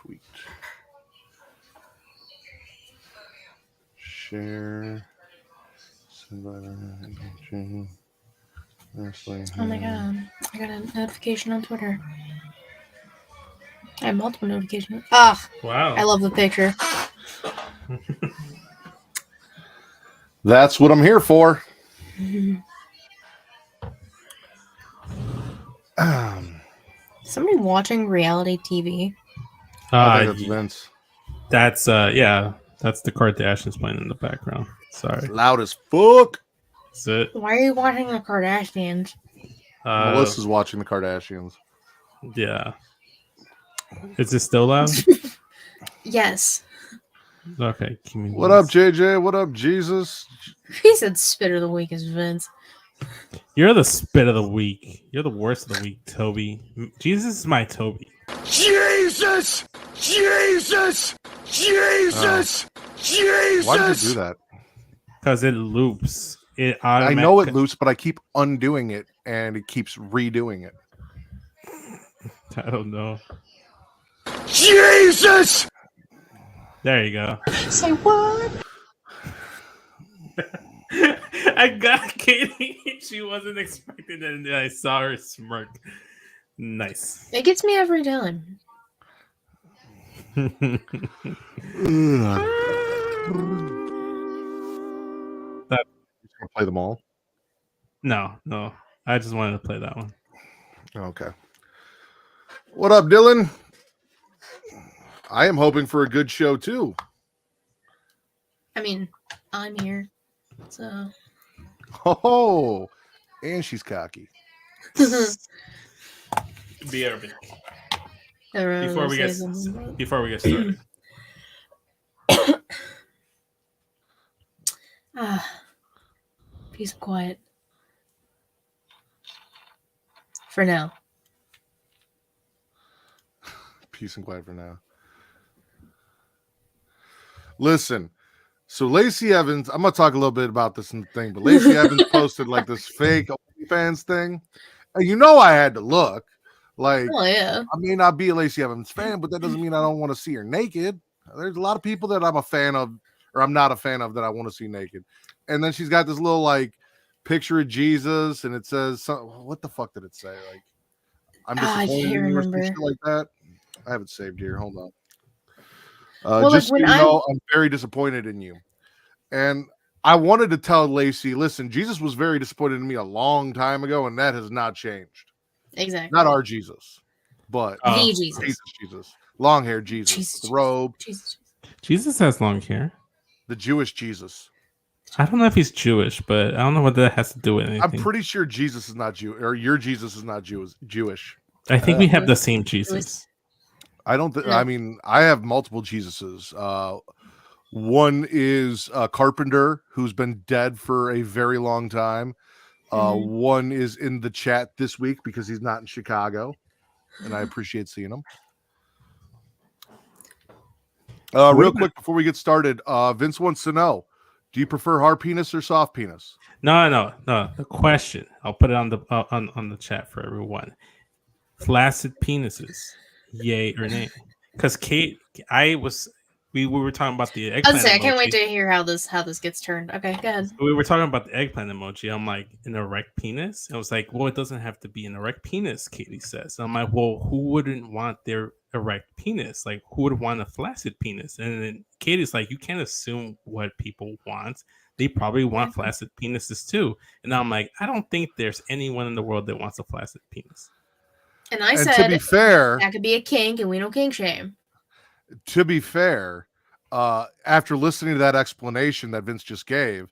tweet. Share. Oh my god. I got a notification on Twitter. I have multiple notifications. Ah, Wow. I love the picture. That's what I'm here for. Somebody watching reality TV. I think that's Vince. That's that's the Kardashians playing in the background. Sorry. It's loud as fuck. Is it? Why are you watching the Kardashians? Melissa's watching the Kardashians. Yeah. Is it still loud? Yes. Okay. What up, JJ? What up, Jesus? He said spit of the week is Vince. You're the spit of the week. You're the worst of the week, Toby. Jesus is my Toby. Jesus! Jesus! Jesus! Jesus! Why did you do that? Because it loops. I know it loops, but I keep undoing it, and it keeps redoing it. I don't know. Jesus! There you go. Say what? I got Katie. She wasn't expecting it, and then I saw her smirk. Nice. It gets me every time. Play them all? No. I just wanted to play that one. Okay. What up, Dylan? I am hoping for a good show too. I mean, I'm here, so. Oh, and she's cocky. Be urban. Before we get started. Peace and quiet. For now. Peace and quiet for now. Listen, so Lacey Evans, I'm going to talk a little bit about this thing, but Lacey Evans posted like this fake OnlyFans thing. And you know I had to look. Like, oh, yeah. I may not be a Lacey Evans fan, but that doesn't mean I don't want to see her naked. There's a lot of people that I'm a fan of, or I'm not a fan of, that I want to see naked. And then she's got this little like picture of Jesus, and it says, what the fuck did it say? Like, I'm disappointed in you or some shit like that. I have it saved here. Hold on. Well, just like, so you know, I'm very disappointed in you. And I wanted to tell Lacey, listen, Jesus was very disappointed in me a long time ago, and that has not changed. Exactly. Not our Jesus, but the Jesus. Jesus. Long hair Jesus. The robe. Jesus has long hair. The Jewish Jesus. I don't know if he's Jewish, but I don't know what that has to do with anything. I'm pretty sure Jesus is not Jewish, or your Jesus is not Jewish. I think we have the same Jesus. I don't think. I mean, I have multiple Jesuses. One is a carpenter who's been dead for a very long time. One is in the chat this week because he's not in Chicago, and I appreciate seeing him. Real quick before we get started, Vince wants to know: do you prefer hard penis or soft penis? No. The question, I'll put it on the chat for everyone: flaccid penises, yay or nay? Because Kate, we were talking about the eggplant. I can't wait to hear how this gets turned. Okay, go ahead. We were talking about the eggplant emoji. I'm like, an erect penis? I was like, well, it doesn't have to be an erect penis, Katie says. And I'm like, well, who wouldn't want their erect penis? Like, who would want a flaccid penis? And then Katie's like, you can't assume what people want. They probably want flaccid penises too. And I'm like, I don't think there's anyone in the world that wants a flaccid penis. And I said, to be fair, that could be a kink, and we don't kink shame. To be fair, after listening to that explanation that Vince just gave,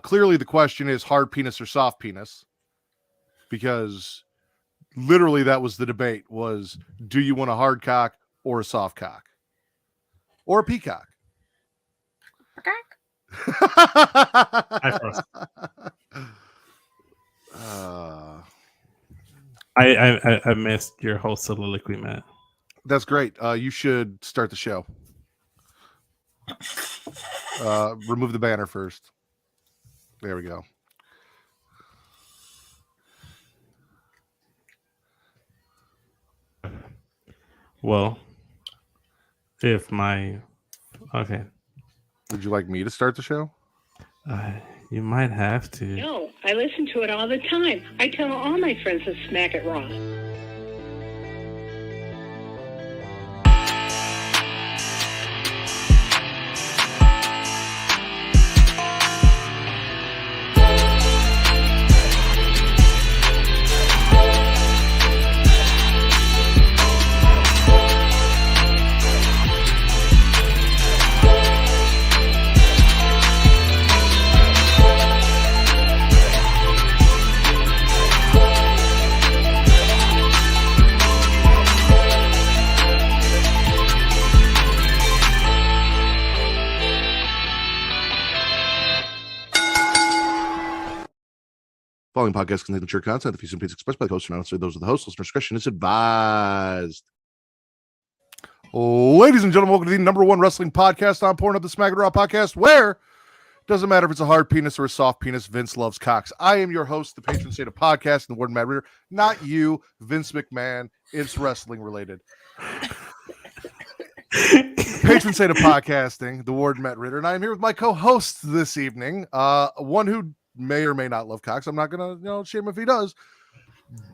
clearly the question is hard penis or soft penis, because literally that was the debate: was do you want a hard cock or a soft cock or a peacock? I missed your whole soliloquy, Matt. That's great. You should start the show. Remove the banner first. There we go. Well, If my okay, Would you like me to start the show? you might have to. No, I listen to it all the time. I tell all my friends to smack it raw. Following podcast contains mature content. The views and opinions expressed by the host are not necessarily those of the host. Listener discretion is advised. Ladies and gentlemen, welcome to the number one wrestling podcast on Pornhub, the Smackin It Raw podcast, where it doesn't matter if it's a hard penis or a soft penis, Vince loves cocks. I am your host, the patron saint of podcast and the word Matt Reader. Not you, Vince McMahon. It's wrestling related. Patron saint of podcasting, the word Matt Ritter, and I am here with my co-host this evening, one who may or may not love cocks. I'm not gonna shame him if he does.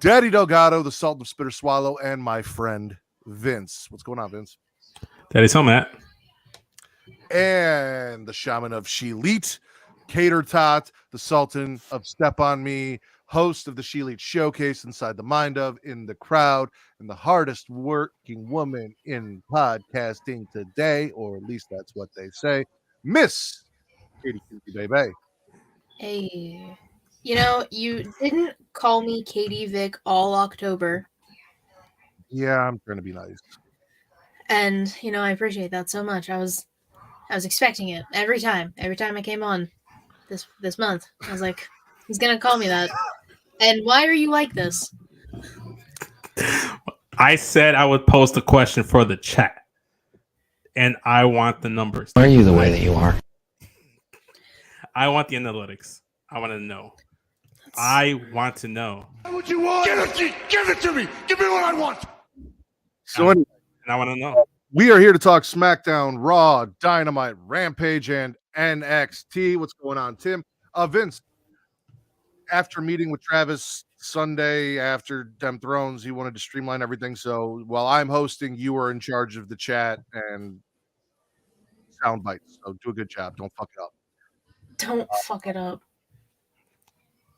Daddy Delgado, the Sultan of Spitter Swallow, and my friend Vince. What's going on, Vince? Daddy's home, Matt. And the Shaman of Sheelite, Cater Tot, the Sultan of Step On Me, host of the Sheelite Showcase, inside the mind of, in the crowd, and the hardest working woman in podcasting today, or at least that's what they say, Miss Katie Baby. Hey, you didn't call me Katie Vick all October, Yeah, I'm trying to be nice. and I appreciate that so much. I was expecting it every time I came on this month. I was like, he's gonna call me that. And why are you like this? I said I would post a question for the chat, and I want the numbers. Are you the way that you are? I want the analytics. I want to know. I want to know. What you want? Give it to me. Give me what I want. So anyway, And I want to know. we are here to talk SmackDown, Raw, Dynamite, Rampage, and NXT. What's going on, Tim? Vince, after meeting with Travis Sunday after Dem Thrones, he wanted to streamline everything. So while I'm hosting, you are in charge of the chat and sound bites. So do a good job. Don't fuck it up. Don't fuck it up.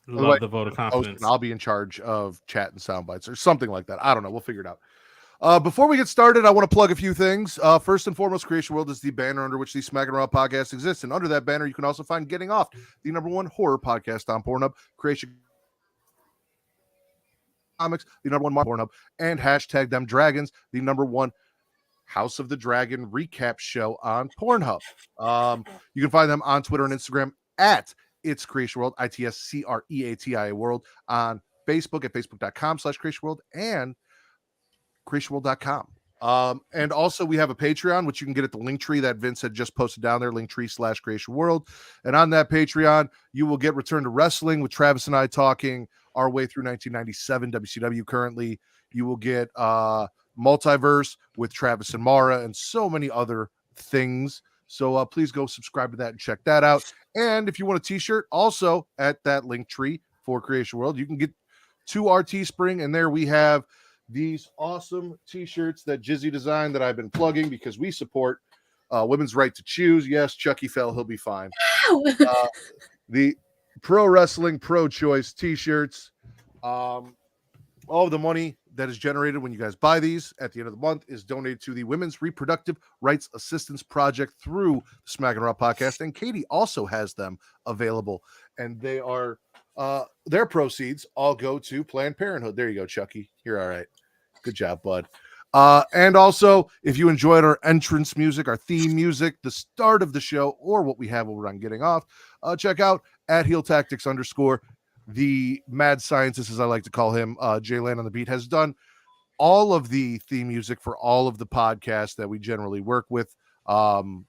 Love Wait, the vote of Hosting, confidence. I'll be in charge of chat and sound bites or something like that. I don't know. We'll figure it out. Before we get started, I want to plug a few things. First and foremost, Creation World is the banner under which the Smackin' Raw podcast exists. And under that banner, you can also find Getting Off, the number one horror podcast on Pornhub, Creation Comics, the number one on Pornhub, and hashtag Them Dragons, the number one House of the Dragon recap show on Pornhub. You can find them on Twitter and Instagram at It's Creation World, ITSCREATIA World, on Facebook at facebook.com/Creation World and creationworld.com. And also we have a Patreon, which you can get at the link tree that Vince had just posted down there, linktree/Creation World. And on that Patreon, you will get Return to Wrestling with Travis and I talking our way through 1997 WCW currently. You will get Multiverse with Travis and Mara and so many other things. So please go subscribe to that and check that out. And if you want a t-shirt, also at that link tree for Creation World, you can get to our Teespring, and there we have these awesome t-shirts that Jizzy designed that I've been plugging because we support women's right to choose. Yes, Chucky fell, he'll be fine. The Pro Wrestling Pro Choice t-shirts. All of the money that is generated when you guys buy these at the end of the month is donated to the Women's Reproductive Rights Assistance Project through the Smackin' Raw podcast. And Katie also has them available, and they are their proceeds all go to Planned Parenthood. There you go, Chucky. You're all right. Good job, bud. And also, if you enjoyed our entrance music, our theme music, the start of the show, or what we have over on Getting Off, check out at Heel Tactics _ the mad scientist, as I like to call him, Jay Land on the Beat, has done all of the theme music for all of the podcasts that we generally work with. Young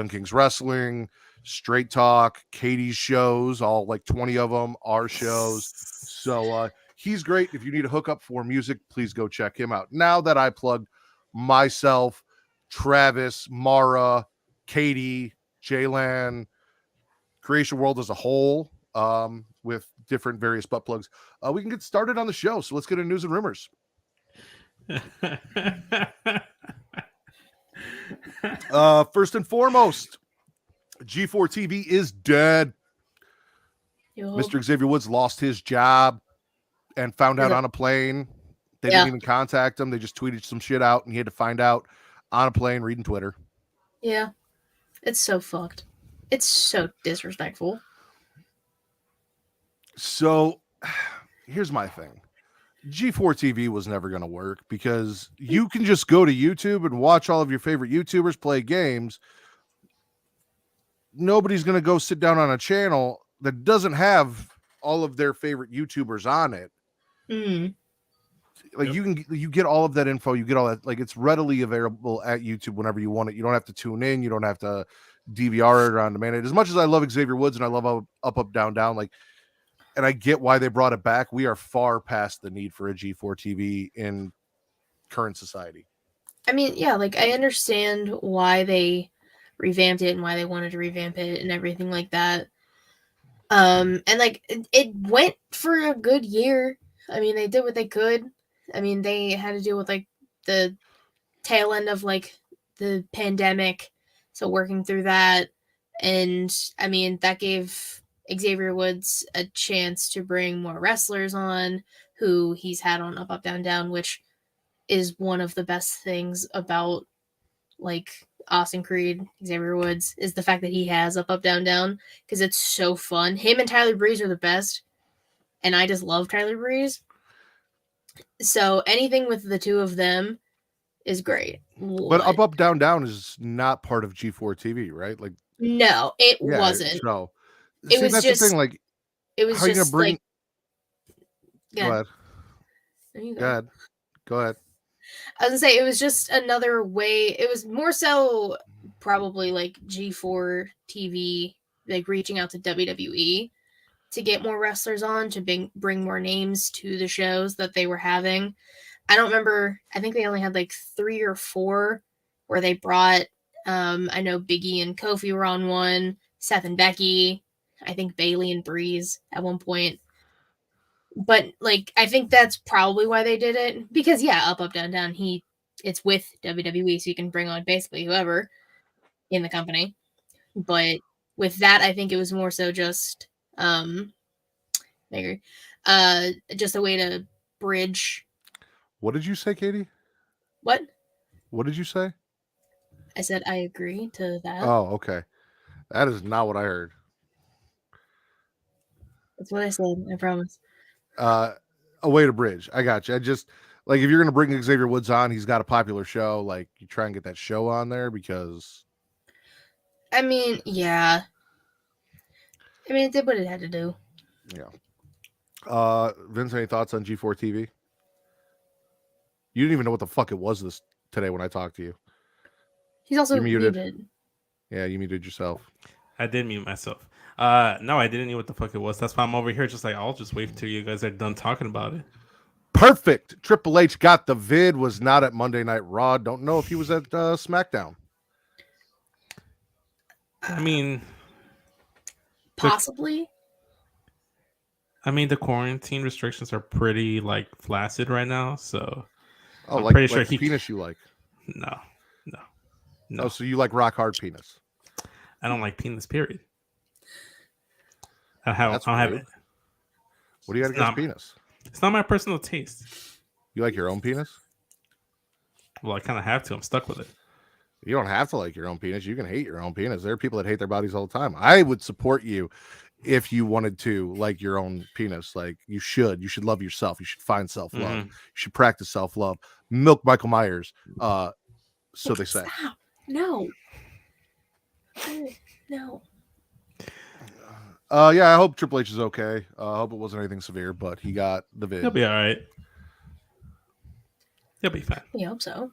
Kings Wrestling, Straight Talk, Katie's shows, all like 20 of them, our shows. So he's great. If you need a hookup for music, please go check him out. Now that I plugged myself, Travis, Mara, Katie, Jaylan, Creation World as a whole, with different various butt plugs. We can get started on the show. So let's get into news and rumors. First and foremost, G4 TV is dead. Mr. Xavier Woods lost his job and found out on a plane. They didn't even contact him. They just tweeted some shit out, and he had to find out on a plane reading Twitter. Yeah. It's so fucked. It's so disrespectful. So here's my thing. G4 TV was never going to work because you can just go to YouTube and watch all of your favorite YouTubers play games. Nobody's going to go sit down on a channel that doesn't have all of their favorite YouTubers on it. Like you get all of that info, you get all that, like it's readily available at YouTube whenever you want it. You don't have to tune in, you don't have to DVR it or on demand it. As much as I love Xavier Woods and I love up, down, down, like, and I get why they brought it back, we are far past the need for a G4 TV in current society. I mean, yeah, like I understand why they revamped it and why they wanted to revamp it and everything like that. And like it went for a good year. I mean, they did what they could. I mean, they had to deal with like the tail end of like the pandemic, so working through that, and I mean that gave Xavier Woods a chance to bring more wrestlers on who he's had on Up, Down, Down, which is one of the best things about like Austin Creed, Xavier Woods, is the fact that he has Up, Down, Down, because it's so fun. Him and Tyler Breeze are the best, and I just love Tyler Breeze. So anything with the two of them is great. But Up, Down, Down is not part of G4 TV, right? Like, no, it wasn't. No, it was that's just the thing. Like, it was how just you gonna bring? Like, go ahead. Go ahead. I was gonna say it was just another way. It was more so probably like G4 TV, like reaching out to WWE to get more wrestlers on, to bring more names to the shows that they were having. I don't remember. I think they only had like 3 or 4 where they brought, I know Biggie and Kofi were on one, Seth and Becky, I think Bailey and Breeze at one point. But like, I think that's probably why they did it, because Up, Down, Down, it's with WWE, so you can bring on basically whoever in the company. But with that, I think it was more so just, just a way to bridge. What did you say, Katie? What did you say? I said I agree to that. Oh, okay. That is not what I heard. That's what I said. I promise. A way to bridge. I got you. I just, like, if you're gonna bring Xavier Woods on, he's got a popular show. Like, you try and get that show on there because. I mean, yeah. I mean, it did what it had to do. Yeah. Vince, any thoughts on G4 TV? You didn't even know what the fuck it was today when I talked to you. He's also muted. Yeah, you muted yourself. I did mute myself. No, I didn't know what the fuck it was. That's why I'm over here just like, I'll just wait till you guys are done talking about it. Perfect. Triple H got the vid, was not at Monday Night Raw. Don't know if he was at SmackDown. I mean, possibly. The quarantine restrictions are pretty like flaccid right now, so I'm pretty sure he penis you like. No. Oh, so you like rock hard penis? I don't like penis. Period. I don't have it. What do you got against penis? It's not my personal taste. You like your own penis? Well, I kind of have to. I'm stuck with it. You don't have to like your own penis. You can hate your own penis. There are people that hate their bodies all the time. I would support you if you wanted to like your own penis. Like, you should. You should love yourself. You should find self-love. You should practice self-love. Milk Michael Myers. So they say. Stop. No. No. Yeah, I hope Triple H is okay. I hope it wasn't anything severe, but he got the vid. He'll be all right. He'll be fine. We hope so.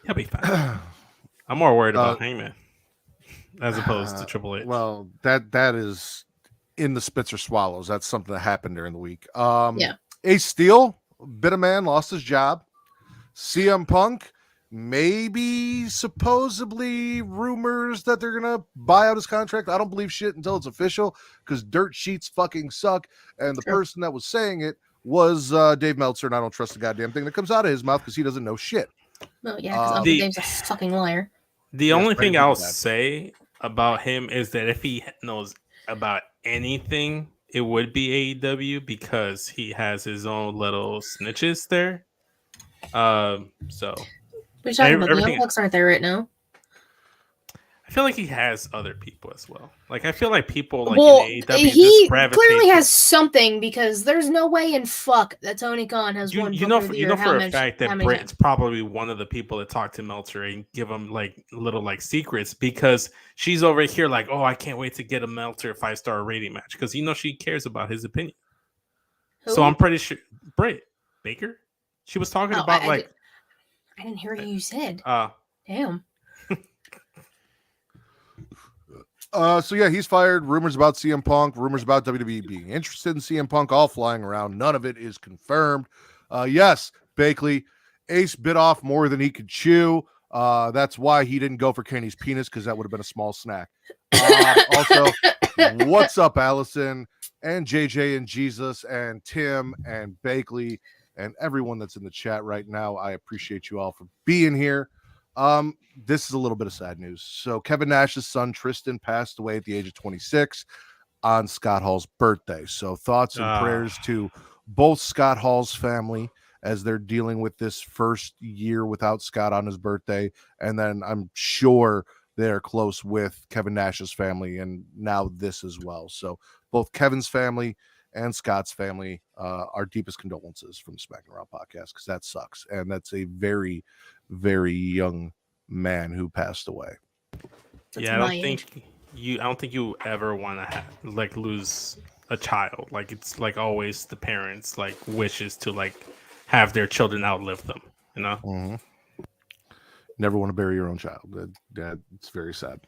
He'll be fine. I'm more worried about Hangman as opposed to Triple H. Well, that is in the Spitzer Swallows. That's something that happened during the week. Yeah. Ace Steel, Bit of Man, lost his job. CM Punk maybe supposedly rumors that they're gonna buy out his contract. I don't believe shit until it's official because dirt sheets fucking suck. And the person that was saying it was Dave Meltzer, and I don't trust the goddamn thing that comes out of his mouth because he doesn't know shit. No, yeah, because Uncle Dave's a fucking liar. The only thing I'll say about him is that if he knows about anything, it would be AEW because he has his own little snitches there. So What are you talking about? The Young Bucks aren't there right now. I feel like he has other people as well. Like I feel like people like in AEW he clearly has something because there's no way in fuck that Tony Khan has one. You know for a fact that Britt's probably one of the people that talk to Meltzer and give him like little like secrets because she's over here like, oh, I can't wait to get a Meltzer 5-star rating match because she cares about his opinion. Who? So I'm pretty sure Britt Baker. She was talking about I didn't hear what you said. Damn. So yeah, he's fired. Rumors about CM Punk, rumors about WWE being interested in CM Punk, all flying around. None of it is confirmed. Yes, Bakley, Ace bit off more than he could chew. That's why he didn't go for Kenny's penis because that would have been a small snack. Also, what's up, Allison and JJ and Jesus and Tim and Bakley and everyone that's in the chat right now? I appreciate you all for being here. This is a little bit of sad news. So Kevin Nash's son Tristan passed away at the age of 26 on Scott Hall's birthday. So thoughts and prayers to both Scott Hall's family as they're dealing with this first year without Scott on his birthday. And then I'm sure they're close with Kevin Nash's family and now this as well. So both Kevin's family and Scott's family, our deepest condolences from the Smackin It Raw podcast because that sucks. And that's a very, very young man who passed away. I don't think you ever want to lose a child. Like it's like always the parents like wishes to like have their children outlive them. You know, never want to bury your own child. It's very sad.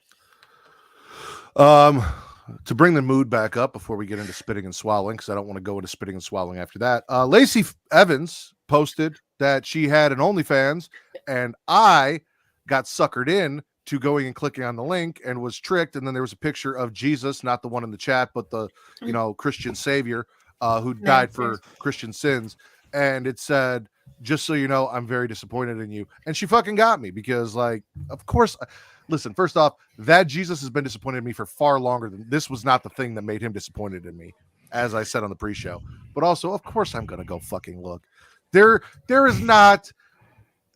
To bring the mood back up before we get into spitting and swallowing, because I don't want to go into spitting and swallowing after that. Lacey Evans posted that she had an OnlyFans, and I got suckered in to going and clicking on the link and was tricked. And then there was a picture of Jesus, not the one in the chat, but the Christian Savior who died for Christian sins. And it said, just so you know, I'm very disappointed in you. And she fucking got me because, like, of course. Listen, first off, that Jesus has been disappointed in me for far longer than this was not the thing that made him disappointed in me, as I said on the pre-show. But also, of course, I'm gonna go fucking look. There is not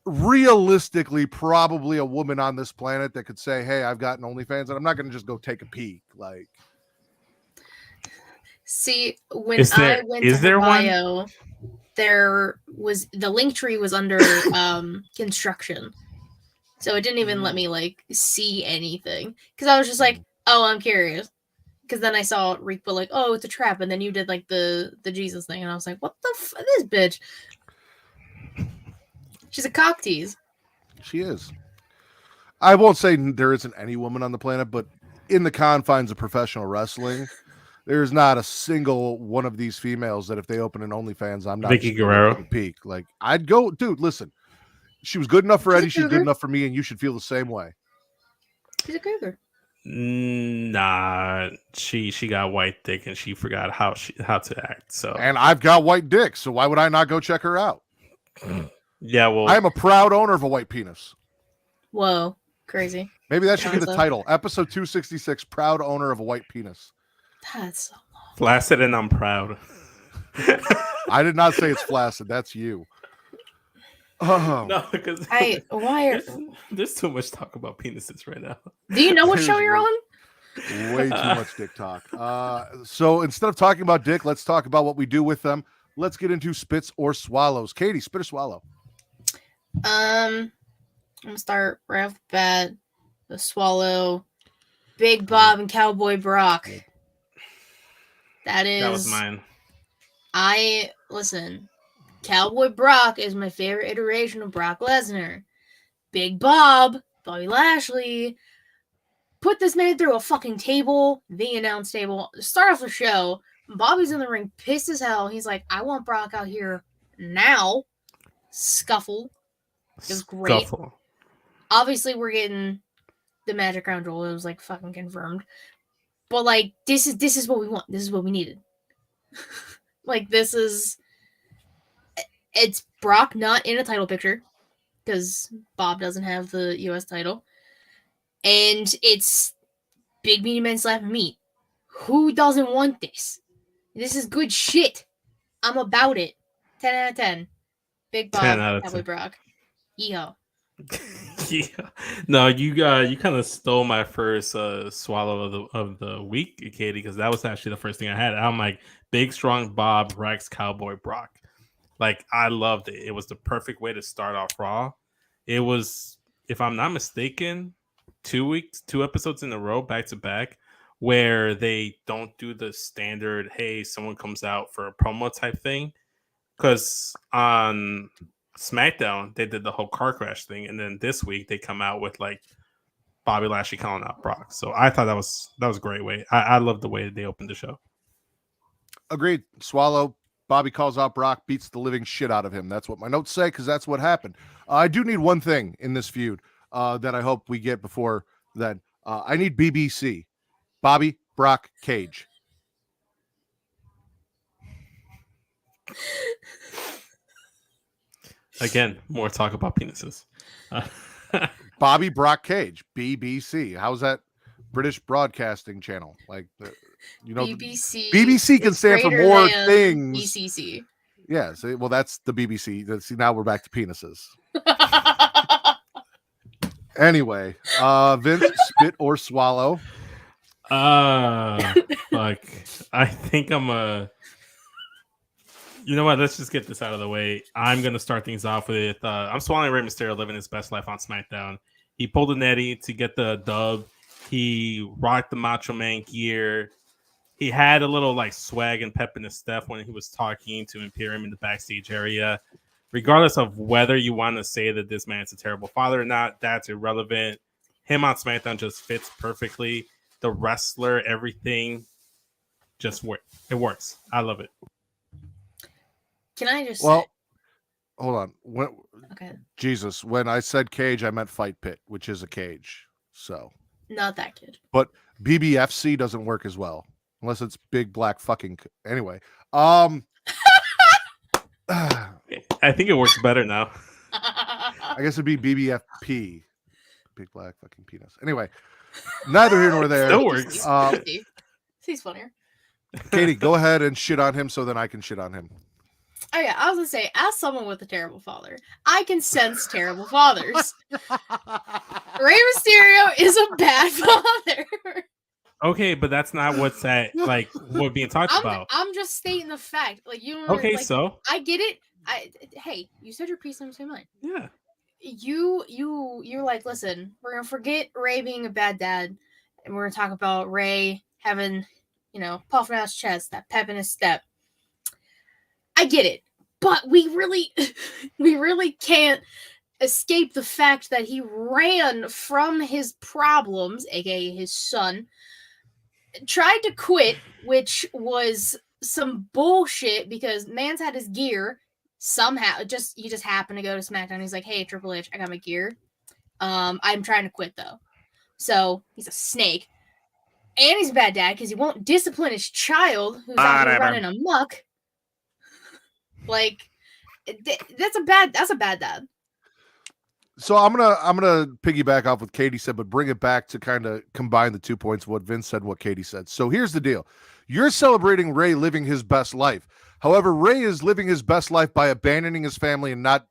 realistically probably a woman on this planet that could say, "Hey, I've got an OnlyFans," and I'm not gonna just go take a peek. Like, see, when I went to her bio, there was the link tree was under construction. So it didn't even let me like see anything because I was just like, oh, I'm curious. Because then I saw Reek put like, oh, it's a trap, and then you did like the Jesus thing, and I was like, what the this bitch? She's a cock tease. She is. I won't say there isn't any woman on the planet, but in the confines of professional wrestling, there's not a single one of these females that if they open an OnlyFans, I'm not Vicky Guerrero peak. Like I'd go, dude. Listen. She was good enough for Eddie. She's good enough for me, and you should feel the same way. She's a cougar. Nah, she got white dick and she forgot how to act. So, and I've got white dick, so why would I not go check her out? Yeah, well, I am a proud owner of a white penis. Whoa, crazy. Maybe that should be the title. Episode 266: Proud owner of a white penis. That's so long. Flaccid and I'm proud. I did not say it's flaccid. That's you. No, because there's too much talk about penises right now. Do you know what show you're on? Way too much dick talk. So instead of talking about dick, let's talk about what we do with them. Let's get into spits or swallows. Katie, spit or swallow? I'm gonna start right off the bat. The swallow, Big Bob and Cowboy Brock. That was mine. Listen. Cowboy Brock is my favorite iteration of Brock Lesnar. Big Bob, Bobby Lashley, put this man through a fucking table, the announce table. Start off the show. Bobby's in the ring, pissed as hell. He's like, I want Brock out here now. Scuffle. It was great. Obviously, we're getting the Magic Round Roll. It was like fucking confirmed. But like, this is what we want. This is what we needed. Like, it's Brock not in a title picture because Bob doesn't have the U.S. title, and it's big meaty men slapping meat. Who doesn't want this? This is good shit. I'm about it. 10 out of 10. Big 10 Bob, out of Cowboy 10. Brock. Yeehaw. Yeah. No, you kind of stole my first swallow of the week, Katie, because that was actually the first thing I had. I'm like, big strong Bob Rex Cowboy Brock. Like, I loved it. It was the perfect way to start off Raw. It was, if I'm not mistaken, 2 episodes in a row, back to back, where they don't do the standard, hey, someone comes out for a promo type thing. Because on SmackDown, they did the whole car crash thing. And then this week, they come out with like Bobby Lashley calling out Brock. So I thought that was a great way. I love the way they opened the show. Agreed. Swallow. Bobby calls out Brock, beats the living shit out of him. That's what my notes say, because that's what happened. I do need one thing in this feud that I hope we get before then. I need BBC. Bobby, Brock, Cage. Again, more talk about penises. Bobby, Brock, Cage. BBC. How's that British Broadcasting Channel? Like, BBC. BBC can is stand for greater more than things. BCC. Yeah, well, that's the BBC. See, now we're back to penises. Anyway, Vince, spit or swallow? Fuck. I think I'm you know what? Let's just get this out of the way. I'm gonna start things off with I'm swallowing Rey Mysterio living his best life on SmackDown. He pulled a netty to get the dub. He rocked the Macho Man gear. He had a little like swag and pep in his step when he was talking to Imperium in the backstage area. Regardless of whether you want to say that this man's a terrible father or not, that's irrelevant. Him on SmackDown just fits perfectly. The wrestler, everything, it works. I love it. Can I just Well, hold on. Okay. Jesus, when I said cage, I meant fight pit, which is a cage. So Not that kid. But BBFC doesn't work as well unless it's big black fucking. Anyway, I think it works better now. I guess it'd be BBFP, big black fucking penis. Anyway, neither here nor there. Still works. He's funnier. Katie, go ahead and shit on him so then I can shit on him. Oh yeah, I was gonna say, as someone with a terrible father, I can sense terrible fathers. Rey Mysterio is a bad father. Okay, but that's not what's what being talked about. I'm just stating the fact. Like you. Okay, like, so I get it. Hey, you said your piece. I'm saying mine. Yeah. You're like, listen, we're gonna forget Ray being a bad dad, and we're gonna talk about Ray having, puffing out his chest, that pep in his step. I get it, but we really can't escape the fact that he ran from his problems, aka his son, tried to quit, which was some bullshit because man's had his gear somehow. He just happened to go to SmackDown. He's like, hey, Triple H, I got my gear. I'm trying to quit though. So he's a snake. And he's a bad dad because he won't discipline his child who's out here running amok. Like, that's a bad dad. So I'm gonna piggyback off what Katie said, but bring it back to kind of combine the 2 points of what Vince said, what Katie said. So here's the deal: you're celebrating Ray living his best life. However, Ray is living his best life by abandoning his family and not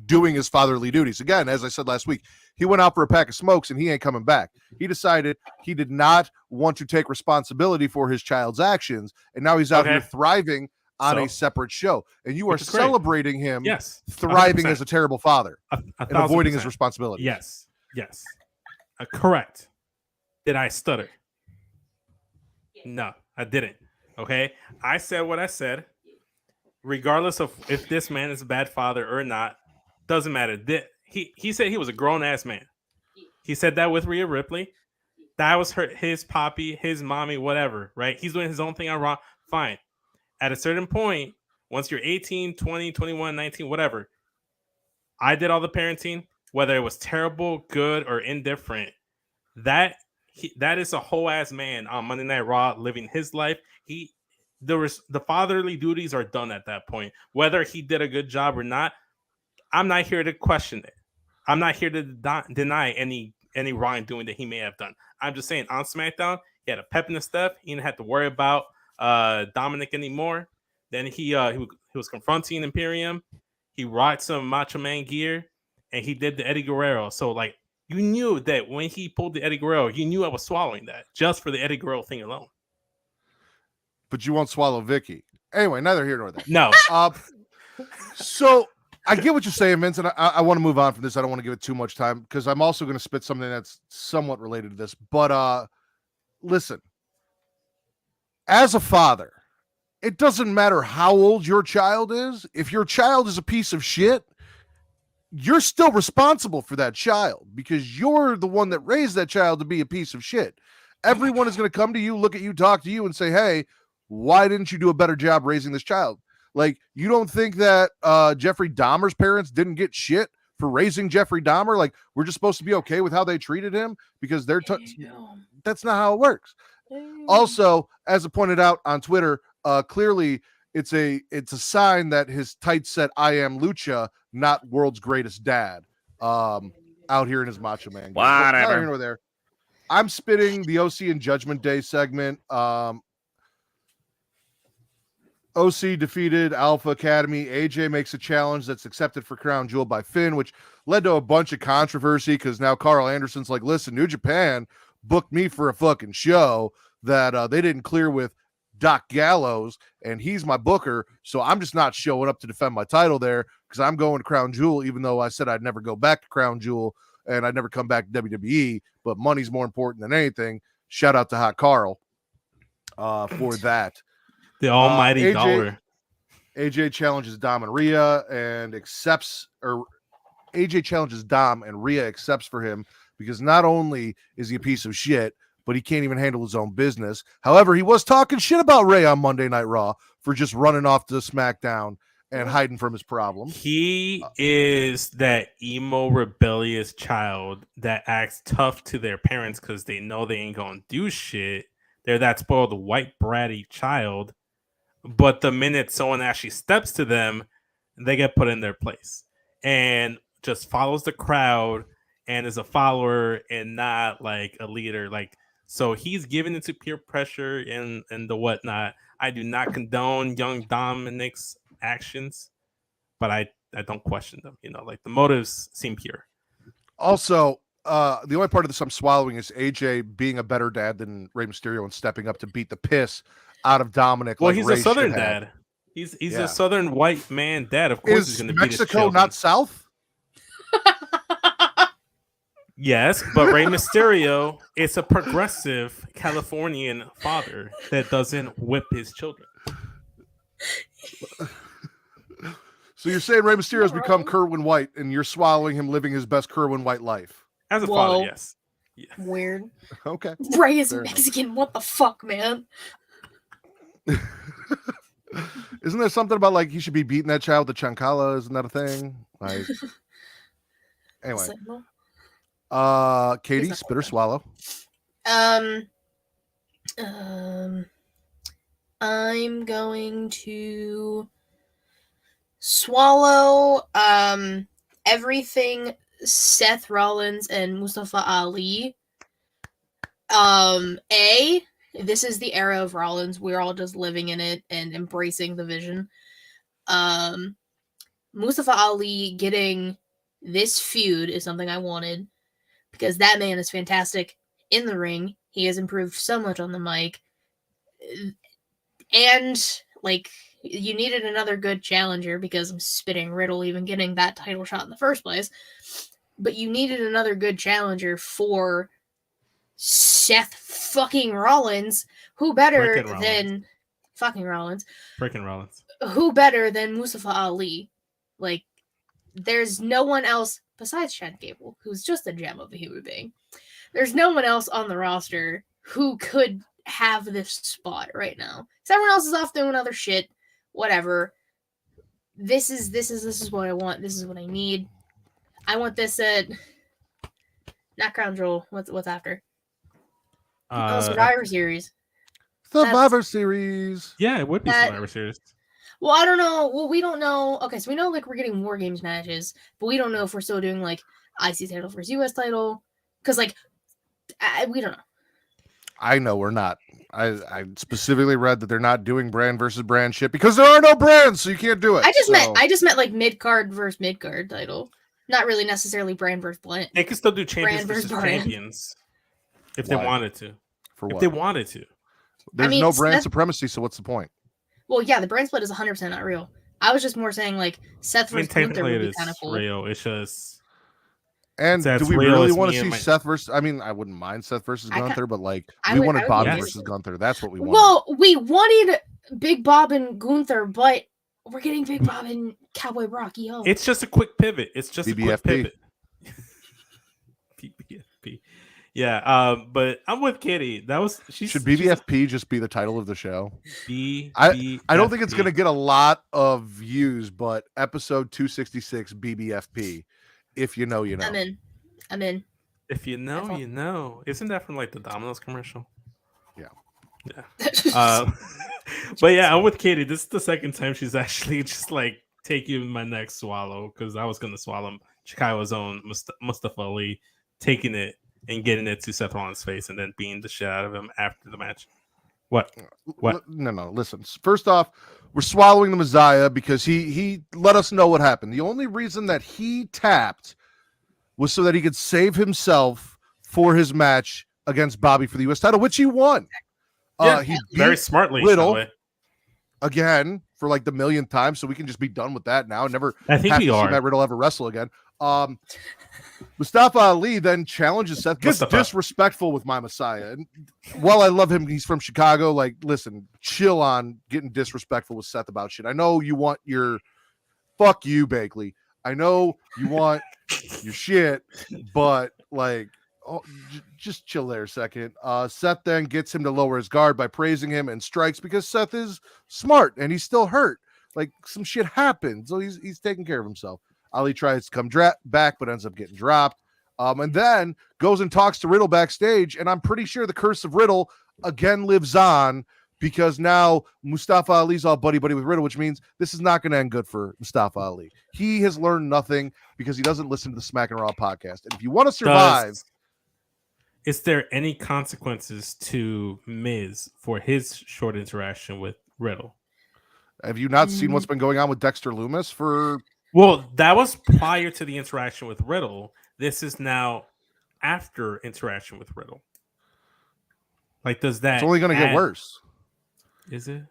doing his fatherly duties. Again, as I said last week, he went out for a pack of smokes and he ain't coming back. He decided he did not want to take responsibility for his child's actions, and now he's out here thriving on a separate show, and you are celebrating him thriving 100%. As a terrible father and avoiding his responsibility. Yes. Correct. Did I stutter? No, I didn't. Okay. I said what I said. Regardless of if this man is a bad father or not, doesn't matter. He said he was a grown-ass man. He said that with Rhea Ripley. That was his poppy, his mommy, whatever, right? He's doing his own thing on Raw. Fine. At a certain point, once you're 18, 20, 21, 19, whatever, I did all the parenting. whether it was terrible, good, or indifferent, that is a whole ass man on Monday Night Raw living his life. The fatherly duties are done at that point. Whether he did a good job or not, I'm not here to question it. I'm not here to deny any wrongdoing that he may have done. I'm just saying on SmackDown, he had a pep in his step. He didn't have to worry about Dominic anymore. Then he was confronting Imperium. He rocked some Macho Man gear, and he did the Eddie Guerrero. So like you knew that when he pulled the Eddie Guerrero, you knew I was swallowing that just for the Eddie Guerrero thing alone. But you won't swallow Vicky. Anyway, neither here nor there. No. So I get what you're saying, Vince, and I want to move on from this. I don't want to give it too much time because I'm also going to spit something that's somewhat related to this. But listen, as a father, it doesn't matter how old your child is. If your child is a piece of shit, you're still responsible for that child because you're the one that raised that child to be a piece of shit. Everyone is going to come to you, look at you, talk to you, and say, hey, why didn't you do a better job raising this child? Like, you don't think that Jeffrey Dahmer's parents didn't get shit for raising Jeffrey Dahmer? Like, we're just supposed to be okay with how they treated him because that's not how it works. Also, as I pointed out on Twitter, clearly it's a sign that his tights said "I am Lucha," not world's greatest dad. Out here in his Macho Man. Whatever. Neither here nor there. I'm spitting the OC and Judgment Day segment. OC defeated Alpha Academy. AJ makes a challenge that's accepted for Crown Jewel by Finn, which led to a bunch of controversy because now Carl Anderson's like, listen, New Japan booked me for a fucking show that they didn't clear with Doc Gallows, and he's my booker, so I'm just not showing up to defend my title there because I'm going to Crown Jewel, even though I said I'd never go back to Crown Jewel and I'd never come back to WWE, but money's more important than anything. Shout out to Hot Carl for that. The almighty dollar. AJ challenges Dom and Rhea and accepts, or AJ challenges Dom and Rhea accepts for him because not only is he a piece of shit, but he can't even handle his own business. However, he was talking shit about Ray on Monday Night Raw for just running off to SmackDown and hiding from his problems. He is that emo, rebellious child that acts tough to their parents because they know they ain't gonna do shit. They're that spoiled white bratty child. But the minute someone actually steps to them, they get put in their place and just follows the crowd and is a follower and not like a leader. Like, so he's given into peer pressure and the whatnot. I do not condone young Dominic's actions, but I don't question them. You know, like the motives seem pure. Also, the only part of this I'm swallowing is AJ being a better dad than Rey Mysterio and stepping up to beat the piss out of Dominic. Well, like he's Ray a Southern should have. dad. He's a Southern white man dad. Of course, he's Is going to beat his Mexico children. not South? Yes, but Rey Mysterio is a progressive Californian father that doesn't whip his children. So you're saying Rey Mysterio has become Kerwin White, and you're swallowing him living his best Kerwin White life? As a father, yes. Yeah. Weird. Okay. Ray is Fair Mexican. Enough. What the fuck, man? Isn't there something about like he should be beating that child with the chancala? Isn't that a thing? Like, anyway. Katie, spit or swallow? I'm going to swallow everything Seth Rollins and Mustafa Ali. This is the era of Rollins. We're all just living in it and embracing the vision. Mustafa Ali getting this feud is something I wanted because that man is fantastic in the ring. He has improved so much on the mic. And, like, you needed another good challenger because I'm spitting Riddle even getting that title shot in the first place. But you needed another good challenger for Seth fucking Rollins. Who better than fucking Rollins? Freaking Rollins. Who better than Mustafa Ali? Like, there's no one else besides Chad Gable, who's just a gem of a human being. There's no one else on the roster who could have this spot right now. Because everyone else is off doing other shit. Whatever. This is what I want. This is what I need. I want this at not Crown Jewel. What's after? Survivor Series. Survivor Series. Yeah, it would be Survivor Series. Well, I don't know. Well, we don't know. Okay, so we know like we're getting War Games matches, but we don't know if we're still doing like IC title versus US title, because like we don't know. I know we're not. I specifically read that they're not doing brand versus brand shit because there are no brands, so you can't do it. I just meant like mid card versus mid card title, not really necessarily brand versus brand. They could still do champions Brand versus versus brand. champions if they wanted to. For what? If they wanted to. There's no brand supremacy, so what's the point? Well, yeah, the brand split is 100% not real. I was just more saying like Seth versus Gunther would be kind of cool. Real. It's just. And do we really want to see Seth versus? I mean, I wouldn't mind Seth versus Gunther, but like we wanted Bobby versus Gunther. That's what we wanted. Well, we wanted Big Bob and Gunther, but we're getting Big Bob and Cowboy Brock. Yo, it's just a quick pivot. It's just BBFP. A quick pivot. BBFP. Yeah, but I'm with Kitty. Should BBFP just be the title of the show? I don't think it's gonna get a lot of views, but episode 266 BBFP. If you know, you know. I'm in. If you know, you know. Isn't that from like the Domino's commercial? Yeah. But yeah, I'm with Katie. This is the second time she's actually just like taking my next swallow, because I was gonna swallow Chicago's own Mustafa Ali, taking it and getting it to Seth Rollins' face and then beating the shit out of him after the match. What? No. Listen. First off, we're swallowing the Messiah because he let us know what happened. The only reason that he tapped was so that he could save himself for his match against Bobby for the U.S. title, which he won. He very smartly Riddle again for like the millionth time, so we can just be done with that now. Never. I think we are. See Matt Riddle ever wrestle again. Mustafa Ali then challenges Seth, gets disrespectful with my Messiah. And while I love him, he's from Chicago. Like, listen, chill on getting disrespectful with Seth about shit. I know you want your fuck you, Bakley. I know you want your shit, but like, just chill there a second. Seth then gets him to lower his guard by praising him and strikes because Seth is smart and he's still hurt. Like, some shit happened, so he's taking care of himself. Ali tries to come back, but ends up getting dropped. And then goes and talks to Riddle backstage. And I'm pretty sure the curse of Riddle again lives on, because now Mustafa Ali's all buddy with Riddle, which means this is not going to end good for Mustafa Ali. He has learned nothing because he doesn't listen to the Smackin' It Raw podcast. And if you want to survive... Is there any consequences to Miz for his short interaction with Riddle? Have you not seen what's been going on with Dexter Lumis for... Well, that was prior to the interaction with Riddle. This is now after interaction with Riddle. Like, does that... It's only going to get worse. Is it?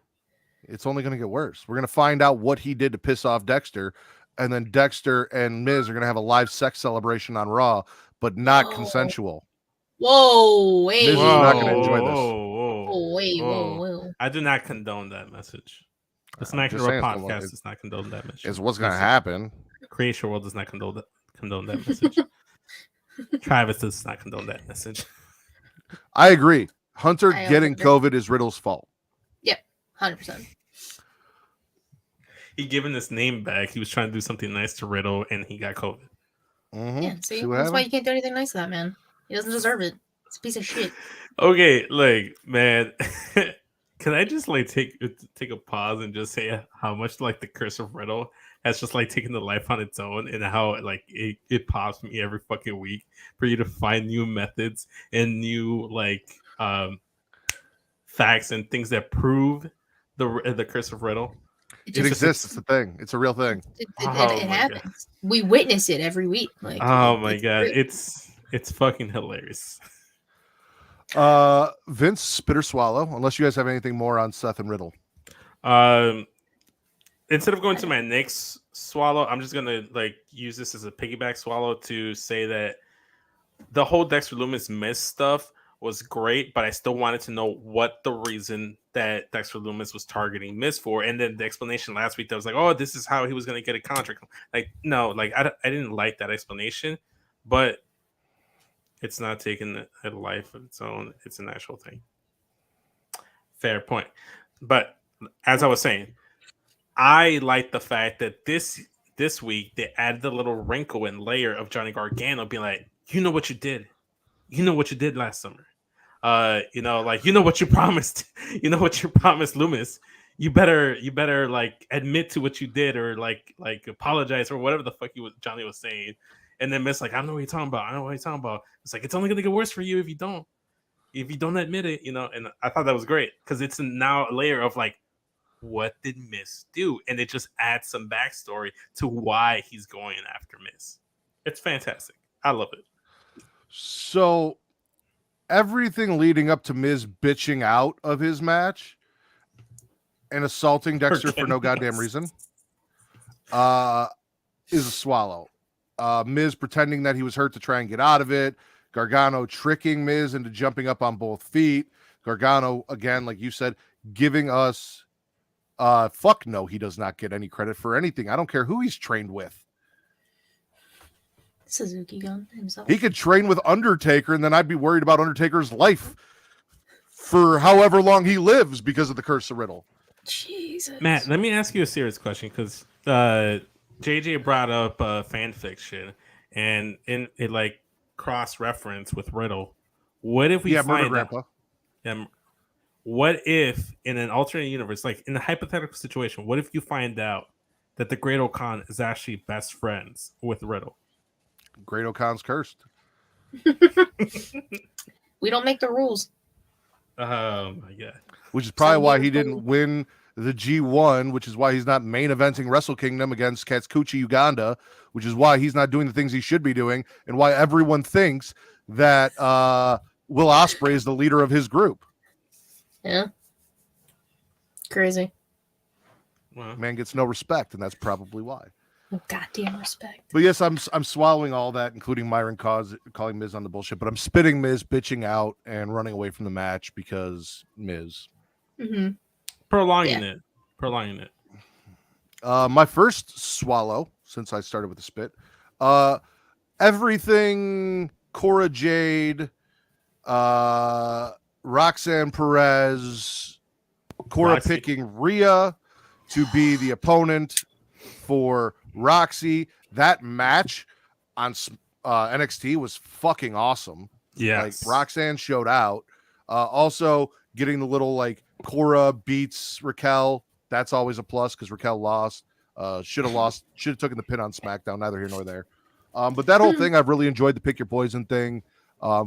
It's only going to get worse. We're going to find out what he did to piss off Dexter, and then Dexter and Miz are going to have a live sex celebration on Raw, but not consensual. Whoa, wait. Miz is not going to enjoy this. Whoa. I do not condone that message. The Smackin' It Raw podcast does not condone that message. Is what's going to happen. Creation World does not condone that message. Travis does not condone that message. I agree. Hunter getting COVID is Riddle's fault. Yep, 100%. He given his name back. He was trying to do something nice to Riddle, and he got COVID. Mm-hmm. Yeah, see that's why you can't do anything nice to that man. He doesn't deserve it. It's a piece of shit. Okay, like, man, can I just like take a pause and just say how much like the curse of Riddle has just like taken the life on its own, and how like it pops me every fucking week for you to find new methods and new like facts and things that prove the curse of Riddle. It exists. It's a thing. It's a real thing. It happens. God. We witness it every week. Like, oh my god, it's fucking hilarious. Vince, spit or swallow, unless you guys have anything more on Seth and Riddle. Instead of going to my next swallow, I'm just gonna like use this as a piggyback swallow to say that the whole Dexter Lumis Miz stuff was great, but I still wanted to know what the reason that Dexter Lumis was targeting Miz for, and then the explanation last week that was like, oh, this is how he was gonna get a contract. Like, no, like I didn't like that explanation, but it's not taking a life of its own. It's an actual thing. Fair point. But as I was saying, I like the fact that this this week they added the little wrinkle and layer of Johnny Gargano being like, you know what you did, last summer. You know what you promised, what you promised Loomis. You better like admit to what you did, or like apologize, or whatever the fuck Johnny was saying. And then Miss like, I don't know what you're talking about. It's like, it's only gonna get worse for you if you don't admit it, And I thought that was great because it's now a layer of like, what did Miss do? And it just adds some backstory to why he's going after Miss. It's fantastic. I love it. So everything leading up to Miz bitching out of his match and assaulting Dexter for no goddamn reason is a swallow. Miz pretending that he was hurt to try and get out of it. Gargano tricking Miz into jumping up on both feet. Gargano, again, like you said, giving us fuck no, he does not get any credit for anything. I don't care who he's trained with. Suzuki Gun himself. He could train with Undertaker, and then I'd be worried about Undertaker's life for however long he lives because of the curse of Riddle. Jesus. Matt, let me ask you a serious question, because JJ brought up fan fiction, and it like cross-reference with Riddle. What if we Murder find Grandpa. What if in an alternate universe, like in a hypothetical situation, what if you find out that the Great Khan is actually best friends with Riddle? Great Khan's cursed. We don't make the rules. Oh my god! Which is probably why he didn't win the G1, which is why he's not main eventing Wrestle Kingdom against Katsukuchi Uganda, which is why he's not doing the things he should be doing, and why everyone thinks that Will Ospreay is the leader of his group. Yeah. Crazy. Wow. Man gets no respect, and that's probably why. Goddamn respect. But yes, I'm swallowing all that, including Myron calling Miz on the bullshit. But I'm spitting Miz, bitching out, and running away from the match because Miz. Mm-hmm. Prolonging it. My first swallow, since I started with the spit, everything Cora Jade, Roxanne Perez, Cora Roxy. picking Rhea to be the opponent for Roxy. That match on NXT was fucking awesome. Yes. Like Roxanne showed out. Also getting the little like Cora beats Raquel. That's always a plus because Raquel lost. Should have taken the pin on SmackDown. Neither here nor there. But that whole thing, I've really enjoyed the pick your poison thing.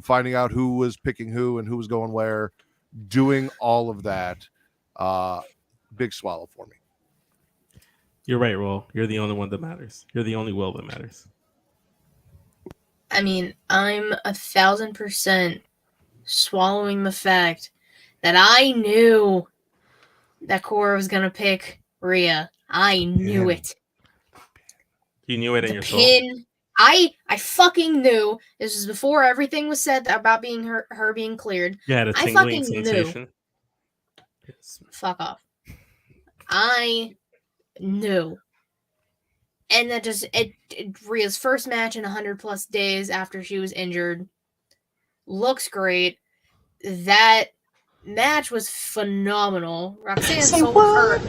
Finding out who was picking who and who was going where. Doing all of that. Big swallow for me. You're right, Will. You're the only one that matters. You're the only Will that matters. I mean, I'm 1,000% swallowing the fact that I knew that Cora was gonna pick Rhea. I knew it. You knew it in The your pin. soul. I fucking knew. This was before everything was said about being her being cleared. You had a I tingling fucking knew. sensation. Yes. Fuck off. I knew. And that just Rhea's first match in 100+ days after she was injured looks great. That match was phenomenal. Roxanne sold her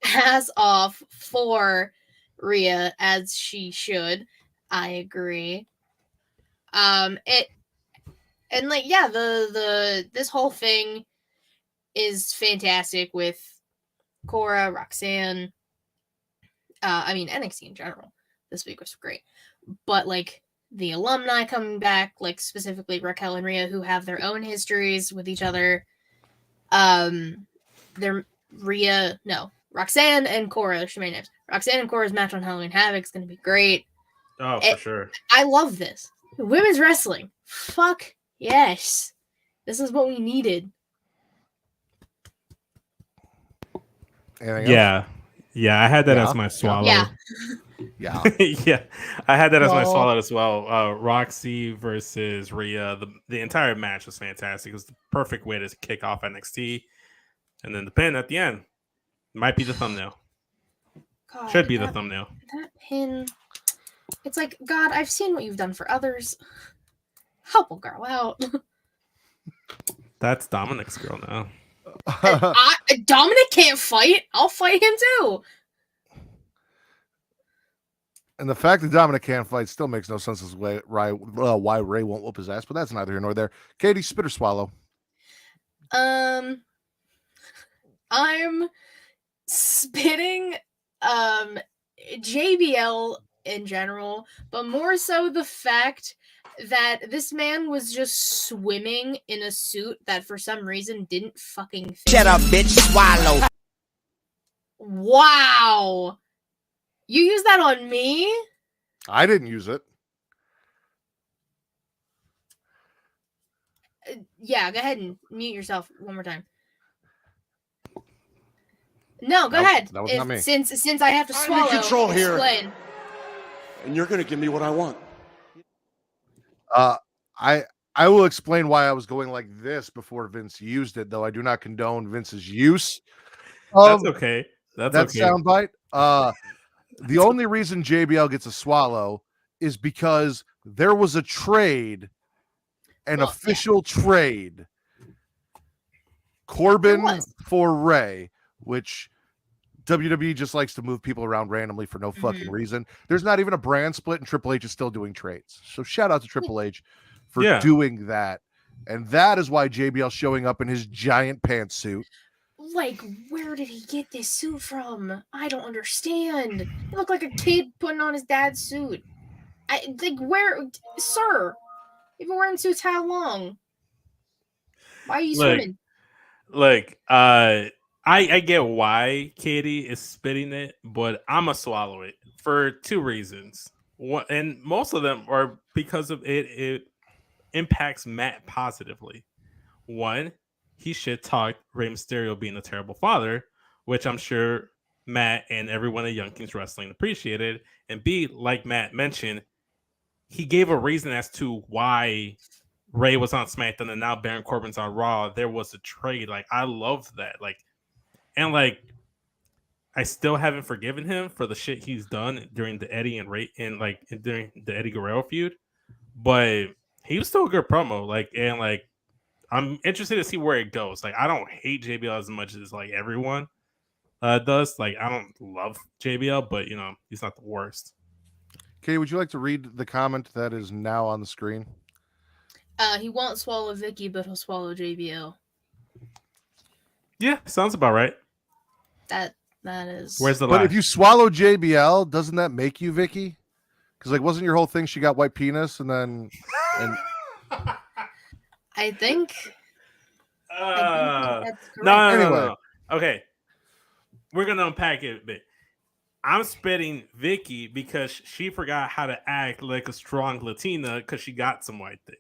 ass off for Rhea, as she should. I agree. This whole thing is fantastic with Cora, Roxanne. NXT in general this week was great, but like the alumni coming back, like specifically Raquel and Rhea, who have their own histories with each other. Roxanne and Cora, there's too many names. Roxanne and Cora's match on Halloween Havoc is going to be great. Oh, for sure. I love this. Women's wrestling. Fuck yes. This is what we needed. Anything else? Yeah, I had that as my swallow. Yeah. Yeah. Yeah, I had that as my Well- swallow as well. Roxy versus Rhea. The entire match was fantastic. It was the perfect way to kick off NXT. And then the pin at the end might be the thumbnail. God, Should be the thumbnail. That pin. It's like, God, I've seen what you've done for others. Help a girl out. That's Dominic's girl now. Dominic can't fight. I'll fight him too. And the fact that Dominic can't fight still makes no sense as why Ray won't whoop his ass, but that's neither here nor there. Katie, spit or swallow? I'm spitting JBL in general, but more so the fact that this man was just swimming in a suit that for some reason didn't fucking fit. Shut up, bitch. Swallow. Wow. You use that on me? I didn't use it. Yeah, go ahead and mute yourself one more time. No, go Nope, ahead. that was not me. Since I have to I'm in swallow, control here. explain. And you're going to give me what I want. I will explain why I was going like this before Vince used it, though I do not condone Vince's use. That's okay. That's that okay. soundbite. The only reason JBL gets a swallow is because there was a trade, an official trade. Corbin for Ray, which WWE just likes to move people around randomly for no fucking reason. There's not even a brand split, and Triple H is still doing trades. So shout out to Triple H for doing that. And that is why JBL showing up in his giant pantsuit. Like, where did he get this suit from? I don't understand. He looked like a kid putting on his dad's suit. Where, sir? You've been wearing suits how long? Why are you swimming? I get why Katie is spitting it, but I'm gonna swallow it for two reasons. One, and most of them are because of it impacts Matt positively. One, he shit talked Rey Mysterio being a terrible father, which I'm sure Matt and everyone at Young Kings Wrestling appreciated. And B, like Matt mentioned, he gave a reason as to why Ray was on SmackDown and now Baron Corbin's on Raw. There was a trade. Like, I love that. I still haven't forgiven him for the shit he's done during the Eddie and Ray and during the Eddie Guerrero feud. But he was still a good promo. I'm interested to see where it goes. I don't hate JBL as much as everyone does. I don't love JBL, but he's not the worst. Katie, would you like to read the comment that is now on the screen? He won't swallow Vicky, but he'll swallow JBL. Yeah, sounds about right. That is. Where's the But lie? if you swallow JBL, doesn't that make you Vicky? Because wasn't your whole thing she got white penis and then I think that's correct. No. Okay, we're gonna unpack it a bit. I'm spitting Vicky because she forgot how to act like a strong Latina because she got some white thing.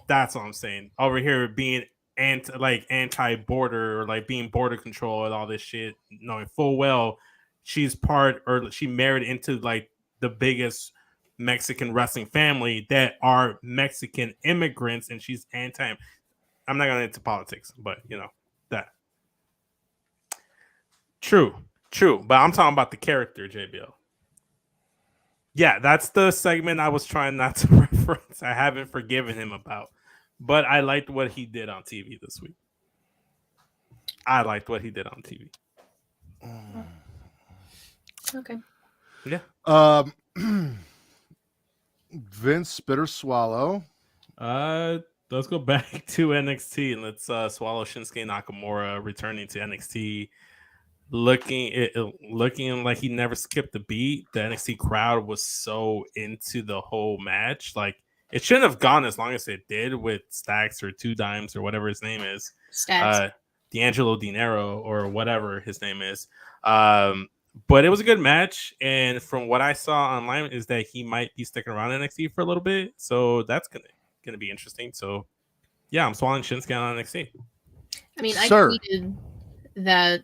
That's what I'm saying. Over here being anti-border or being border control and all this shit, knowing full well she's she married into the biggest Mexican wrestling family that are Mexican immigrants, and she's anti. I'm not gonna get into politics, but that. True. But I'm talking about the character, JBL. Yeah, that's the segment I was trying not to reference. I haven't forgiven him about. But I liked what he did on TV this week. Okay. Yeah. Vince, spit or swallow? Let's go back to NXT and let's swallow Shinsuke Nakamura returning to NXT. Looking like he never skipped a beat. The NXT crowd was so into the whole match. It shouldn't have gone as long as it did with Stacks or Two Dimes or whatever his name is. Stacks. D'Angelo Dinero or whatever his name is. But it was a good match. And from what I saw online is that he might be sticking around NXT for a little bit. So that's gonna be interesting. So yeah, I'm swallowing Shinsuke on NXT. I mean, I tweeted that.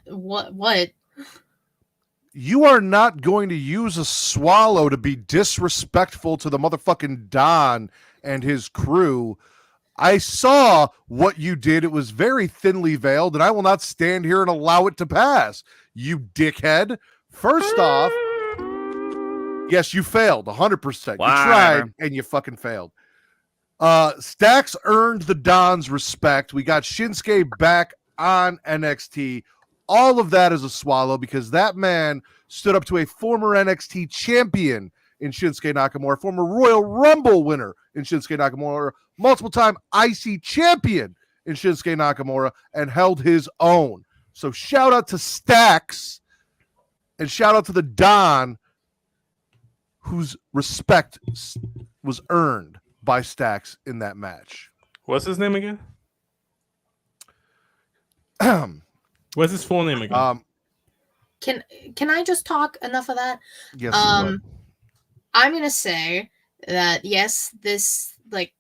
What? You are not going to use a swallow to be disrespectful to the motherfucking Don and his crew. I saw what you did. It was very thinly veiled, and I will not stand here and allow it to pass. You dickhead. First off, yes, you failed 100%. You tried and you fucking failed. Stacks earned the Don's respect. We got Shinsuke back on NXT. All of that is a swallow because that man stood up to a former NXT champion in Shinsuke Nakamura, former Royal Rumble winner in Shinsuke Nakamura, multiple-time IC champion in Shinsuke Nakamura, and held his own. So shout out to Stacks and shout out to the Don, whose respect was earned by Stacks in that match. What's his name again? What's his full name again? Can I just talk enough of that? Yes. I'm gonna say that yes, this like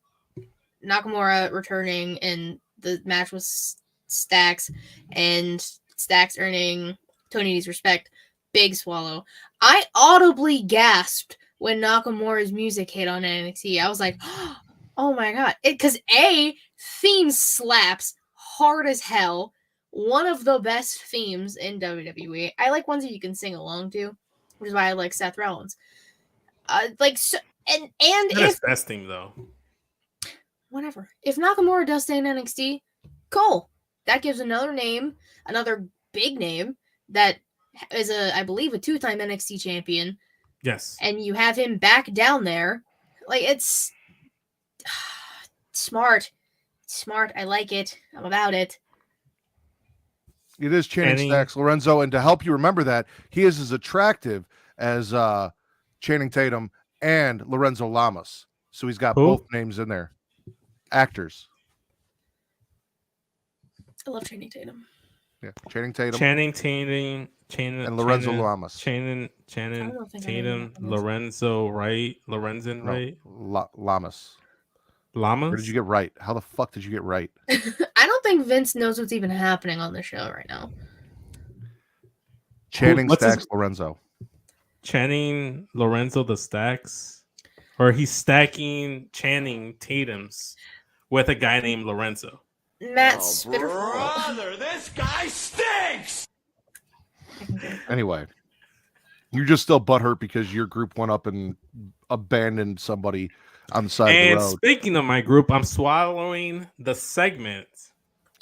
Nakamura returning and the match was Stacks and Stacks earning Tony D's respect. Big swallow. I audibly gasped when Nakamura's music hit on NXT. I was like, oh my god. Because theme slaps hard as hell. One of the best themes in WWE. I like ones that you can sing along to, which is why I like Seth Rollins. And Not his best theme though. Whatever. If Nakamura does stay in NXT, cool. That gives another name, another big name that is I believe a 2-time NXT champion. Yes. And you have him back down there. Like, it's smart. Smart. I like it. I'm about it. It is Channing Stacks, Lorenzo, and to help you remember that, he is as attractive as Channing Tatum and Lorenzo Lamas. So he's got both names in there. Actors. I love Channing Tatum. Yeah, Channing Tatum. And Lorenzo Lamas. Channing Tatum, Lorenzo Wright, Lamas. Lamas? Where did you get right? How the fuck did you get right? I don't think Vince knows what's even happening on the show right now. Channing Stacks Lorenzo. Channing Lorenzo the Stacks? Or he's stacking Channing Tatums with a guy named Lorenzo. Matt Spitterfield. Brother, this guy stinks! Anyway, you're just still butthurt because your group went up and abandoned somebody on the side of the road. And speaking of my group, I'm swallowing the segment.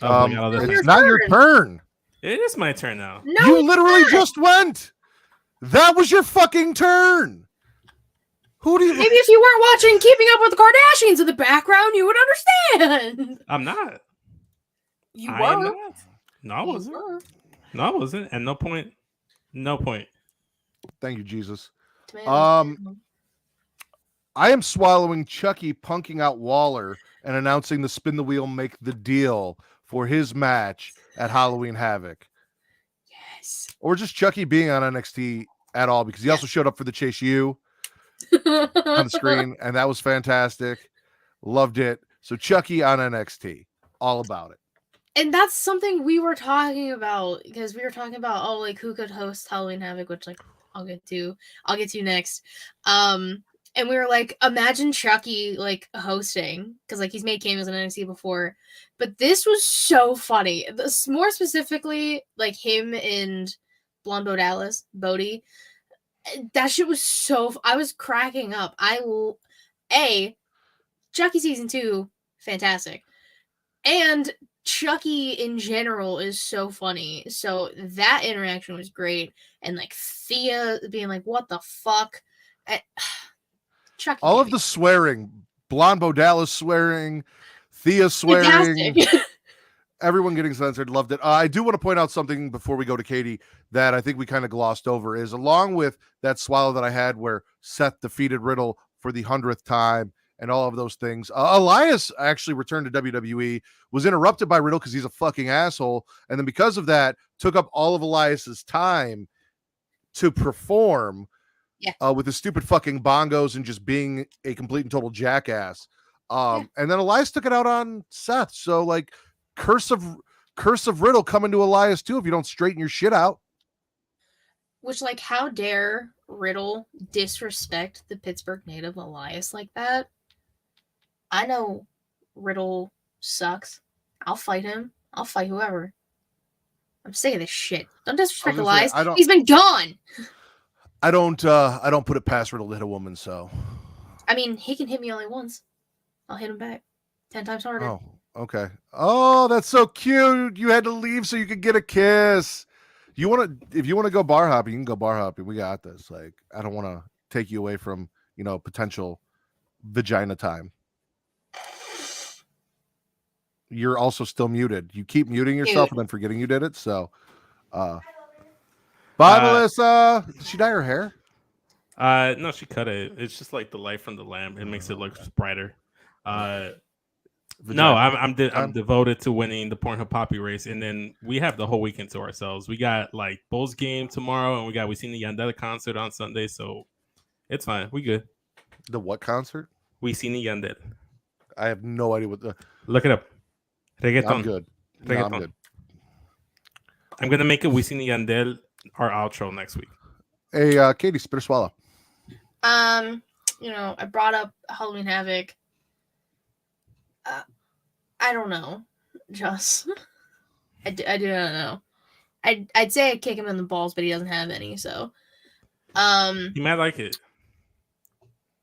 It's not your turn. It is my turn now. No, you literally just went. That was your fucking turn. Who do you? Maybe if you weren't watching Keeping Up with the Kardashians in the background, you would understand. I'm not. You I were. am not. No, I wasn't. No, I wasn't. And no point. No point. Thank you, Jesus. Tomatoes. I am swallowing Chucky punking out Waller and announcing the spin the wheel, make the deal for his match at Halloween Havoc. Yes. Or just Chucky being on NXT at all, because he also showed up for the Chase U on the screen, and that was fantastic. Loved it. So Chucky on NXT. All about it. And that's something we were talking about, because we were talking about, like, who could host Halloween Havoc, which, like, I'll get to next. And we were like, imagine Chucky, like, hosting, because, like, he's made cameos on NXT before. But this was so funny. More specifically, like, him and Blonde Bodie. That shit was so... I was cracking up. Chucky Season 2, fantastic. And Chucky in general is so funny. So that interaction was great. And, like, Thea being like, what the fuck? Chucky. All of the swearing, Blonde Bodalis swearing, Thea swearing, everyone getting censored. Loved it. I do want to point out something before we go to Katie that I think we kind of glossed over is along with that swallow that I had where Seth defeated Riddle for the 100th time and all of those things. Elias actually returned to WWE, was interrupted by Riddle because he's a fucking asshole. And then because of that, took up all of Elias's time to perform. Yeah. With the stupid fucking bongos and just being a complete and total jackass. And then Elias took it out on Seth. So like curse of Riddle coming to Elias too if you don't straighten your shit out. Which, like, how dare Riddle disrespect the Pittsburgh native Elias like that? I know Riddle sucks. I'll fight him. I'll fight whoever. I'm sick of this shit. Don't disrespect Elias. He's been gone. I don't put it past Riddle to hit a woman, so. I mean, he can hit me only once. I'll hit him back 10 times harder. Oh, okay. Oh, that's so cute. You had to leave so you could get a kiss. if you want to go bar hopping, you can go bar hopping. We got this. Like, I don't want to take you away from, potential vagina time. You're also still muted. You keep muting yourself and then forgetting you did it. So, bye, Melissa. Did she dye her hair? No, she cut it. It's just like the light from the lamp. It makes it look brighter. No, I'm devoted to winning the Pornhub Poppy race, and then we have the whole weekend to ourselves. We got like Bulls game tomorrow, and we seen the Yandel concert on Sunday, so it's fine. We good. The what concert? We seen the Yandel. I have no idea what the. Look it up. Reggaeton. I'm good. No, I'm good. I'm gonna make it We Seen the Yandel our outro next week. Hey, Katie, spit or swallow. I brought up Halloween Havoc. I don't know. Just I do not know. I'd say I'd kick him in the balls, but he doesn't have any, so he might like it.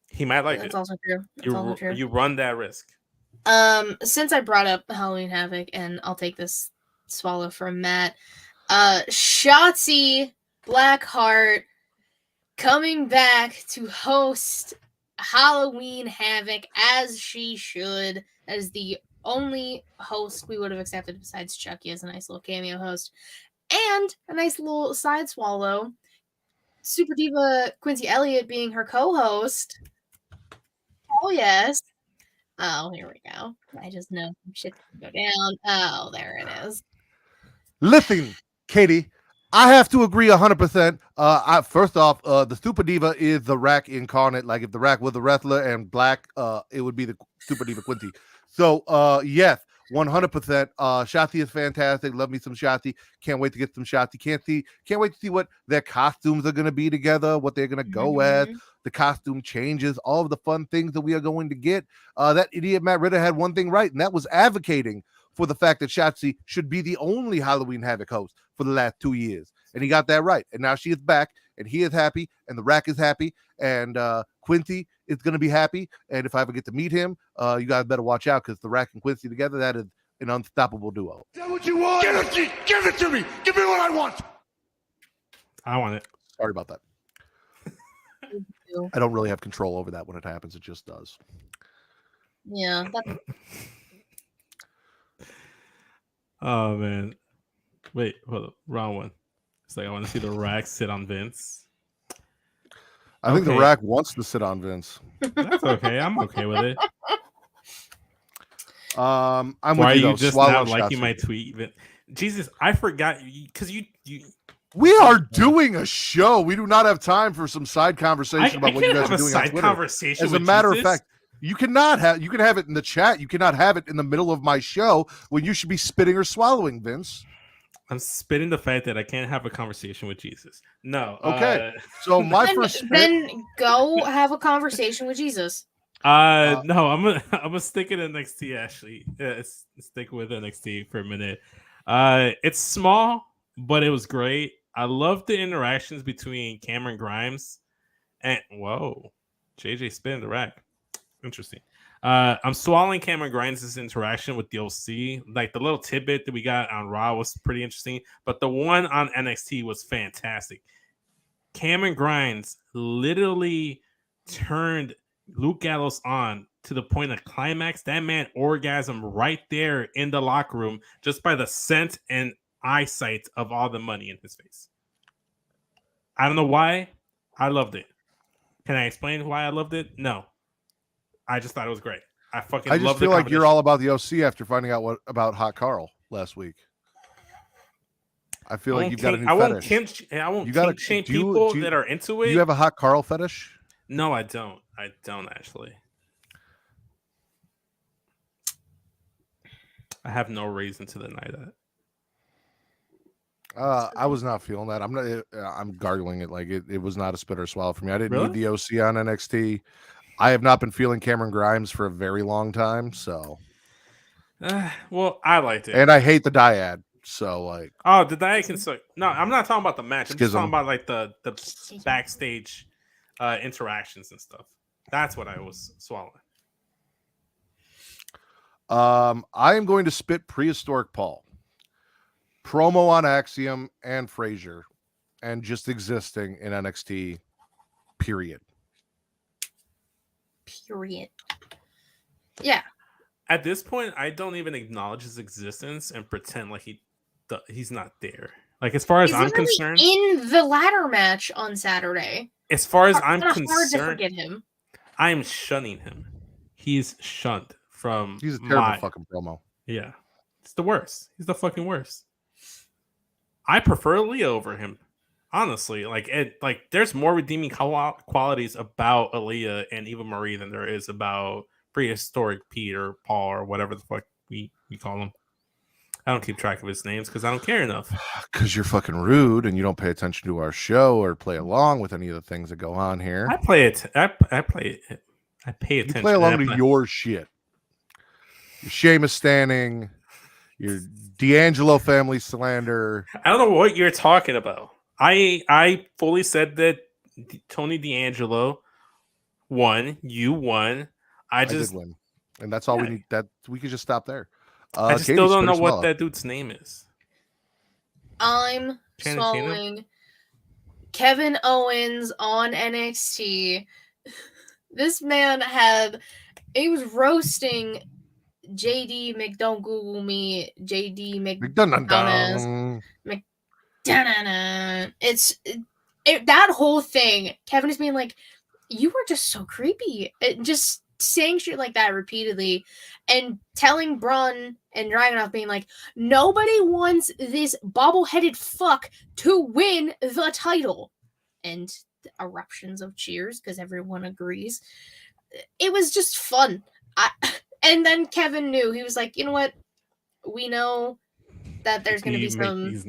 He might like that's it. Also true. That's also true. You run that risk. Since I brought up Halloween Havoc, and I'll take this swallow from Matt. Shotzi Blackheart coming back to host Halloween Havoc as she should, as the only host we would have accepted besides Chucky as a nice little cameo host, and a nice little side swallow. Super Diva Quincy Elliott being her co-host. Oh yes. Oh, here we go. I just know some shit's gonna go down. Oh, there it is. Listen, Katie, I have to agree 100%. First off, the Super Diva is the Rack incarnate. Like, if the Rack was the wrestler and black, it would be the Super Diva Quincy. So, yes, 100%. Shotzi is fantastic. Love me some Shotzi. Can't wait to get some Shotzi. Can't wait to see what their costumes are going to be together, what they're going to go as, the costume changes, all of the fun things that we are going to get. That idiot Matt Ritter had one thing right, and that was advocating for the fact that Shotzi should be the only Halloween Havoc host for the last 2 years. And he got that right. And now she is back, and he is happy, and the Rack is happy, and Quincy is going to be happy. And if I ever get to meet him, you guys better watch out, because the Rack and Quincy together, that is an unstoppable duo. Is that what you want? Give it to me. Give me what I want. I want it. Sorry about that. I don't really have control over that when it happens. It just does. Yeah. Oh, man. Wait, hold up. Wrong one. It's like I want to see the Rack sit on Vince. I think the Rack wants to sit on Vince. That's okay. I'm okay with it. I'm Why with are you, you just not liking my tweet? Jesus, I forgot because you. We are doing a show. We do not have time for some side conversation about what you guys are doing on Twitter. Conversation As a matter of fact, you can have it in the chat. You cannot have it in the middle of my show when you should be spitting or swallowing, Vince. I'm spitting the fact that I can't have a conversation with Jesus. No. Okay. So then go have a conversation with Jesus. No, I'm gonna stick it in NXT. Actually, stick with NXT for a minute. It's small, but it was great. I love the interactions between Cameron Grimes and JJ spinning the Rack. Interesting. I'm swallowing Cameron Grimes' interaction with the OC. Like, the little tidbit that we got on Raw was pretty interesting, but the one on NXT was fantastic. Cameron Grimes literally turned Luke Gallows on to the point of climax. That man orgasmed right there in the locker room just by the scent and eyesight of all the money in his face. I don't know why. I loved it. Can I explain why I loved it? No. I just thought it was great. I just feel like you're all about the OC after finding out about Hot Carl last week. I feel like you've got a new fetish. I won't kink shame people that are into it. Do you have a Hot Carl fetish? No, I don't. I don't actually. I have no reason to deny that. I was not feeling that. I'm gargling it like it was not a spit or swallow for me. I didn't Really? need the OC on NXT. I have not been feeling Cameron Grimes for a very long time. So, well, I liked it, and I hate the dyad. So, like, the dyad can suck. No, I'm not talking about the match. I'm just talking about like the backstage interactions and stuff. That's what I was swallowing. I am going to spit prehistoric Paul. promo on Axiom and Frazier, and just existing in NXT. Period. Yeah. At this point, I don't even acknowledge his existence and pretend like he's not there. Like, as far as He's I'm literally concerned, in the ladder match on Saturday. as far as It's I'm kinda hard to concerned, forget him. I'm shunning him. He's shunned from He's a terrible fucking promo. Yeah. It's the worst. He's the fucking worst. I prefer Leo over him. Honestly, there's more redeeming qualities about Aaliyah and Eva Marie than there is about prehistoric Pete or Paul or whatever the fuck we call him. I don't keep track of his names because I don't care enough. Because you're fucking rude and you don't pay attention to our show or play along with any of the things that go on here. I play it. I pay attention. You play along to your shit. Your Sheamus standing, your D'Angelo family slander. I don't know what you're talking about. I fully said that Tony D'Angelo won. You won. I did win, and that's all we need. That we could just stop there. I just still don't know what that dude's name is. I'm swallowing Kevin Owens on NXT. This man he was roasting JD McDonald Google me JD McDonald. It's that whole thing. Kevin is being like, you were just so creepy. Just saying shit like that repeatedly and telling Braun and Dragunov being like, nobody wants this bobble-headed fuck to win the title. And eruptions of cheers because everyone agrees. It was just fun. And then Kevin knew. He was like, you know what? We know that there's going to be it's going to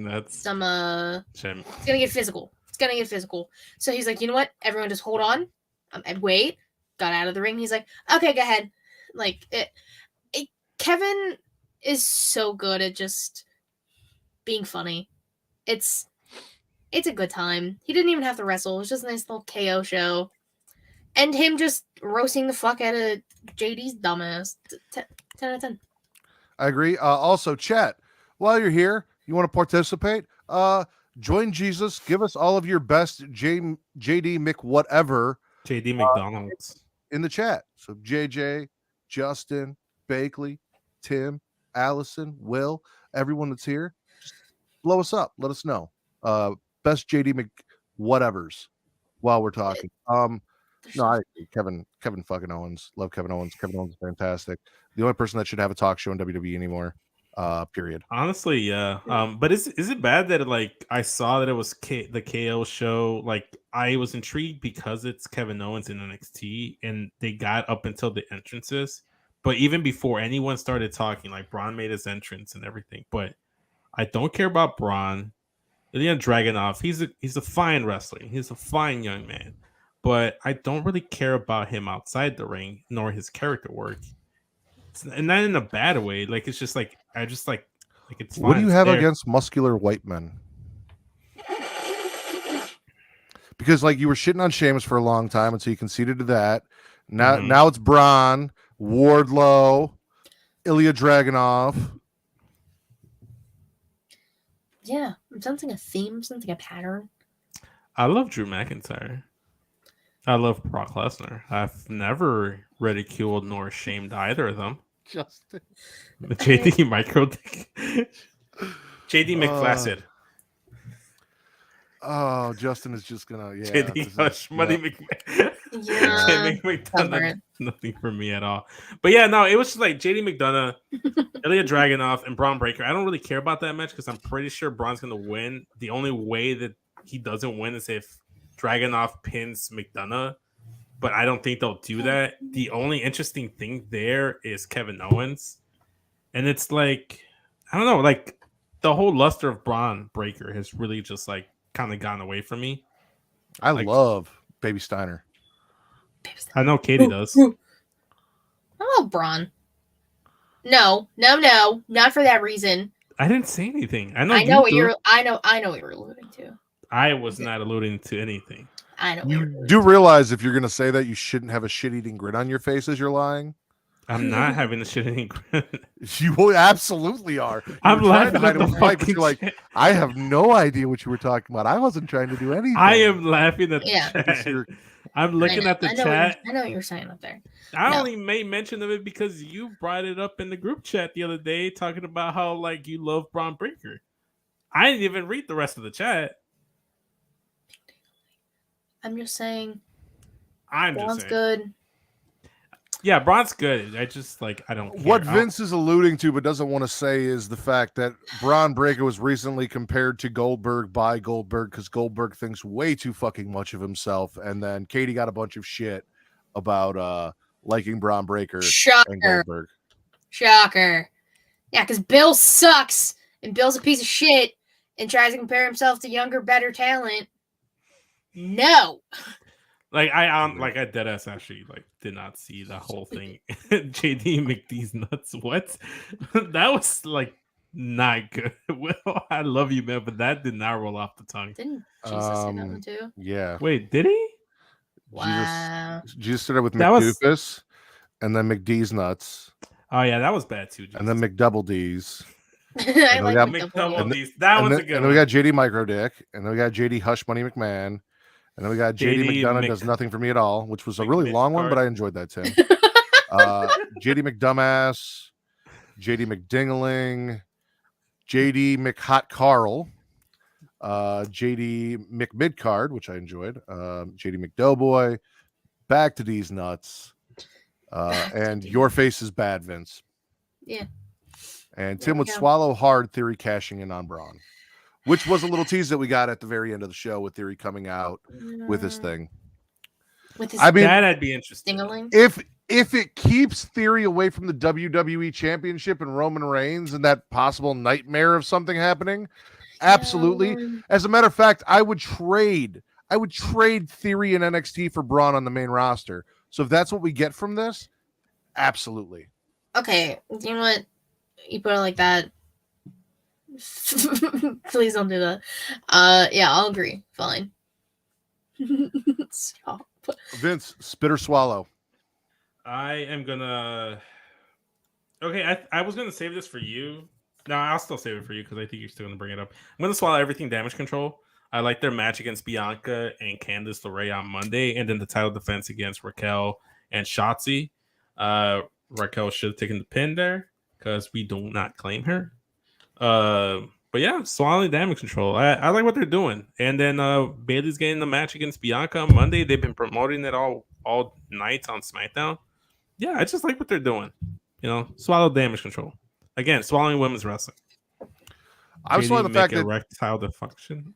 get physical. It's going to get physical. So he's like, you know what? Everyone just hold on and wait. Got out of the ring. He's like, okay, go ahead. Like, Kevin is so good at just being funny. It's a good time. He didn't even have to wrestle. It was just a nice little KO show. And him just roasting the fuck out of JD's dumbass. 10 out of 10. I agree. Also, chat, while you're here, you want to participate? Join Jesus. Give us all of your best JD Mick whatever. JD McDonald's. In the chat. So JJ, Justin, Bakley, Tim, Allison, Will, everyone that's here, just blow us up. Let us know. Best JD Mc whatevers while we're talking. No, I agree. Kevin fucking Owens. Love Kevin Owens. Kevin Owens is fantastic. The only person that should have a talk show in WWE anymore. Period. Honestly, yeah. But is it bad that I saw that it was the KO show? Like, I was intrigued because it's Kevin Owens in NXT, and they got up until the entrances. But even before anyone started talking, like Braun made his entrance and everything. But I don't care about Braun. Ilya Dragunov, he's a fine wrestler. He's a fine young man. But I don't really care about him outside the ring, nor his character work. And not in a bad way. Like, it's just like it's fine. What do you have against muscular white men? Because like you were shitting on Sheamus for a long time until you conceded to that. Now it's Braun, Wardlow, Ilya Dragunov. Yeah, I'm sensing a theme, something a pattern. I love Drew McIntyre. I love Brock Lesnar. I've never ridiculed nor shamed either of them. Justin. JD Micro JD McFlaccid. Oh, Justin is just gonna JD Hush Money McMahon. Yeah. JD McDonough, nothing for me at all. But yeah, no, it was just like JD McDonough, Ilya Dragunov, and Braun Breaker. I don't really care about that match because I'm pretty sure Braun's gonna win. The only way that he doesn't win is if Dragunov pins McDonough, but I don't think they'll do that. The only interesting thing there is Kevin Owens, and it's like, I don't know, like the whole luster of Braun Breaker has really just like kind of gone away from me. I love Baby Steiner. I know Katie does. I love Braun. No, not for that reason. I didn't say anything. I know what you're alluding to. I was not alluding to anything. I know. You do realize if you're going to say that, you shouldn't have a shit-eating grin on your face as you're lying? I'm not having the shit any credit. You absolutely are. You I'm were trying to laughing hide at it the with Mike, but fucking you're like, chat. I have no idea what you were talking about. I wasn't trying to do anything. I am laughing at the Yeah. Because chat. you're- I'm looking at the chat. I know what you're saying up there. I No. only made mention of it because you brought it up in the group chat the other day, talking about how like you love Braun Breaker. I didn't even read the rest of the chat. I'm just saying, I'm just Braun's saying. good. Yeah, Braun's good. I just like I don't care. What Vince is alluding to but doesn't want to say is the fact that Braun Breaker was recently compared to Goldberg by Goldberg because Goldberg thinks way too fucking much of himself, and then Katie got a bunch of shit about liking Braun Breaker and Shocker. Goldberg. Shocker. Yeah, because Bill sucks, and Bill's a piece of shit, and tries to compare himself to younger, better talent. No. Like I dead ass actually like did not see the whole thing. JD McDee's nuts. What? That was like not good. Well, I love you, man, but that did not roll off the tongue. Didn't Jesus say that one too? Yeah. Wait, did he? Wow. Jesus started with That was- McDoofus, and then McDee's nuts, Oh yeah, that was bad too. and then McDouble D's. I we like got McDouble. McDouble D's. That was a good And one. then we got JD Micro Dick, and then we got JD Hush Money McMahon, and then we got JD McDonough does nothing for me at all, which was a really long one, but I enjoyed that, Tim. JD McDumbass, JD McDingling, JD McHot Carl, JD McMidcard, which I enjoyed, JD McDoughboy, back to these nuts, and your face is bad, Vince. Yeah. And There Tim we would go. swallow hard Theory cashing in on Braun, which was a little tease that we got at the very end of the show with Theory coming out with this thing. With his I mean, that I'd be interested. ding-a-ling. if it keeps Theory away from the WWE Championship and Roman Reigns and that possible nightmare of something happening, absolutely. As a matter of fact, I would trade Theory and NXT for Braun on the main roster. So if that's what we get from this, absolutely. Okay, you know what? You put it like that. Please don't do that. Yeah, I'll agree. Fine. Stop. Vince, spit or swallow. I am gonna. Okay, I was gonna save this for you. No, I'll still save it for you because I think you're still gonna bring it up. I'm gonna swallow everything Damage Control. I like their match against Bianca and Candice LeRae on Monday, and then the title defense against Raquel and Shotzi. Raquel should have taken the pin there because we do not claim her. But yeah, swallowing Damage Control. I like what they're doing. And then Bailey's getting the match against Bianca on Monday. They've been promoting it all night on SmackDown. Yeah, I just like what they're doing. You know, swallow Damage Control. Again, swallowing women's wrestling. I'm swallowing the fact that erectile dysfunction.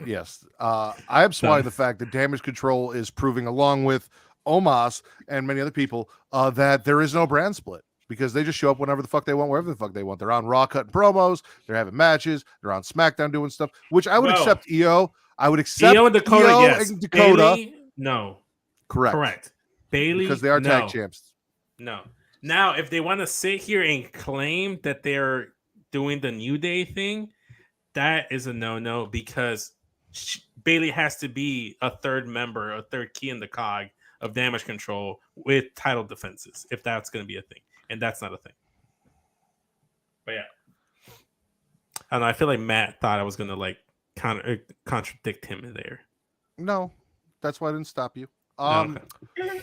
Yes, I am swallowing the fact that Damage Control is proving, along with Omos and many other people, that there is no brand split because they just show up whenever the fuck they want, wherever the fuck they want. They're on Raw cutting promos, they're having matches, they're on SmackDown doing stuff, which I would accept. EO, I would accept EO and Dakota. Yes, and Dakota. Bailey, no, correct. Bailey, because they are tag champs. No. Now, if they want to sit here and claim that they're doing the New Day thing, that is a no-no because Bailey has to be a third member, a third key in the cog of Damage Control with title defenses, if that's going to be a thing. And that's not a thing. But yeah. I don't know. I feel like Matt thought I was going to like contradict him in there. No, that's why I didn't stop you. Okay.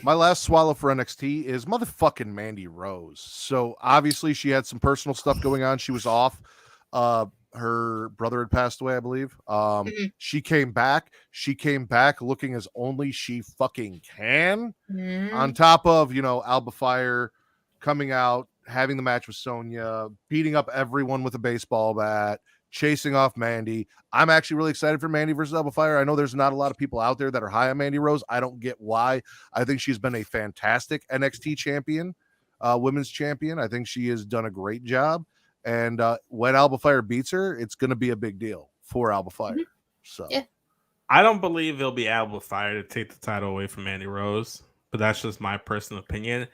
My last swallow for NXT is motherfucking Mandy Rose. So obviously she had some personal stuff going on. She was off. Her brother had passed away, I believe. She came back. She came back looking as only she fucking can. On top of, Alba Fire coming out, having the match with Sonya, beating up everyone with a baseball bat, chasing off Mandy. I'm actually really excited for Mandy versus Alba Fire. I know there's not a lot of people out there that are high on Mandy Rose. I don't get why. I think she's been a fantastic NXT champion, women's champion. I think she has done a great job. And when Alba Fire beats her, it's going to be a big deal for Alba Fire. So yeah. I don't believe it'll be Alba Fire to take the title away from Mandy Rose, but that's just my personal opinion.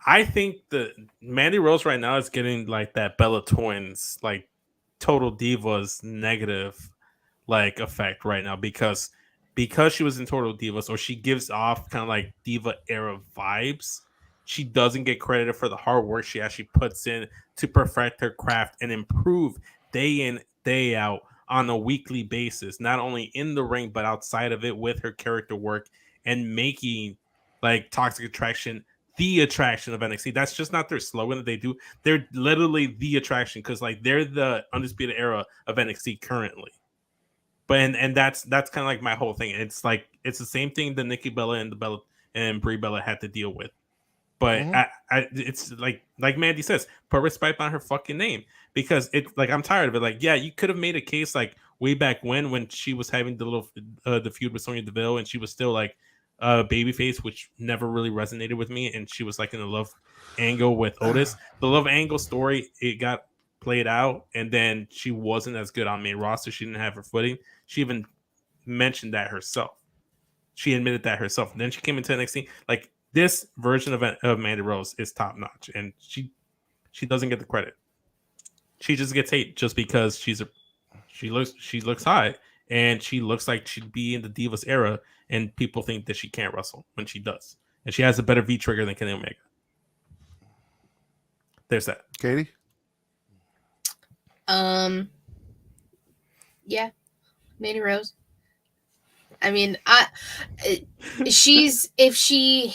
I think the Mandy Rose right now is getting like that Bella Twins, like Total Divas negative like effect right now because she was in Total Divas, or she gives off kind of like diva era vibes. she doesn't get credited for the hard work she actually puts in to perfect her craft and improve day in, day out on a weekly basis, not only in the ring, but outside of it with her character work and making like Toxic Attraction the attraction of NXT. That's just not their slogan that they do. They're literally the attraction because like they're the undisputed era of NXT currently. But and that's kind of like my whole thing. It's like it's the same thing that Nikki Bella and the Bella and Brie Bella had to deal with. But it's like Mandy says, put respect on her fucking name because it's like I'm tired of it. Like, yeah, you could have made a case like way back when she was having the little the feud with Sonya Deville and she was still like babyface, which never really resonated with me, and she was like in the love angle with Otis. The love angle story it got played out, and then she wasn't as good on main roster. She didn't have her footing. She even mentioned that herself. She admitted that herself. And then she came into NXT like. This version of Mandy Rose is top notch, and she doesn't get the credit. She just gets hate just because she looks high and she looks like she'd be in the Divas era, and people think that she can't wrestle when she does, and she has a better V trigger than Kenny Omega. There's that. Katie. Yeah, Mandy Rose. I mean, if she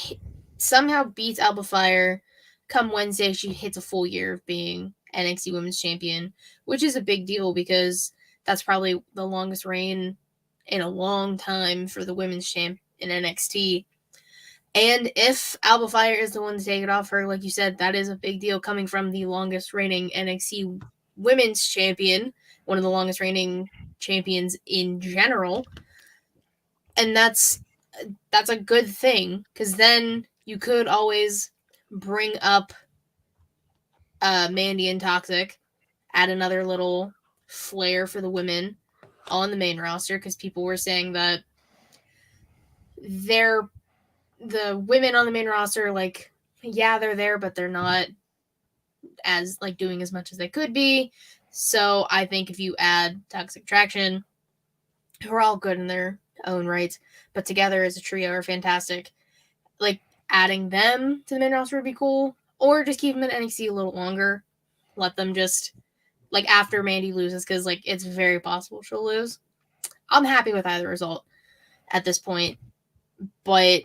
somehow beats Alba Fire come Wednesday, she hits a full year of being NXT Women's Champion, which is a big deal because that's probably the longest reign in a long time for the women's champ in NXT. And if Alba Fire is the one to take it off her, like you said, that is a big deal coming from the longest reigning NXT Women's Champion, one of the longest reigning champions in general. And that's a good thing because then you could always bring up Mandy and Toxic, add another little flair for the women on the main roster because people were saying that the women on the main roster, like, yeah, they're there, but they're not as like doing as much as they could be. So I think if you add Toxic Attraction, who are all good in their own right, but together as a trio are fantastic. Like adding them to the main roster would be cool, or just keep them in NXT a little longer. Let them just like after Mandy loses, because like it's very possible she'll lose. I'm happy with either result at this point, but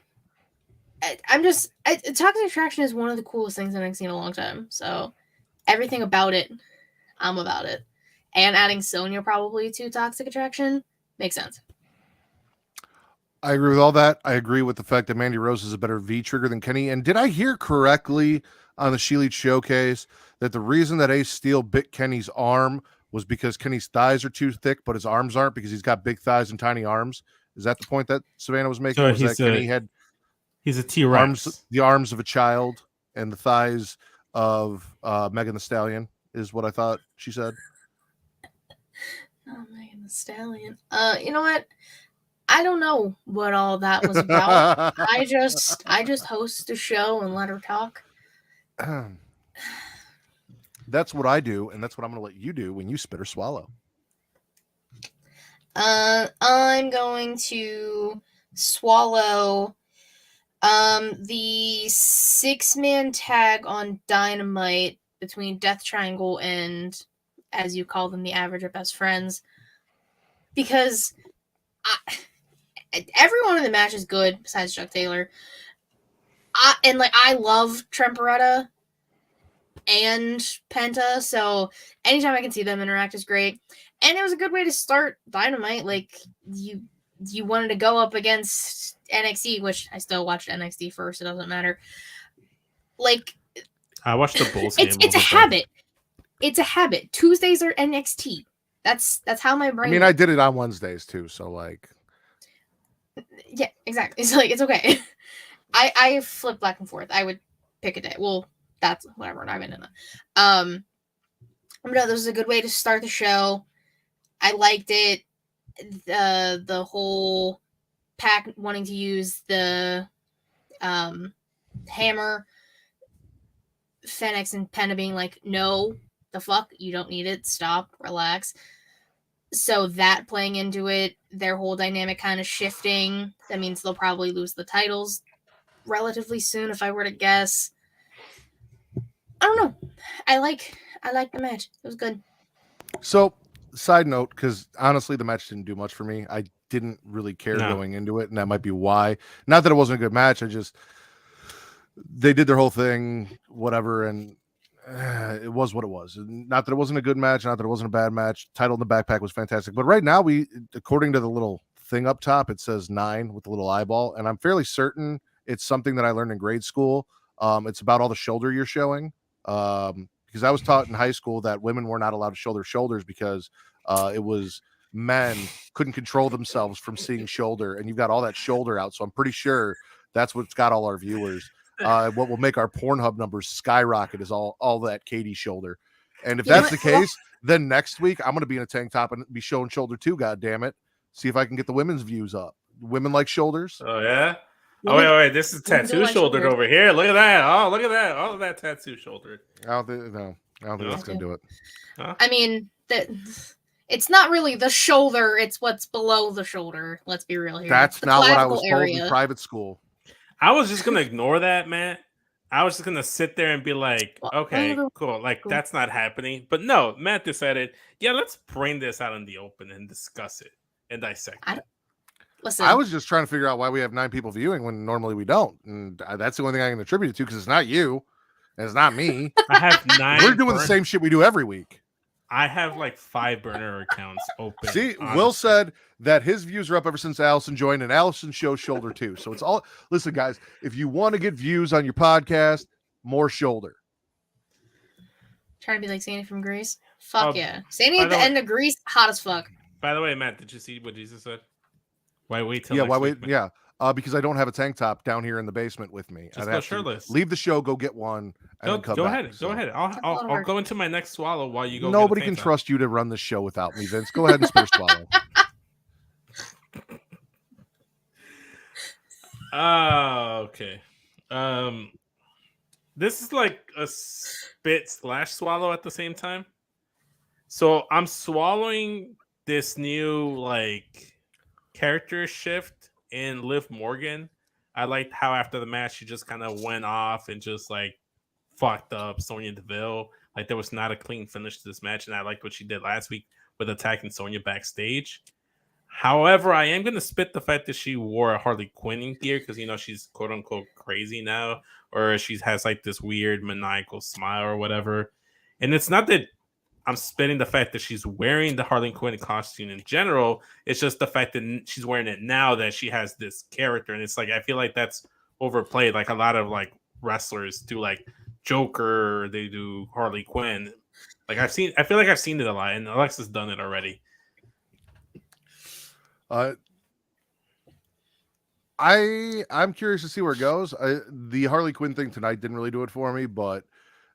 Toxic Attraction is one of the coolest things I've seen in a long time. So everything about it, I'm about it. And adding Sonya probably to Toxic Attraction makes sense. I agree with all that. I agree with the fact that Mandy Rose is a better V trigger than Kenny. And did I hear correctly on the She Elite showcase that the reason that Ace Steel bit Kenny's arm was because Kenny's thighs are too thick, but his arms aren't because he's got big thighs and tiny arms? Is that the point that Savannah was making? So was that Kenny had he's a T-Rex. the arms of a child and the thighs of Megan Thee Stallion is what I thought she said. Oh, Megan Thee Stallion. You know what? I don't know what all that was about. I just host a show and let her talk. That's what I do, and that's what I'm going to let you do when you spit or swallow. I'm going to swallow the 6-man tag on Dynamite between Death Triangle and, as you call them, the Average or Best Friends, because everyone in the match is good besides Chuck Taylor. I love Trent Beretta and Penta, so anytime I can see them interact is great. And it was a good way to start Dynamite. Like you wanted to go up against NXT, which I still watched NXT first. It doesn't matter. Like I watched the Bulls. It's a habit. It's a habit. Tuesdays are NXT. That's how my brain. I mean, I did it on Wednesdays too, so like. Yeah, exactly. It's like it's okay. I flip back and forth. I would pick a day. Well, that's whatever. I'm into that. But no, this was a good way to start the show. I liked it. The whole pack wanting to use the hammer. Fenix and Penta being like, no, the fuck, you don't need it. Stop, relax. So that playing into it, their whole dynamic kind of shifting. That means they'll probably lose the titles relatively soon, if I were to guess. I don't know. I like the match. It was good. So, side note, because honestly, the match didn't do much for me. I didn't really care No. going into it, and that might be why. Not that it wasn't a good match. They did their whole thing, whatever, and it was what it was. Not that it wasn't a good match, not that it wasn't a bad match. Title in the backpack was fantastic, but right now, according to the little thing up top, it says 9 with the little eyeball, and I'm fairly certain it's something that I learned in grade school. It's about all the shoulder you're showing. Because I was taught in high school that women were not allowed to show their shoulders because it was men couldn't control themselves from seeing shoulder, and you've got all that shoulder out. So I'm pretty sure that's what's got all our viewers. What will make our Pornhub numbers skyrocket is all that Katie shoulder. And if that's the case, then next week I'm going to be in a tank top and be showing shoulder too. God damn it! See if I can get the women's views up. Women like shoulders. Oh yeah. Women- Wait. This is women do tattoo like shouldered shoulders. over here. Look at that. Oh, look at that. All of that tattoo shouldered. I don't think that's going to do it. I mean, it's not really the shoulder, it's what's below the shoulder. Let's be real here. That's The not what I was clavicle told in private school. I was just gonna ignore that, Matt. I was just gonna sit there and be like, okay, cool. Like that's not happening. But no, Matt decided, yeah, let's bring this out in the open and discuss it and dissect it. Listen, I was just trying to figure out why we have 9 people viewing when normally we don't, and that's the only thing I can attribute it to because it's not you, and it's not me. I have 9. We're doing the same shit we do every week. I have like 5 burner accounts open. See, honestly. Will said that his views are up ever since Allison joined, and Allison shows shoulder too. So it's all. Listen, guys, if you want to get views on your podcast, more shoulder. trying to be like Sandy from Grease. Fuck yeah, Sandy at the end of Grease, hot as fuck. By the way, Matt, did you see what Jesus said? Why wait till? Yeah, next why week, wait? Yeah, because I don't have a tank top down here in the basement with me. Just I'd go have to shirtless. leave the show, go get one, and then come Go back. ahead. Go ahead. I'll go into my next swallow while you go. Nobody can trust you to run the show without me, Vince. Go ahead and spit a swallow. Okay. This is like a spit / swallow at the same time. So I'm swallowing this new like character shift in Liv Morgan. I liked how after the match she just kind of went off and just like fucked up Sonya Deville. Like there was not a clean finish to this match, and I liked what she did last week with attacking Sonya backstage. However, I am going to spit the fact that she wore a Harley Quinn gear because, you know, she's quote unquote crazy now, or she has like this weird maniacal smile or whatever. And it's not that I'm spitting the fact that she's wearing the Harley Quinn costume in general. It's just the fact that she's wearing it now that she has this character. And it's like, I feel like that's overplayed. Like a lot of like wrestlers do like Joker, they do Harley Quinn. Like I feel like I've seen it a lot, and Alexa's done it already. I'm curious to see where it goes. The Harley Quinn thing tonight didn't really do it for me, but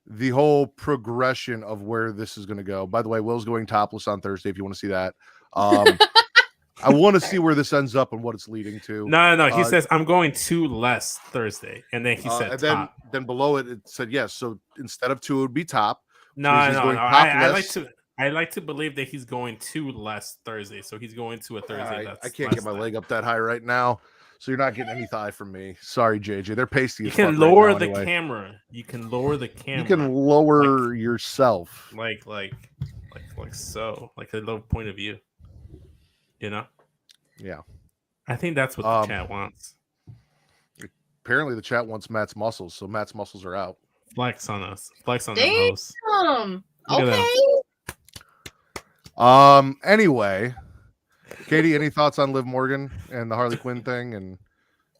the whole progression of where this is going to go. By the way, Will's going topless on Thursday if you want to see that. I want to see where this ends up and what it's leading to. No. He says I'm going to less Thursday, and then he said and top. Then below it said yes. So instead of 2, it would be top. No. I like to believe that he's going to less Thursday, so he's going to a Thursday. I can't get my leg up that high right now, so you're not getting any thigh from me. Sorry, JJ. They're pasty. You can lower the camera. You can lower the camera. You can lower yourself. Like so, like a low point of view. You know? Yeah. I think that's what the chat wants. Apparently, the chat wants Matt's muscles, so Matt's muscles are out. Flex on us. Flex on Damn. the host. Okay. Anyway, Katie, any thoughts on Liv Morgan and the Harley Quinn thing? And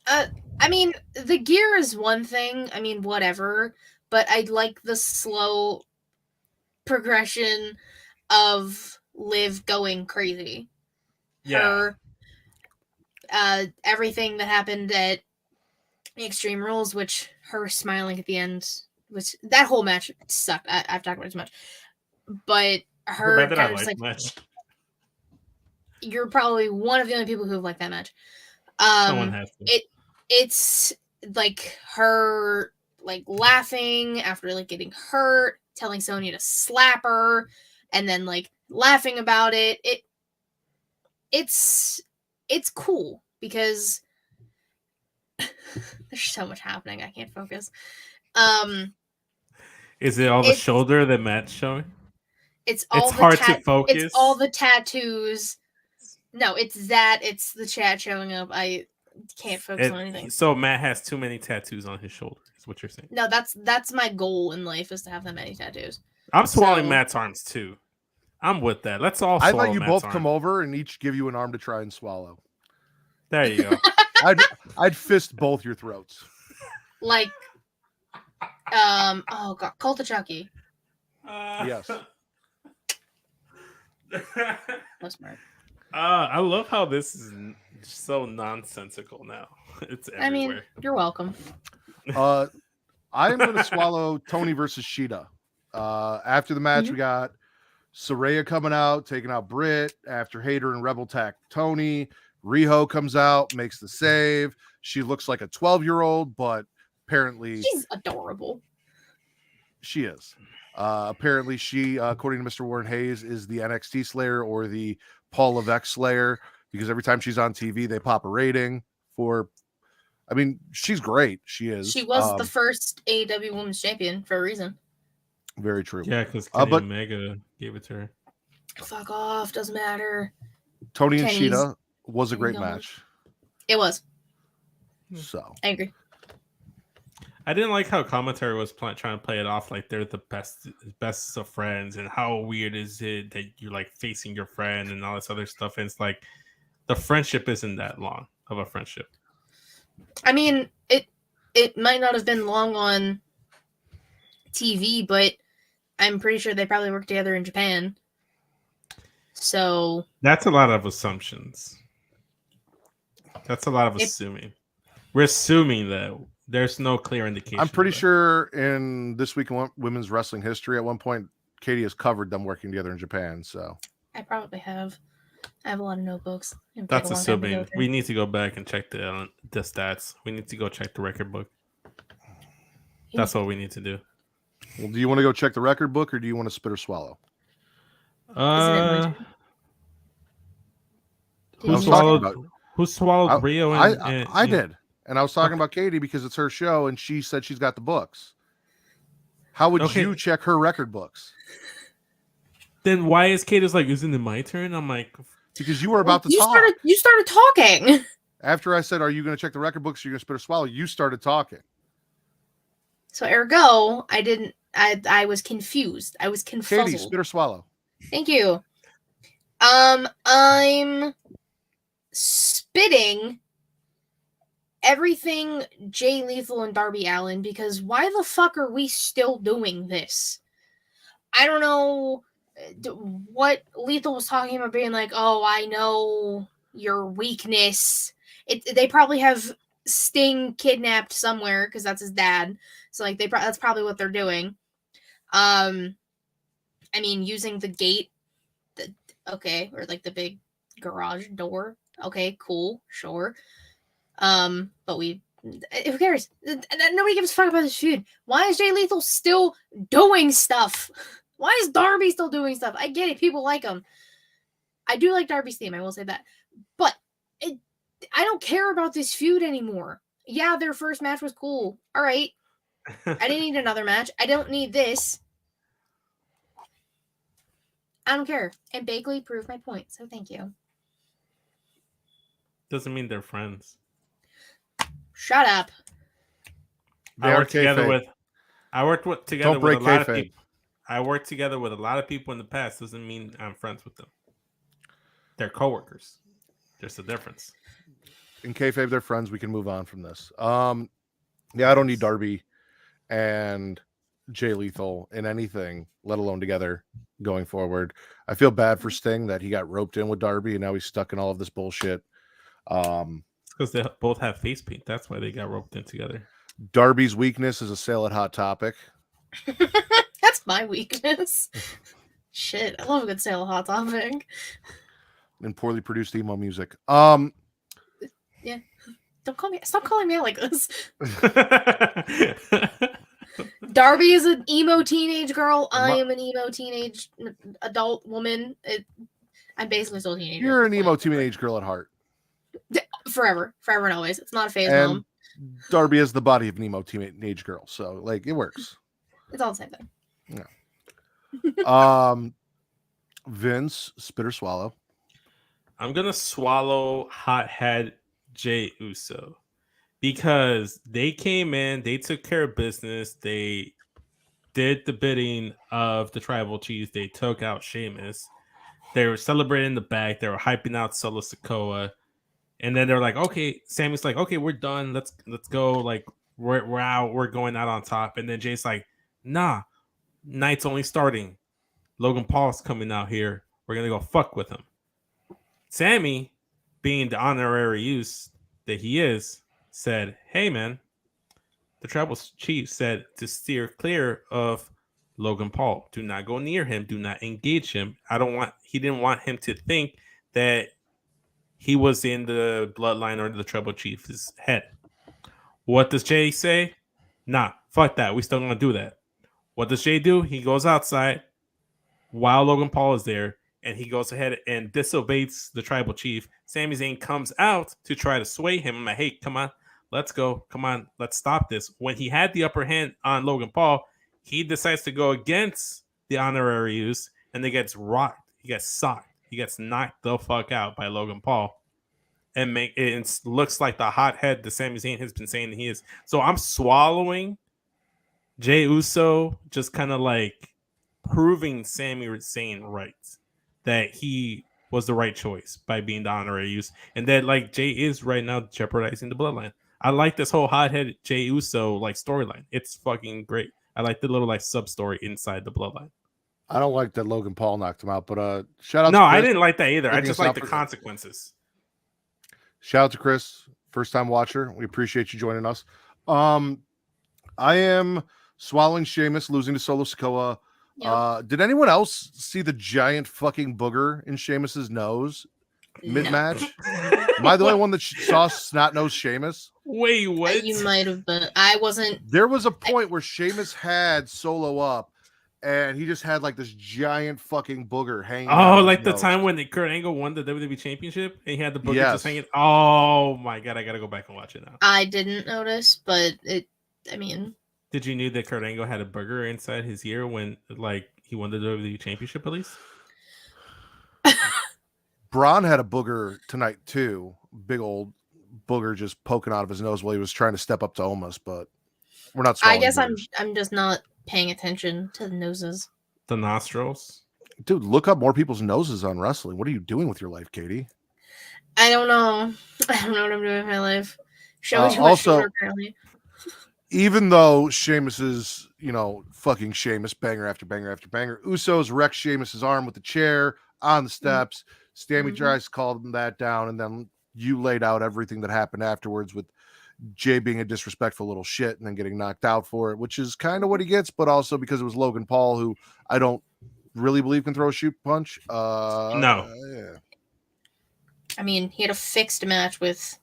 I mean, the gear is one thing. I mean, whatever. But I like the slow progression of Liv going crazy. Yeah. Everything that happened at Extreme Rules, which her smiling at the end, which that whole match sucked. I've talked about it too much. But her kind of like much. You're probably one of the only people who have liked that match. Someone has to. It's like her like laughing after like getting hurt, telling Sonya to slap her, and then like laughing about it. It's cool because there's so much happening. I can't focus. Is it all the It's- shoulder that Matt's showing? It's all It's the hard to focus. It's all the tattoos. No, it's that. It's the chat showing up. I can't focus on anything. So Matt has too many tattoos on his shoulder. Is what you're saying? No, that's my goal in life is to have that many tattoos. I'm swallowing So- Matt's arms too. I'm with that. Let's all. I'd swallow let you Matt's both come arm. over and each give you an arm to try and swallow. There you go. I'd fist both your throats. Like, oh god, Cult of Chucky. Yes. That's smart. I love how this is so nonsensical now. It's everywhere. I mean, you're welcome. I'm going to swallow Tony versus Sheeta. After the match, we got Saraya coming out, taking out Britt. After Hater and Rebel attack Tony, Riho comes out, makes the save. She looks like a 12-year-old, but apparently She's adorable. she is. Apparently she, according to Mr. Warren Hayes, is the NXT Slayer or the Paul Levesque Slayer, because every time she's on TV, they pop a rating for. I mean, she's great. She is. She was the first AEW Women's Champion for a reason. Very true. Yeah, because but Omega gave it to her. Fuck off. Doesn't matter. Tony and Kenny's- Sheeta was a great No. match. It was. So I agree. I didn't like how commentary was trying to play it off like they're the best of friends, and how weird is it that you're like facing your friend and all this other stuff. And it's like the friendship isn't that long of a friendship. I mean, it might not have been long on TV, but I'm pretty sure they probably worked together in Japan. So That's a lot of assumptions. That's a lot of assuming. We're assuming that there's no clear indication. I'm pretty of that. sure in this week in women's wrestling history, at one point, Katie has covered them working together in Japan. So I probably have. I have a lot of notebooks. It'd take That's a long time to go assuming. through. We need to go back and check the stats. We need to go check the record book. That's what we need to do. well, do you want to go check the record book, or do you want to spit or swallow? my turn? Who Did you- swallowed? Who swallowed Rio? I did, and I was talking about Katie because it's her show, and she said she's got the books. How would Okay. you check her record books? Then why is Kata's like, isn't it my turn? I'm like, Because you were about to you talk. You started talking. After I said, "Are you going to check the record books? Or you're going to spit or swallow?" You started talking. So ergo, I didn't. I was confused. I was Katie, confuzzled. spit or swallow. Thank you. I'm spitting everything Jay Lethal and Darby Allin, because why the fuck are we still doing this? I don't know what Lethal was talking about, being like, oh, I know your weakness. They probably have Sting kidnapped somewhere because that's his dad. So like that's probably what they're doing. I mean, using the gate, okay, or like the big garage door. Okay, cool, sure. But who cares? Nobody gives a fuck about this feud. Why is Jay Lethal still doing stuff? Why is Darby still doing stuff? I get it, people like him. I do like Darby's theme, I will say that. But I don't care about this feud anymore. Yeah, their first match was cool. All right. I didn't need another match. I don't need this. I don't care. And Bagley proved my point, so thank you. doesn't mean they're friends. Shut up. I worked together kayfabe. together Don't with a break lot of kayfabe. people. I worked together with a lot of people in the past. Doesn't mean I'm friends with them. They're coworkers. There's a difference. In kayfabe, they're friends. We can move on from this. Yeah, I don't need Darby and Jay Lethal in anything, let alone together going forward. I feel bad for Sting that he got roped in with Darby and now he's stuck in all of this bullshit. It's because they both have face paint. That's why they got roped in together. Darby's weakness is a sale at Hot Topic. That's my weakness. Shit, I love a good sale of Hot Topic. And poorly produced emo music. Stop calling me out like this. Darby is an emo teenage girl. I am an emo teenage adult woman. I'm basically still a teenager. You're an emo teenage girl at heart. Forever and always. It's not a phase, And Mom. Darby is the body of an emo teenage girl. So, like, it works. It's all the same thing. Vince, spit or swallow. I'm gonna swallow hothead Jey Uso because they came in, they took care of business, they did the bidding of the tribal chiefs, they took out Sheamus, they were celebrating the back, they were hyping out Solo Sikoa, and then they're like, okay, Sammy's like, okay, we're done, let's go, like we're out, we're going out on top, and then Jay's like, nah, night's only starting. Logan Paul's coming out here. We're gonna go fuck with him. Sammy, being the honorary use that he is, said, hey man, the tribal chief said to steer clear of Logan Paul. Do not go near him. Do not engage him. He didn't want him to think that he was in the bloodline or the tribal chief's head. What does Jay say? Nah, fuck that. We still gonna do that. What does Jay do? He goes outside while Logan Paul is there, and he goes ahead and disobeys the tribal chief. Sami Zayn comes out to try to sway him. I'm like, hey, come on, let's go. Come on, let's stop this. When he had the upper hand on Logan Paul, he decides to go against the honorary use, and he gets rocked. He gets socked. He gets knocked the fuck out by Logan Paul. And it looks like the hothead that Sami Zayn has been saying he is. So I'm swallowing Jey Uso, just kind of like proving Sami Zayn right, that he was the right choice by being the honorary use, and that like Jay is right now jeopardizing the bloodline. I like this whole hothead Jey Uso like storyline. It's fucking great. I like the little like sub story inside the bloodline. I don't like that Logan Paul knocked him out, but shout out. No, to I Chris. didn't like that either. I Taking just us like out the for- consequences. Shout out to Chris, first time watcher. We appreciate you joining us. I am swallowing Sheamus, losing to Solo Sikoa. Yep. Did anyone else see the giant fucking booger in Sheamus's nose mid-match? Am I the only one that saw snot-nosed Sheamus? Wait, what? You might have been. I wasn't. There was a point where Sheamus had Solo up, and he just had like this giant fucking booger hanging out Oh, of like his the nose. time when Kurt Angle won the WWE Championship and he had the booger Yes. just hanging. Oh my god, I gotta go back and watch it now. I didn't notice, but it. I mean, Did you know that Kurt Angle had a booger inside his ear when like he won the WWE Championship at least? Braun had a booger tonight too. Big old booger just poking out of his nose while he was trying to step up to Omos, but we're not. I guess boogers. I'm just not paying attention to the noses. The nostrils. Dude, look up more people's noses on wrestling. What are you doing with your life, Katie? I don't know. I don't know what I'm doing with my life. Show me too much also- sugar, apparently. Even though Sheamus is, fucking Sheamus, banger after banger after banger, Usos wrecked Sheamus's arm with the chair on the steps. Stammy Mhm. Dries called him that down, and then you laid out everything that happened afterwards with Jay being a disrespectful little shit and then getting knocked out for it, which is kind of what he gets, but also because it was Logan Paul, who I don't really believe can throw a shoot punch. No. Yeah. I mean, he had a fixed match with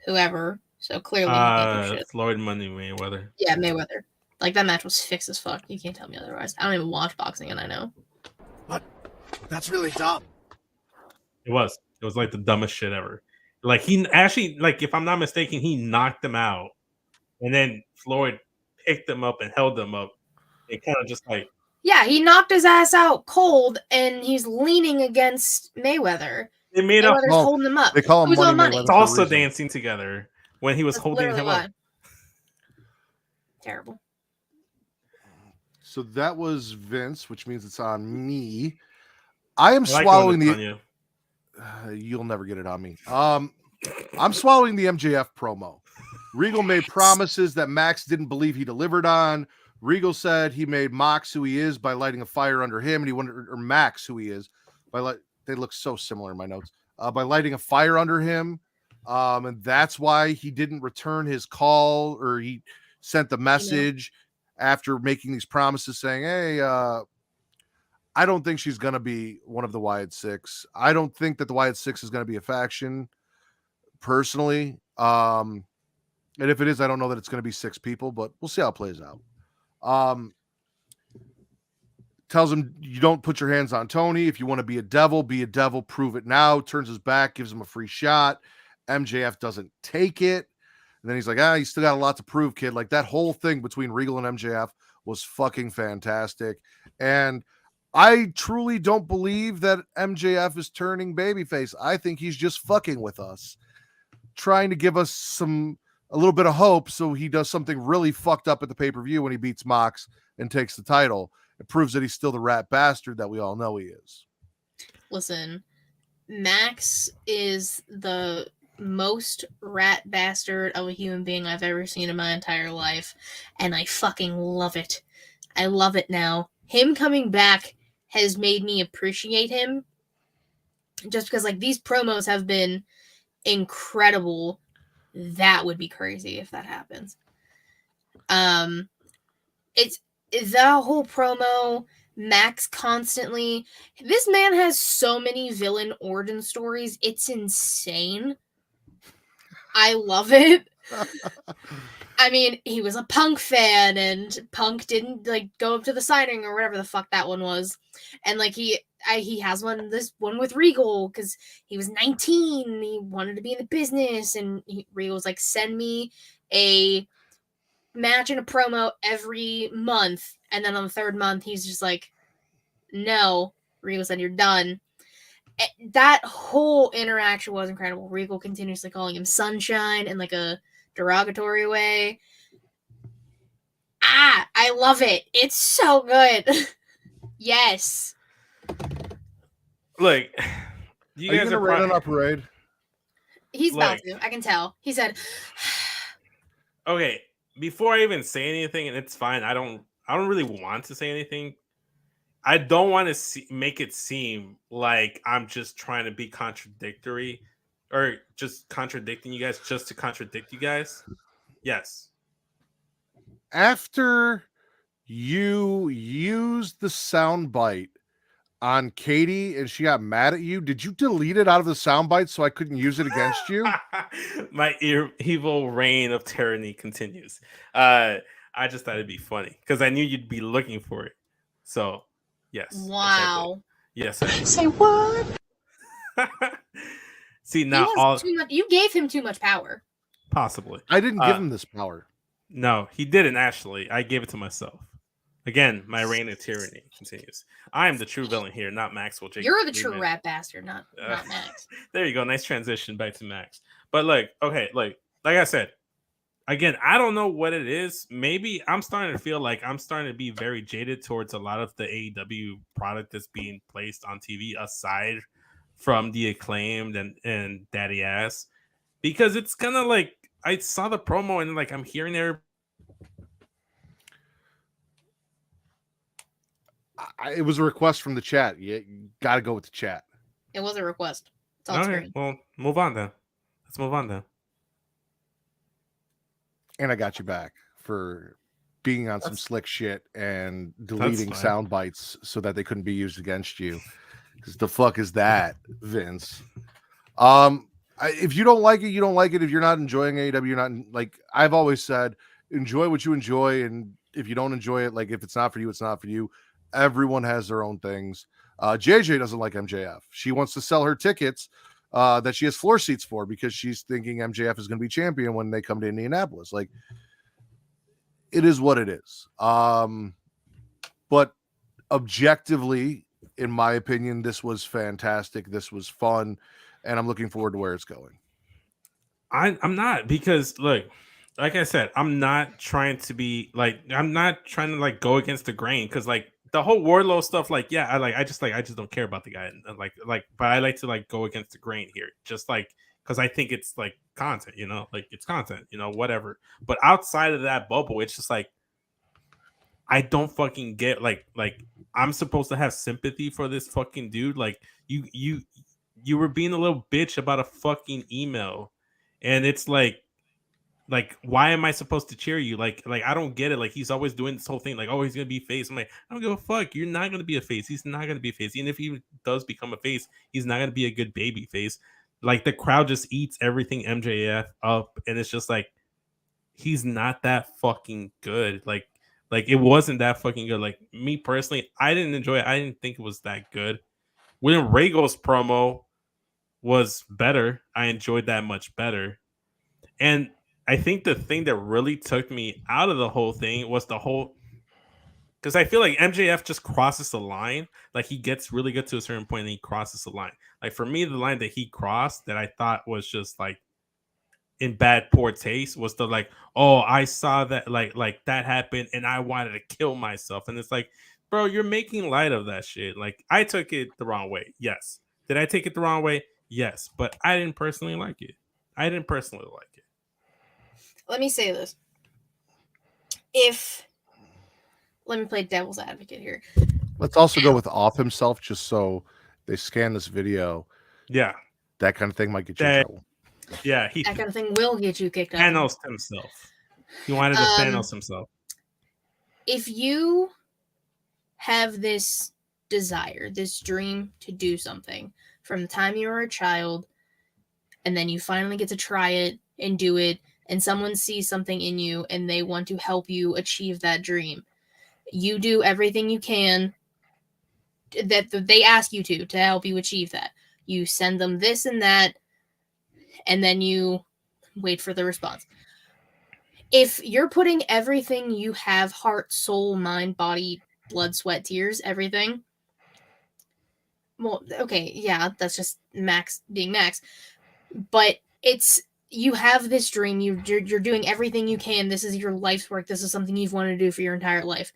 whoever, so clearly he can't do shit. Floyd Money Mayweather. Yeah, Mayweather. Like, that match was fixed as fuck. You can't tell me otherwise. I don't even watch boxing, and I know. That's really dumb. It was like the dumbest shit ever. Like he actually, like if I'm not mistaken, he knocked him out, and then Floyd picked him up and held him up. It kind of just like Yeah, he knocked his ass out cold, and he's leaning against Mayweather. they made up Mayweather's holding him up. They call him Who's all Money money? Mayweather. for a salsa reason. dancing together when he was That's holding literally him why. up. Terrible. So that was Vince, which means it's on me. I am I like swallowing when it's the. on you. You'll never get it on me. I'm swallowing the MJF promo. Regal made promises that Max didn't believe he delivered on. Regal said he made Mox who he is by lighting a fire under him, and he wanted, or Max who he is by they look so similar in my notes, by lighting a fire under him, and that's why he didn't return his call, or he sent the message after making these promises saying, "Hey, I don't think she's going to be one of the Wyatt Six. I don't think that the Wyatt Six is going to be a faction, personally. And if it is, I don't know that it's going to be 6 people, but we'll see how it plays out." Tells him, you don't put your hands on Tony. If you want to be a devil, prove it now. Turns his back, gives him a free shot. MJF doesn't take it. And then he's like, you still got a lot to prove, kid. Like that whole thing between Regal and MJF was fucking fantastic. And I truly don't believe that MJF is turning babyface. I think he's just fucking with us, trying to give us a little bit of hope so he does something really fucked up at the pay-per-view when he beats Mox and takes the title. It proves that he's still the rat bastard that we all know he is. Listen, Max is the most rat bastard of a human being I've ever seen in my entire life, and I fucking love it. I love it now. Him coming back has made me appreciate him, just because like these promos have been incredible. That would be crazy if that happens. It's the whole promo. Max constantly. This man has so many villain origin stories. It's insane. I love it. I mean, he was a Punk fan, and Punk didn't like go up to the signing or whatever the fuck that one was, and like he has this one with Regal because he was 19 and he wanted to be in the business, and Regal was like, send me a match and a promo every month, and then on the third month he's just like, no. Regal said, you're done. That whole interaction was incredible. Regal continuously calling him Sunshine in like a derogatory way. I love it. It's so good. Yes. Look, you guys are rain on our parade. He's about to. I can tell. He said, okay, before I even say anything, and it's fine. I don't really want to say anything. I don't want to make it seem like I'm just trying to be contradictory or just contradicting you guys just to contradict you guys. Yes. After you used the soundbite on Katie and she got mad at you, did you delete it out of the soundbite so I couldn't use it against you? My evil reign of tyranny continues. I just thought it'd be funny because I knew you'd be looking for it. So, yes. wow. Yes, I did. Say what? See, now you gave him too much power. Possibly. I didn't give him this power. No, he didn't actually. I gave it to myself. Again, my reign of tyranny continues. I am the true villain here, not Maxwell Jacob. You're the true rat bastard, not Max. There you go. Nice transition back to Max. But like I said, again, I don't know what it is. Maybe I'm starting to feel like I'm starting to be very jaded towards a lot of the AEW product that's being placed on TV, aside from the Acclaimed and Daddy Ass, because it's kind of like I saw the promo and like I'm hearing there. It was a request from the chat. You got to go with the chat. It was a request. Okay, well, move on then. Let's move on then. And I got you back for being on some slick shit and deleting sound bites so that they couldn't be used against you. Because the fuck is that, Vince? If you don't like it, you don't like it. If you're not enjoying AEW, you're not like I've always said, enjoy what you enjoy, and if you don't enjoy it, like if it's not for you, it's not for you. Everyone has their own things. JJ doesn't like MJF. She wants to sell her tickets that she has floor seats for because she's thinking MJF is going to be champion when they come to Indianapolis. Like, it is what it is. But objectively, in my opinion, this was fantastic. This was fun, and I'm looking forward to where it's going. I'm not, because look, like I said, I'm not trying to be like, I'm not trying to like go against the grain, because like the whole Wardlow stuff, like, yeah, I just don't care about the guy, and like, but I like to like go against the grain here, just like because I think it's like content, you know, like it's content, you know, whatever. But outside of that bubble, it's just like I don't fucking get like I'm supposed to have sympathy for this fucking dude. Like you were being a little bitch about a fucking email, and it's like why am I supposed to cheer you? Like I don't get it. Like he's always doing this whole thing, like, oh, he's gonna be face. I'm like, I don't give a fuck. You're not gonna be a face. He's not gonna be a face. Even if he does become a face, he's not gonna be a good baby face. Like the crowd just eats everything MJF up, and it's just like he's not that fucking good. Like it wasn't that fucking good. Like me personally, I didn't enjoy it. I didn't think it was that good. William Regal's promo was better. I enjoyed that much better. And I think the thing that really took me out of the whole thing was the whole Because I feel like MJF just crosses the line. Like he gets really good to a certain point and he crosses the line. Like for me, the line that he crossed that I thought was just like in bad poor taste was the like, oh, I saw that like that happened and I wanted to kill myself. And it's like, bro, you're making light of that shit. Like I took it the wrong way. Yes. Did I take it the wrong way? Yes. But I didn't personally like it. Let me say this. Let me play devil's advocate here. Let's also go with off himself, just so they scan this video. Yeah. That kind of thing might get you in trouble. Yeah. That kind of thing will get you kicked out. Thanos himself. He wanted to Thanos himself. If you have this desire, this dream to do something from the time you were a child, and then you finally get to try it and do it, and someone sees something in you and they want to help you achieve that dream, you do everything you can that they ask you to help you achieve that. You send them this and that, and then you wait for the response. If you're putting everything you have, heart, soul, mind, body, blood, sweat, tears, everything, well, okay, yeah, that's just Max being Max. But you have this dream, you're doing everything you can, this is your life's work, this is something you've wanted to do for your entire life.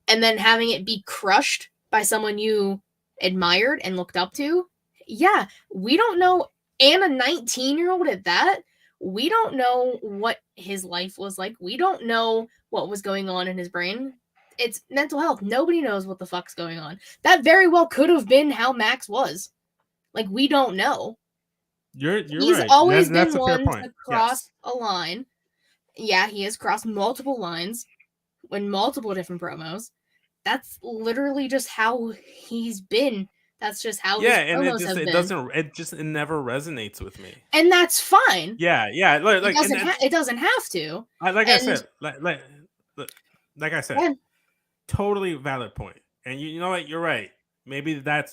And then having it be crushed by someone you admired and looked up to, yeah, we don't know, and a 19-year-old at that, we don't know what his life was like. We don't know what was going on in his brain. It's mental health. Nobody knows what the fuck's going on. That very well could have been how Max was. Like, we don't know. He's right. always That's been a fair one point. to cross a line. Yeah, he has crossed multiple lines in multiple different promos. That's literally just how he's been. That's just how his promos have been. It never resonates with me. And that's fine. Yeah. It doesn't have to. I said, like I said, Yeah. Totally valid point. And you know what? You're right. Maybe that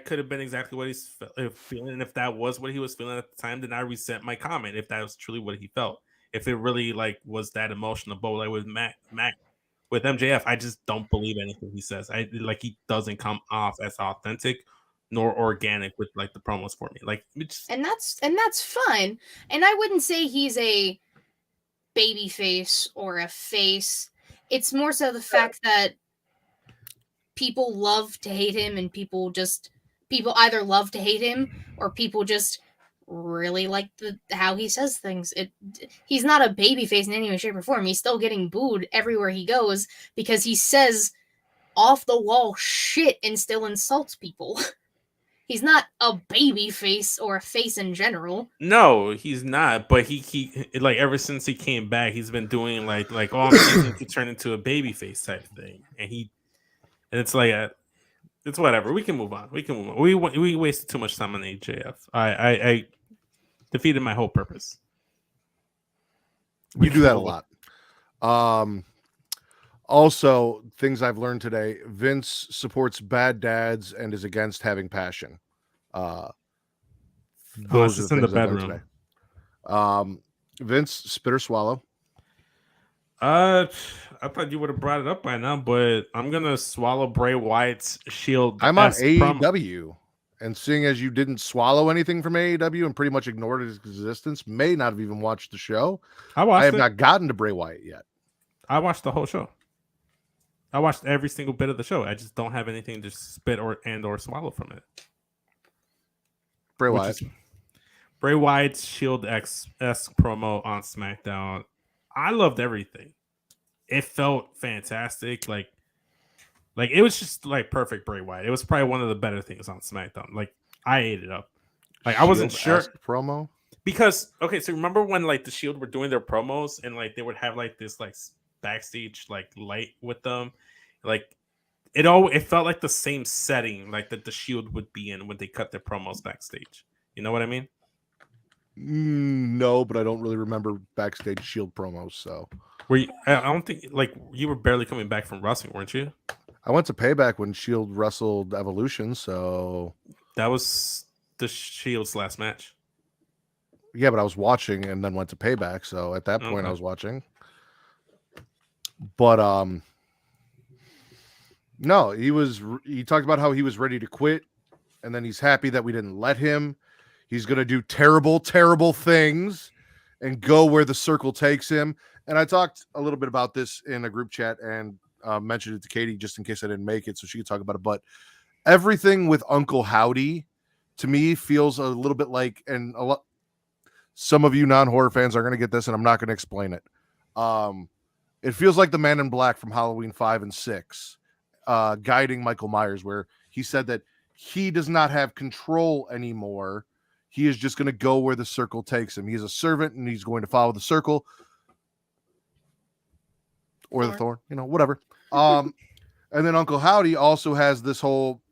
could have been exactly what he's feeling. And if that was what he was feeling at the time, then I resent my comment. If that was truly what he felt, if it really like was that emotional, but like with Mac with MJF, I just don't believe anything he says. He doesn't come off as authentic nor organic with like the promos for me. Like, and that's fine. And I wouldn't say he's a baby face or a face. It's more so the fact that people love to hate him, and people either love to hate him or people just really like how he says things. He's not a baby face in any way, shape, or form. He's still getting booed everywhere he goes because he says off the wall shit and still insults people. He's not a baby face or a face in general. No, he's not. But he like ever since he came back, he's been doing like oh, I'm seeking to turn into a baby face type thing, and it's like it's whatever. We can move on. We wasted too much time on AJF. I defeated my whole purpose. You do that a lot. Also, things I've learned today: Vince supports bad dads and is against having passion. Those are the things I've learned today. Vince, spit or swallow? I thought you would have brought it up by now, but I'm gonna swallow Bray Wyatt's Shield. I'm on AEW, and seeing as you didn't swallow anything from AEW and pretty much ignored its existence, may not have even watched the show. I have not gotten to Bray Wyatt yet. I watched the whole show. I watched every single bit of the show. I just don't have anything to spit or swallow from it. Bray Wyatt. Bray Wyatt's Shield-esque promo on SmackDown. I loved everything. It felt fantastic. Like it was just like perfect Bray Wyatt. It was probably one of the better things on SmackDown. Like I ate it up. Like I wasn't sure promo because okay. So remember when like the Shield were doing their promos and like they would have like this like backstage like light with them, like it felt like the same setting like that the Shield would be in when they cut their promos backstage. You know what I mean? No, but I don't really remember backstage Shield promos. So I don't think like you were barely coming back from wrestling, weren't you? I went to Payback when Shield wrestled Evolution, so that was the Shield's last match. Yeah, but I was watching and then went to Payback, so at that point I was watching. But No, he talked about how he was ready to quit, and then he's happy that we didn't let him. He's going to do terrible, terrible things and go where the circle takes him. And I talked a little bit about this in a group chat and mentioned it to Katie just in case I didn't make it so she could talk about it. But everything with Uncle Howdy to me feels a little bit like, and some of you non-horror fans are going to get this, and I'm not going to explain it. It feels like the Man in Black from Halloween 5 and 6 guiding Michael Myers, where he said that he does not have control anymore. He is just going to go where the circle takes him. He's a servant, and he's going to follow the circle or the thorn, whatever. And then Uncle Howdy also has this whole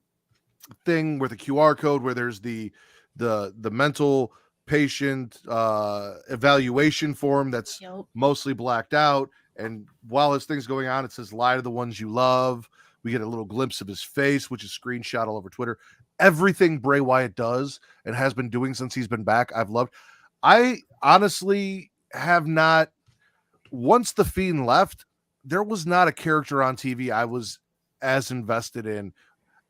thing with a QR code where there's the mental patient evaluation form that's mostly blacked out. And while this thing's going on, it says lie to the ones you love. We get a little glimpse of his face, which is screenshot all over Twitter. Everything Bray Wyatt does and has been doing since he's been back, I've loved. I honestly have not, once The Fiend left, there was not a character on TV I was as invested in,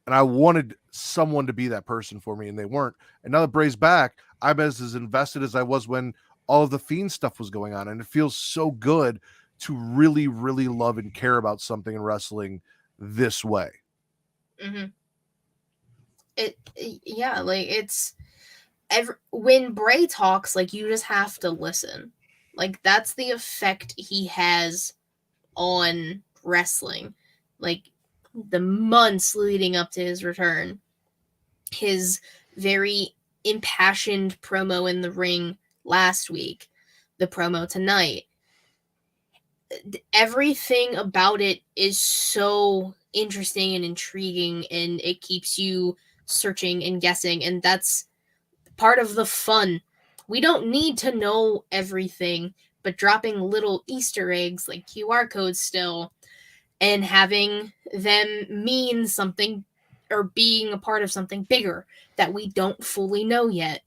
and I wanted someone to be that person for me, and they weren't. And now that Bray's back, I'm as invested as I was when all of the Fiend stuff was going on, and it feels so good to really, really love and care about something in wrestling this way. Mm-hmm. When Bray talks, like, you just have to listen. Like, that's the effect he has on wrestling. Like, the months leading up to his return, his very impassioned promo in the ring last week, the promo tonight, everything about it is so interesting and intriguing, and it keeps you searching and guessing, and that's part of the fun. We don't need to know everything, but dropping little Easter eggs like QR codes still, and having them mean something or being a part of something bigger that we don't fully know yet.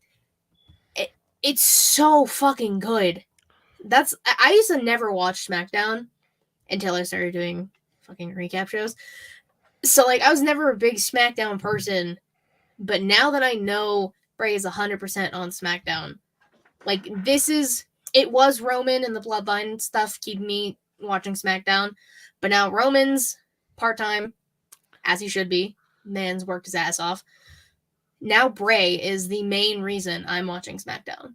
It's so fucking good. I used to never watch SmackDown until I started doing fucking recap shows. So, like, I was never a big SmackDown person, but now that I know Bray is 100% on SmackDown, like, it was Roman and the Bloodline stuff keeping me watching SmackDown, but now Roman's part-time, as he should be. Man's worked his ass off. Now Bray is the main reason I'm watching SmackDown.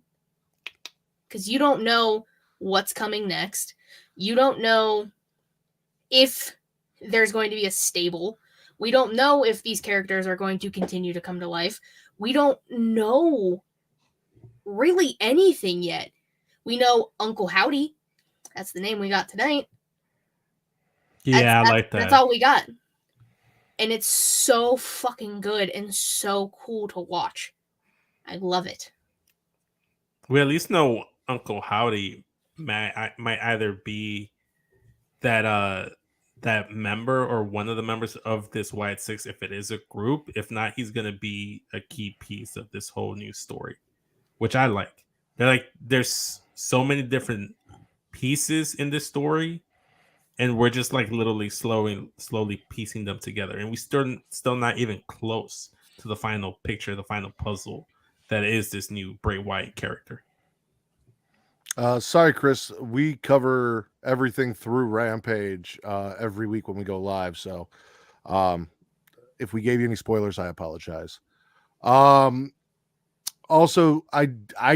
Because you don't know what's coming next. You don't know if there's going to be a stable. We don't know if these characters are going to continue to come to life. We don't know really anything yet. We know Uncle Howdy. That's the name we got tonight. Yeah, I like that. That's all we got. And it's so fucking good and so cool to watch. I love it. We at least know Uncle Howdy might either be that member or one of the members of this Wyatt Six if it is a group. If not, he's gonna be a key piece of this whole new story, which I like. There's so many different pieces in this story, and we're just like literally slowly piecing them together, and we still not even close to the final picture, the final puzzle that is this new Bray Wyatt character. Sorry, Chris. We cover everything through Rampage every week when we go live. So if we gave you any spoilers, I apologize. Also, I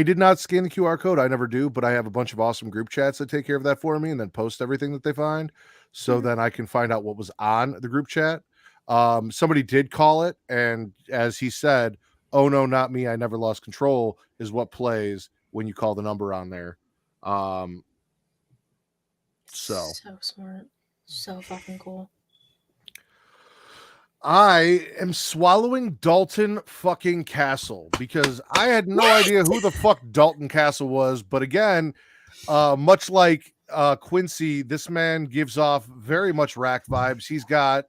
did not scan the QR code. I never do, but I have a bunch of awesome group chats that take care of that for me and then post everything that they find. So then I can find out what was on the group chat. Somebody did call it. And as he said, "Oh no, not me. I never lost control" is what plays when you call the number on there. So smart. So fucking cool. I am swallowing Dalton fucking Castle because I had no idea who the fuck Dalton Castle was. But again, much like Quincy, this man gives off very much Rack vibes. He's got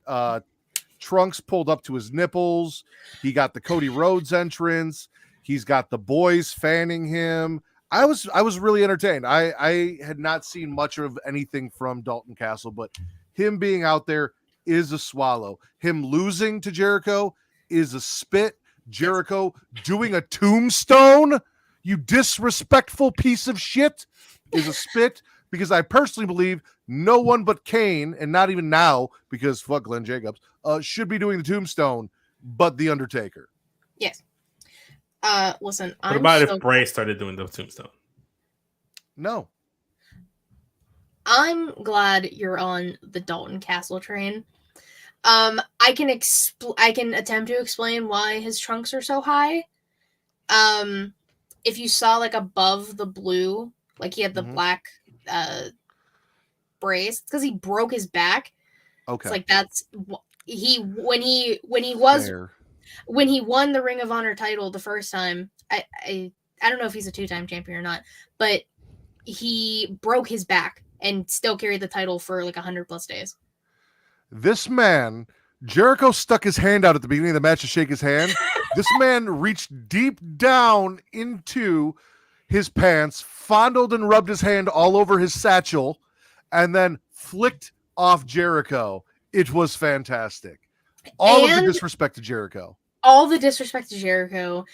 trunks pulled up to his nipples. He got the Cody Rhodes entrance. He's got the boys fanning him. I was really entertained. I had not seen much of anything from Dalton Castle, but him being out there, is a swallow. Him losing to Jericho is a spit. Jericho doing a tombstone, you disrespectful piece of shit, is a spit, because I personally believe no one but Kane, and not even now, because fuck Glenn Jacobs, should be doing the tombstone, but The Undertaker. Yes. Listen, What about if Bray started doing the tombstone? No. I'm glad you're on the Dalton Castle train. I can attempt to explain why his trunks are so high. If you saw like above the blue, like he had the black brace, it's because he broke his back. Okay. It's like that's when he won the Ring of Honor title the first time. I don't know if he's a 2-time champion or not, but he broke his back and still carried the title for like 100+ days. This man, Jericho stuck his hand out at the beginning of the match to shake his hand. This man reached deep down into his pants, fondled and rubbed his hand all over his satchel, and then flicked off Jericho. It was fantastic. All of the disrespect to Jericho. All the disrespect to Jericho.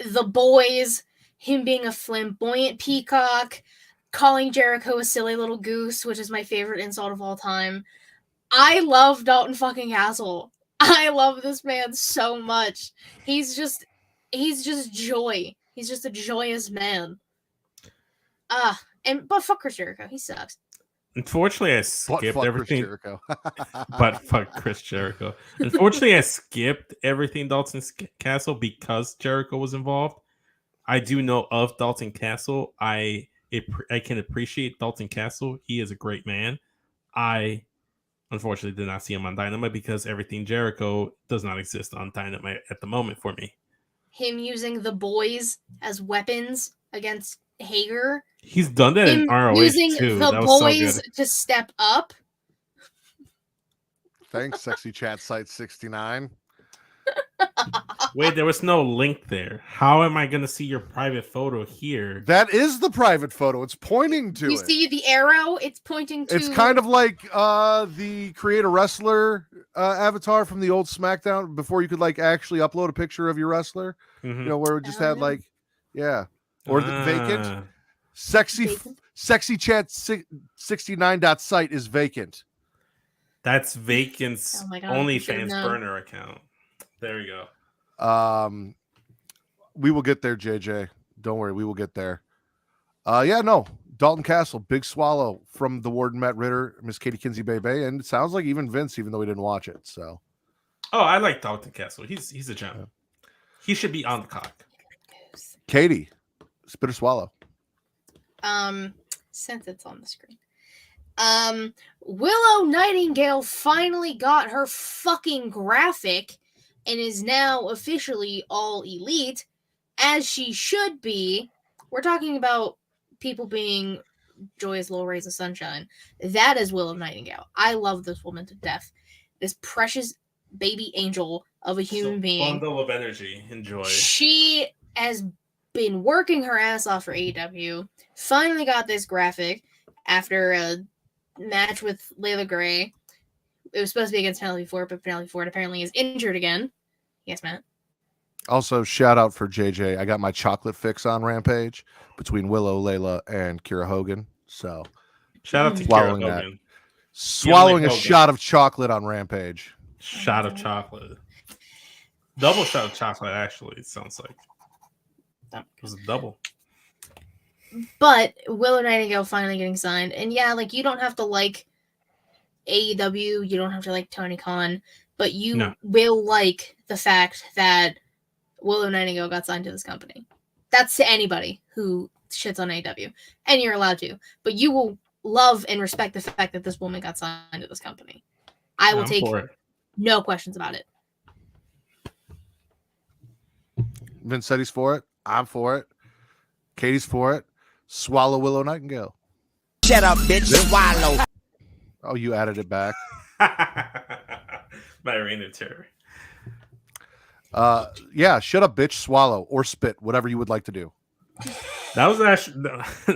The boys, him being a flamboyant peacock, calling Jericho a silly little goose, which is my favorite insult of all time. I love Dalton fucking Castle. I love this man so much. He's just joy. He's just a joyous man. But fuck Chris Jericho. He sucks. Unfortunately, I skipped everything. But fuck Chris Jericho. Unfortunately, I skipped everything Dalton Castle because Jericho was involved. I do know of Dalton Castle. I can appreciate Dalton Castle. He is a great man. I unfortunately did not see him on Dynamite because everything Jericho does not exist on Dynamite at the moment for me. Him using the boys as weapons against Hager. He's done that in ROH using too. The that was boys so good. to step up. Thanks, Sexy Chat Site 69. Wait, there was no link there. How am I going to see your private photo here? That is the private photo. It's pointing to You see the arrow? It's pointing to... It's kind of like the Create a Wrestler avatar from the old SmackDown before you could like actually upload a picture of your wrestler. Mm-hmm. You know, where it just had like, yeah. Or the vacant. Sexy Chat 69.site is vacant. That's Vacant's OnlyFans no. burner account. There you go. We will get there, JJ. Don't worry, we will get there. Dalton Castle, big swallow from the Warden Matt Ritter, Miss Katie Kinsey Bebe, and it sounds like even Vince, even though he didn't watch it. So, I like Dalton Castle. He's a gem. Yeah. He should be on the cock. Katie, spit or swallow. Since it's on the screen. Willow Nightingale finally got her fucking graphic and is now officially all elite, as she should be. We're talking about people being joyous little rays of sunshine. That is Willow Nightingale. I love this woman to death. This precious baby angel of a human being. Bundle of energy and joy. She has been working her ass off for AEW. Finally got this graphic after a match with Layla Gray. It was supposed to be against Penelope Ford, but Penelope Ford apparently is injured again. Yes, Matt. Also, shout out for JJ. I got my chocolate fix on Rampage between Willow, Layla, and Kira Hogan. So, shout out to Kira Hogan. Swallowing a shot of chocolate on Rampage. Shot of chocolate. Double shot of chocolate, actually, it sounds like. It was a double. But Willow Nightingale finally getting signed. And yeah, like, you don't have to like AEW. You don't have to like Tony Khan. But you will like the fact that Willow Nightingale got signed to this company. That's to anybody who shits on AEW. And you're allowed to. But you will love and respect the fact that this woman got signed to this company. I will take no questions about it. Vince said he's for it. I'm for it. Katie's for it. Swallow Willow Nightingale. Shut up, bitch. Swallow. Oh, you added it back. My reign of terror. Yeah, shut up, bitch, swallow, or spit, whatever you would like to do. That was actually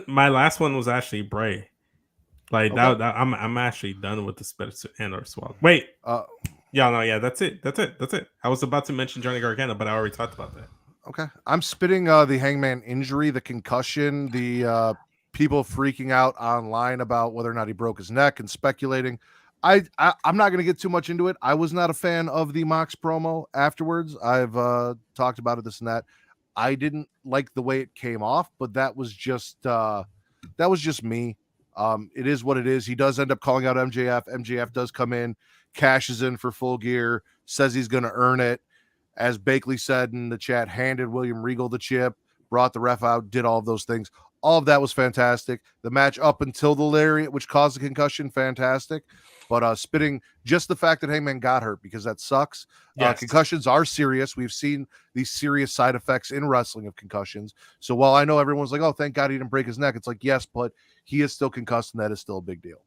my last one was actually Bray. Like Okay. that I'm actually done with the spit and or swallow. Wait. Yeah, that's it. I was about to mention Johnny Gargano, but I already talked about that. Okay. I'm spitting the Hangman injury, the concussion, the people freaking out online about whether or not he broke his neck and speculating. I'm not going to get too much into it. I was not a fan of the Mox promo afterwards. I've talked about it, this and that. I didn't like the way it came off, but that was just me. It is what it is. He does end up calling out MJF. MJF does come in, cashes in for Full Gear, says he's going to earn it. As Bakley said in the chat, handed William Regal the chip, brought the ref out, did all of those things. All of that was fantastic. The match up until the lariat, which caused the concussion, fantastic. But spitting, just the fact that Hangman got hurt, because that sucks. Yes. Concussions are serious. We've seen these serious side effects in wrestling of concussions. So while I know everyone's like, oh, thank God he didn't break his neck, it's like, yes, but he is still concussed, and that is still a big deal.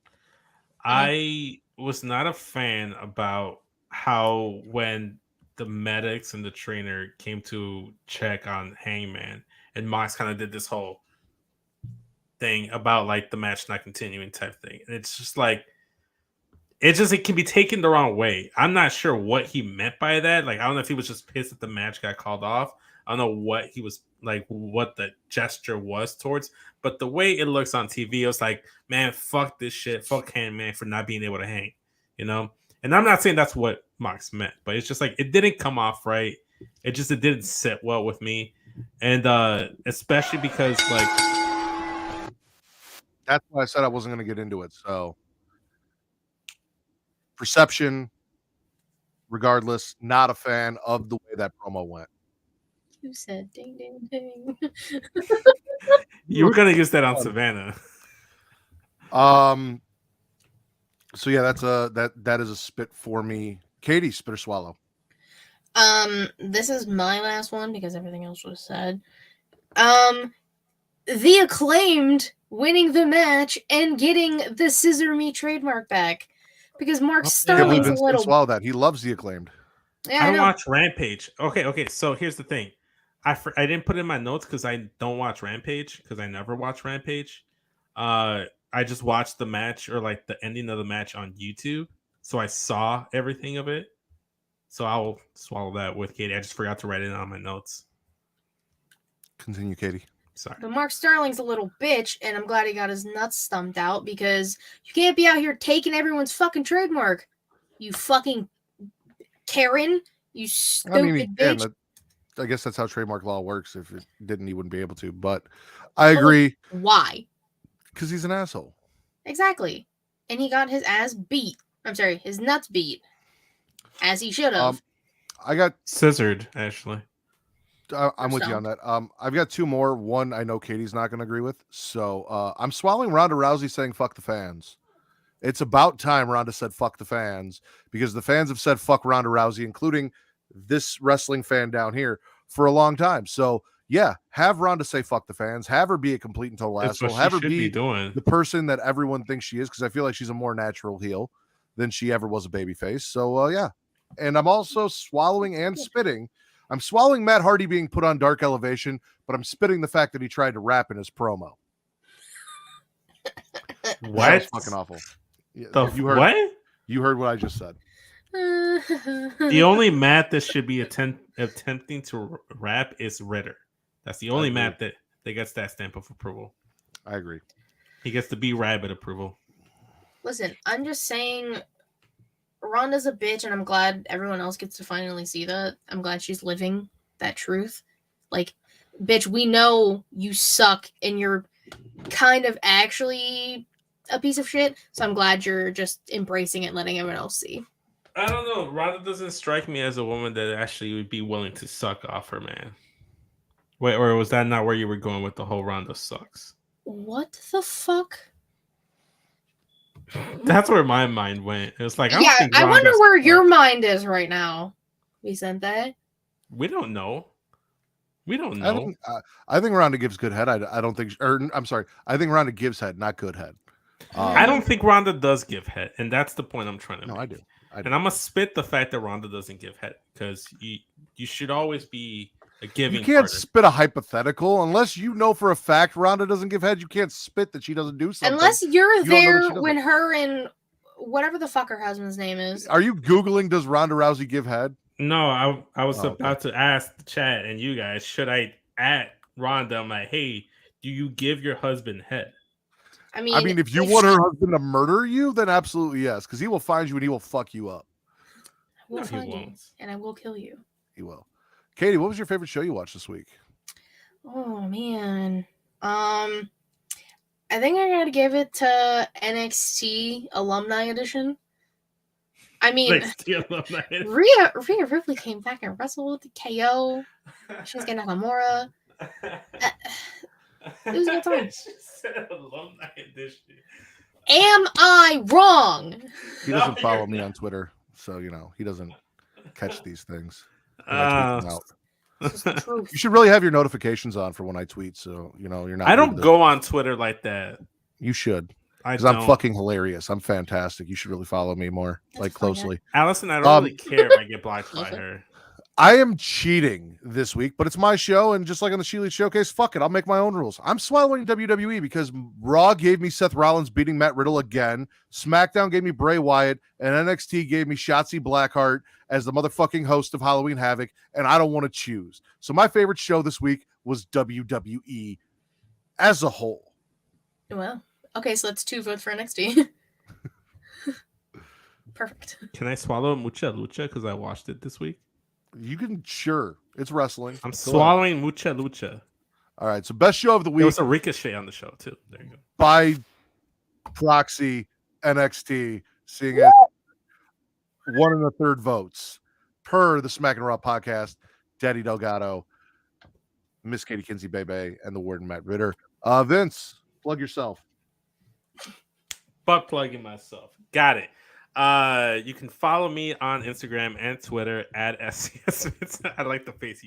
I was not a fan about how when the medics and the trainer came to check on Hangman, and Mox kind of did this whole thing about like the match not continuing type thing. And it's just like, it can be taken the wrong way. I'm not sure what he meant by that. Like, I don't know if he was just pissed that the match got called off. I don't know what he was like, what the gesture was towards, but the way it looks on TV, it was like, man, fuck this shit. Fuck Hangman for not being able to hang, you know? And I'm not saying that's what Mox meant, but it's just like, it didn't come off right. It didn't sit well with me. And especially because like, that's why I said I wasn't going to get into it. So perception, regardless, not a fan of the way that promo went. You said ding ding ding. you were going to use that on Savannah. So yeah, that is a spit for me. Katie, spit or swallow? This is my last one because everything else was said. The Acclaimed winning the match and getting the Scissor Me trademark back because Mark Sterling's a little. Swallow that. He loves the Acclaimed. Yeah, I watch Rampage. Okay. So here's the thing. I didn't put it in my notes because I don't watch Rampage because I never watch Rampage. I just watched the match or like the ending of the match on YouTube, so I saw everything of it. So I'll swallow that with Katie. I just forgot to write it on my notes. Continue, Katie. Sorry. But Mark Sterling's a little bitch, and I'm glad he got his nuts stumped out because you can't be out here taking everyone's fucking trademark. You fucking Karen. You stupid bitch. I guess that's how trademark law works. If it didn't, he wouldn't be able to. But I agree. Why? Because he's an asshole. Exactly. And he got his ass beat. I'm sorry, his nuts beat. As he should have. I got scissored, actually. I'm with you on that. I've got two more. One I know Katie's not going to agree with. So I'm swallowing Ronda Rousey saying fuck the fans. It's about time Ronda said fuck the fans because the fans have said fuck Ronda Rousey, including this wrestling fan down here, for a long time. So yeah, have Ronda say fuck the fans. Have her be a complete and total asshole. Have her be the person that everyone thinks she is, because I feel like she's a more natural heel than she ever was a babyface. So yeah. And I'm also swallowing and spitting. I'm swallowing Matt Hardy being put on Dark Elevation, but I'm spitting the fact that he tried to rap in his promo. What? That was fucking awful. You heard what I just said. The only Matt that should be attempting to rap is Ritter. That's the only Matt that gets that stamp of approval. I agree. He gets to be rabbit approval. Listen, I'm just saying Ronda's a bitch, and I'm glad everyone else gets to finally see that. I'm glad she's living that truth. Like, bitch, we know you suck, and you're kind of actually a piece of shit, so I'm glad you're just embracing it and letting everyone else see. I don't know. Ronda doesn't strike me as a woman that actually would be willing to suck off her man. Wait, or was that not where you were going with the whole Ronda sucks? What the fuck? That's where my mind went. It was like, I wonder where your mind is right now, Vicente. We don't know. We don't know. I think Ronda gives good head. I don't think, I'm sorry. I think Ronda gives head, not good head. I don't think Ronda does give head, and that's the point I'm trying to make. No, I do. And I'm gonna spit the fact that Ronda doesn't give head because you should always be A giving You can't partner. spit a hypothetical unless you know for a fact Rhonda doesn't give head. You can't spit that she doesn't do something. Unless you're You don't know that there she doesn't. when her and whatever the fuck her husband's name is. Are you Googling, does Ronda Rousey give head? No, I was Oh, okay. about to ask the chat and you guys, should I at Rhonda? I'm like, hey, do you give your husband head? I mean, if you want her husband to murder you, then absolutely yes, because he will find you and he will fuck you up. I will No, he find you, won't. and I will kill you. He will. Katie, what was your favorite show you watched this week? Oh man. I think I gotta give it to NXT Alumni Edition. I mean, Rhea Ripley came back and wrestled KO. Shinsuke Nakamura. It was a good time. She said Alumni Edition. Am I wrong? He doesn't follow me on Twitter, so he doesn't catch these things. When I tweet them out. This is the truth. You should really have your notifications on for when I tweet, so you're not. I don't go on Twitter like that. You should, I because I'm don't. fucking hilarious. I'm fantastic. You should really follow me more, That's closely. Allison, I don't really care if I get blocked by her. I am cheating this week, but it's my show, and just like on the She Leads Showcase, fuck it, I'll make my own rules. I'm swallowing WWE because Raw gave me Seth Rollins beating Matt Riddle again, SmackDown gave me Bray Wyatt, and NXT gave me Shotzi Blackheart as the motherfucking host of Halloween Havoc, and I don't want to choose. So my favorite show this week was WWE as a whole. Well, okay, so that's 2 votes for NXT. Perfect. Can I swallow Mucha Lucha because I watched it this week? You can, sure. It's wrestling. I'm Go swallowing ahead. Mucha Lucha. All right, so best show of the There week was a Ricochet on the show too. There you go. by proxy NXT, seeing it 1 1/3 votes per the Smackin' It Raw podcast. Daddy Delgado, Miss Katie Kinsey Bebe, and the Warden Matt Ritter. Vince, plug yourself. Butt plugging myself. Got it. You can follow me on Instagram and Twitter at SCS. I like the face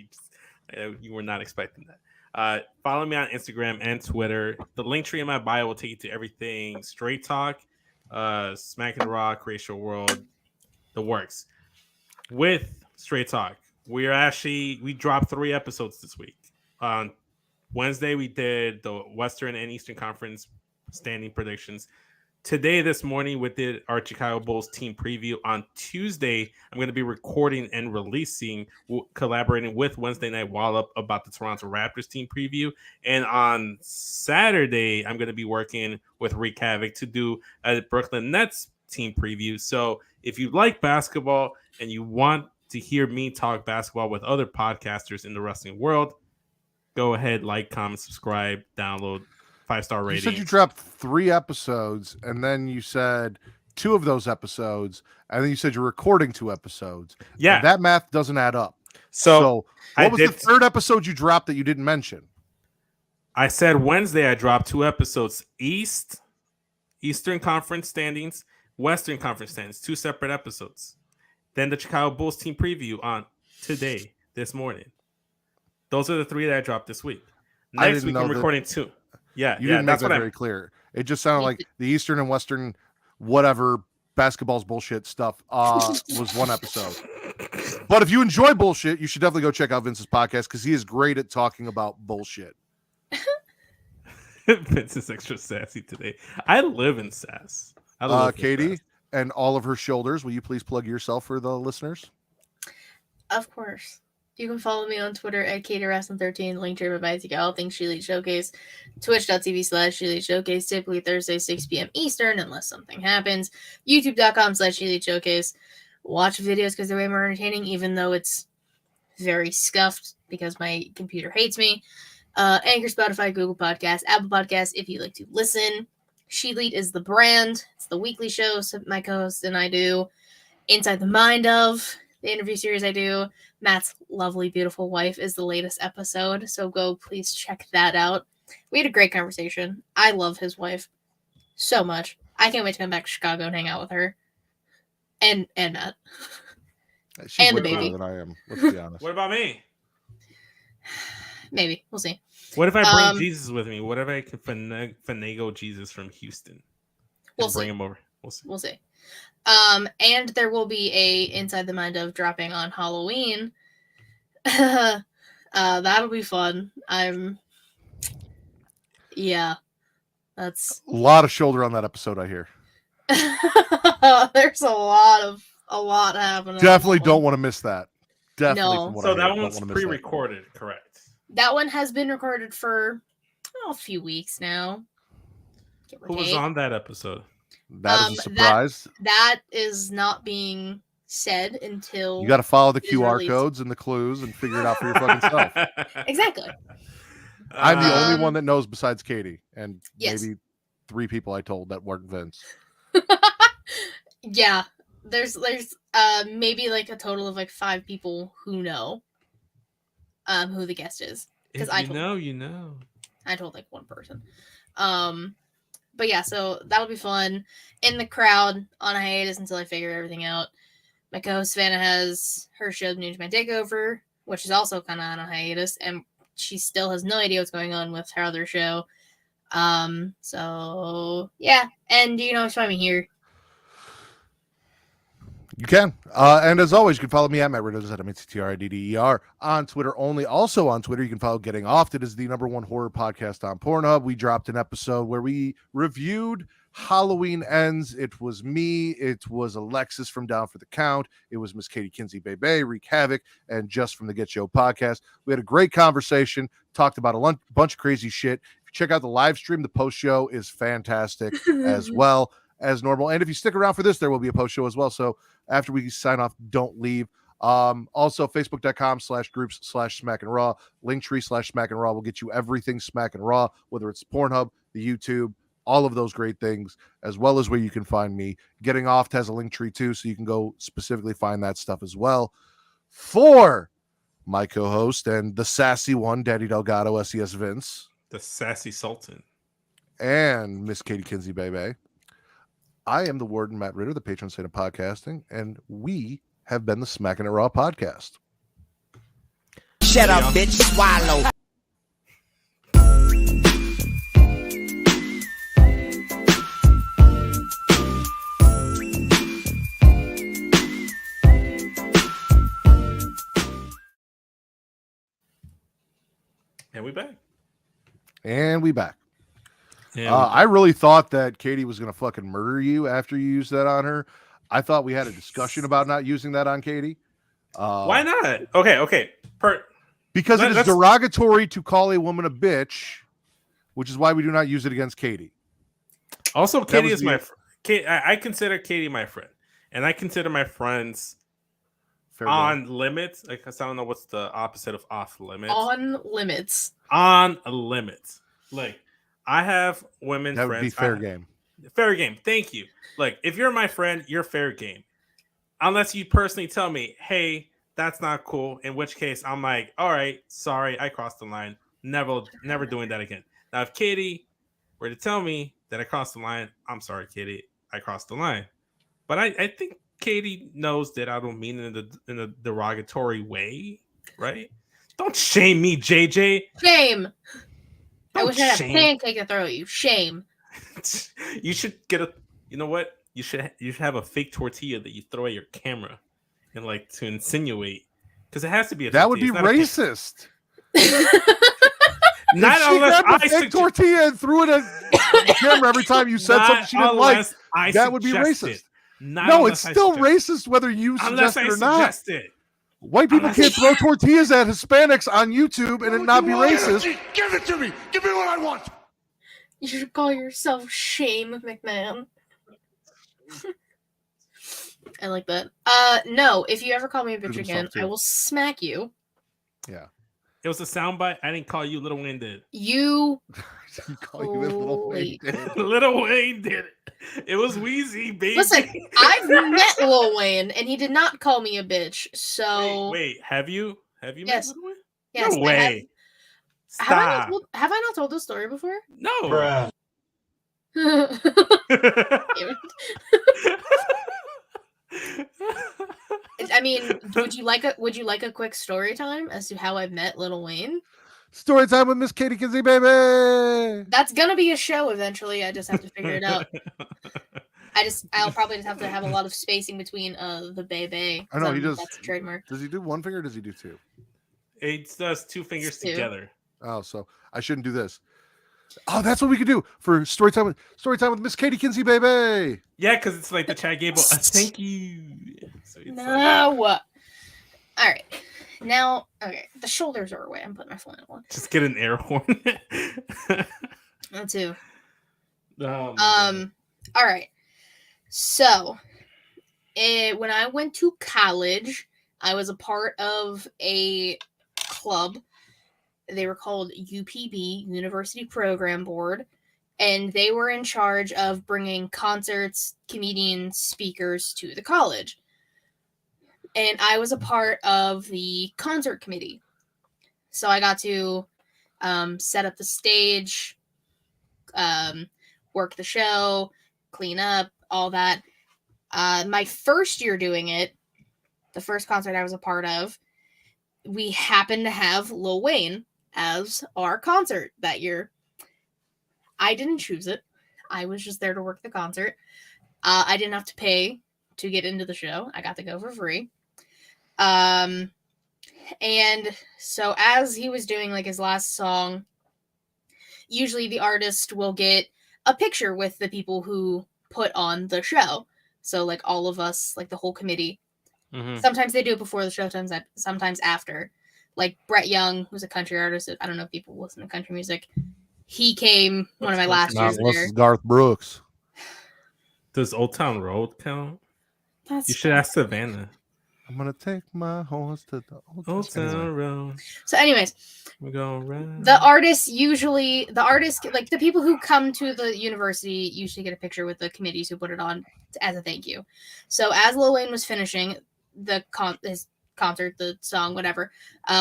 you were not expecting that. Follow me on Instagram and Twitter. The link tree in my bio will take you to everything Straight Talk, Smackin' It Raw, Create Your World, the works. With Straight Talk, we dropped 3 episodes this week. On Wednesday, we did the Western and Eastern Conference standing predictions. Today, this morning, we did our Chicago Bulls team preview. On Tuesday, I'm going to be recording and releasing, collaborating with Wednesday Night Wallop about the Toronto Raptors team preview. And on Saturday, I'm going to be working with Rick Havoc to do a Brooklyn Nets team preview. So if you like basketball and you want to hear me talk basketball with other podcasters in the wrestling world, go ahead, like, comment, subscribe, download. 5-star rating. You said you dropped 3 episodes, and then you said 2 of those episodes, and then you said you're recording 2 episodes. Yeah. And that math doesn't add up. So what was the 3rd episode you dropped that you didn't mention? I said Wednesday I dropped 2 episodes. Eastern Conference standings, Western Conference standings, 2 separate episodes. Then the Chicago Bulls team preview on today, this morning. Those are the 3 that I dropped this week. Next week I'm recording 2. Yeah, you didn't make that very clear. It just sounded like the Eastern and Western, whatever basketball's bullshit stuff was 1 episode. But if you enjoy bullshit, you should definitely go check out Vince's podcast because he is great at talking about bullshit. Vince is extra sassy today. I live in sass. Katie and all of her shoulders, will you please plug yourself for the listeners? Of course. You can follow me on Twitter at KaterWrestling13, link to my all things She Leads Showcase, twitch.tv/She Leads Showcase, typically Thursday, 6 p.m. Eastern, unless something happens, youtube.com/She Leads Showcase. Watch videos because they're way more entertaining, even though it's very scuffed because my computer hates me. Anchor, Spotify, Google Podcasts, Apple Podcasts, if you like to listen. She Lead is the brand. It's the weekly show so my co-host and I do. Inside the Mind of, the interview series I do. Matt's lovely, beautiful wife is the latest episode, so go please check that out. We had a great conversation. I love his wife so much. I can't wait to come back to Chicago and hang out with her. And Matt. She's and the way cooler baby. than I am, let's be honest. What about me? Maybe. We'll see. What if I bring Jesus with me? What if I can finagle Jesus from Houston? We'll bring see. him over. We'll see. And there will be a Inside the Mind of dropping on Halloween. That'll be fun. Yeah, that's A lot of shoulder on that episode, I hear. there's a lot happening. Definitely don't want to miss that. Definitely. No. From what So I hear, that don't one's wanna miss that. pre-recorded, correct? That one has been recorded for a few weeks now. Who was on that episode? That is a surprise. That is not being said until You got to follow the it is QR released. codes and the clues and figure it out for your fucking self. Exactly. I'm the only Um, one that knows besides Katie and yes. maybe 3 people I told that weren't Vince. Yeah, there's maybe like a total of like 5 people who know who the guest is, because If you know. I told like 1 person. But yeah, so that'll be fun. In the crowd on a hiatus until I figure everything out. My co-host Savannah has her show News My Takeover, which is also kind of on a hiatus, and she still has no idea what's going on with her other show. So yeah, and you know, find me here. You can. And as always, you can follow me at Matt Ridder, at MCTRIDDER on Twitter only. Also on Twitter, you can follow Getting Off. It is the #1 horror podcast on Pornhub. We dropped an episode where we reviewed Halloween Ends. It was me. It was Alexis from Down for the Count. It was Miss Katie Kinsey Bebe, Wreak Havoc, and Just from the Get Show podcast. We had a great conversation, talked about a bunch of crazy shit. If you check out the live stream, the post show is fantastic as well as normal. And if you stick around for this, there will be a post show as well. So after we sign off, don't leave. Also, Facebook.com/groups/Smackin Raw, Linktree/Smackin Raw will get you everything Smackin Raw, whether it's Pornhub, the YouTube, all of those great things, as well as where you can find me. Getting Off has a Linktree too, so you can go specifically find that stuff as well. For my co-host and the sassy one, Daddy Delgado, SES Vince, The Sassy Sultan, and Miss Katie Kinsey Bebe, I am the warden, Matt Ridder, the patron saint of podcasting, and we have been the Smackin It Raw podcast. Shut up, bitch. Swallow. and we back. And we back. Yeah, I really thought that Katie was going to fucking murder you after you used that on her. I thought we had a discussion about not using that on Katie. why not? Okay. Because it is Let's- derogatory to call a woman a bitch, which is why we do not use it against Katie. Also, Katie was is my friend. I consider Katie my friend, and I consider my friends Fair on limits. I don't know what's the opposite of off limits. On limits. On limits. Like, I have women that would friends. be fair game. Fair game. Thank you. Like, if you're my friend, you're fair game. Unless you personally tell me, hey, that's not cool. In which case, I'm like, all right, sorry, I crossed the line. Never doing that again. Now, if Katie were to tell me that I crossed the line, I'm sorry, Katie, I crossed the line. But I think Katie knows that I don't mean it in a derogatory way, right? Don't shame me, JJ. Shame. I Don't wish I had a shame. pancake to throw at you. Shame. You should get a. You know what? You should have a fake tortilla that you throw at your camera, and like to insinuate, because it has to be a. That would be tortilla, it's not a racist. Not If she unless grabbed a I fake suggest. tortilla and threw it at the camera every time you said something she didn't like, that would be racist. No, it's still racist whether you Unless suggest I it or not. suggest it. White people Unless- can't throw tortillas at Hispanics on YouTube and it not be racist. Give it to me. Give me what I want. You should call yourself Shame McMahon. I like that. No, if you ever call me a bitch Himself, again, too. I will smack you. Yeah. It was a soundbite. I didn't call you. Little Wayne did. You You call you a little Holy- lady. Little Wayne did it. It was Wheezy, baby. listen. I've met Lil Wayne, and he did not call me a bitch. So Wait, have you? Have you Yes. met Little Wayne? yes, No I way. Stop. have I not told this story before? No. I mean, would you like a quick story time as to how I met Lil Wayne? Story time with Miss Katie Kinsey, baby. That's gonna be a show eventually. I just have to figure it out. I'll probably just have to have a lot of spacing between the baby. I know, he does- That's a trademark. Does he do one finger or does he do two? It does two fingers Two. together. Oh, so I shouldn't do this. Oh, that's what we could do for story time with Miss Katie Kinsey, baby. Yeah, because it's like the Chad Gable. Thank you. So it's No. All right. Now, okay. The shoulders are away. I'm putting my phone on. just get an air horn. That too. Oh, my God. All right. So, when I went to college, I was a part of a club. They were called UPB, University Program Board, and they were in charge of bringing concerts, comedians, speakers to the college. And I was a part of the concert committee. So I got to set up the stage, work the show, clean up, all that. My first year doing it, the first concert I was a part of, we happened to have Lil Wayne as our concert that year. I didn't choose it. I was just there to work the concert. I didn't have to pay to get into the show. I got to go for free. And so as he was doing like his last song, usually the artist will get a picture with the people who put on the show. So like all of us, like the whole committee. Mhm. Sometimes they do it before the show, sometimes after. Like Brett Young, who's a country artist. I don't know if people listen to country music. He came one of my last Not years unless there. it's Garth Brooks. Does Old Town Road count? That's You should ask Savannah. I'm gonna take my horse to the Old Town Road. So, anyways, We're going round. the artists, like the people who come to the university, usually get a picture with the committees who put it on as a thank you. So, as Lil Wayne was finishing his concert, the song, whatever,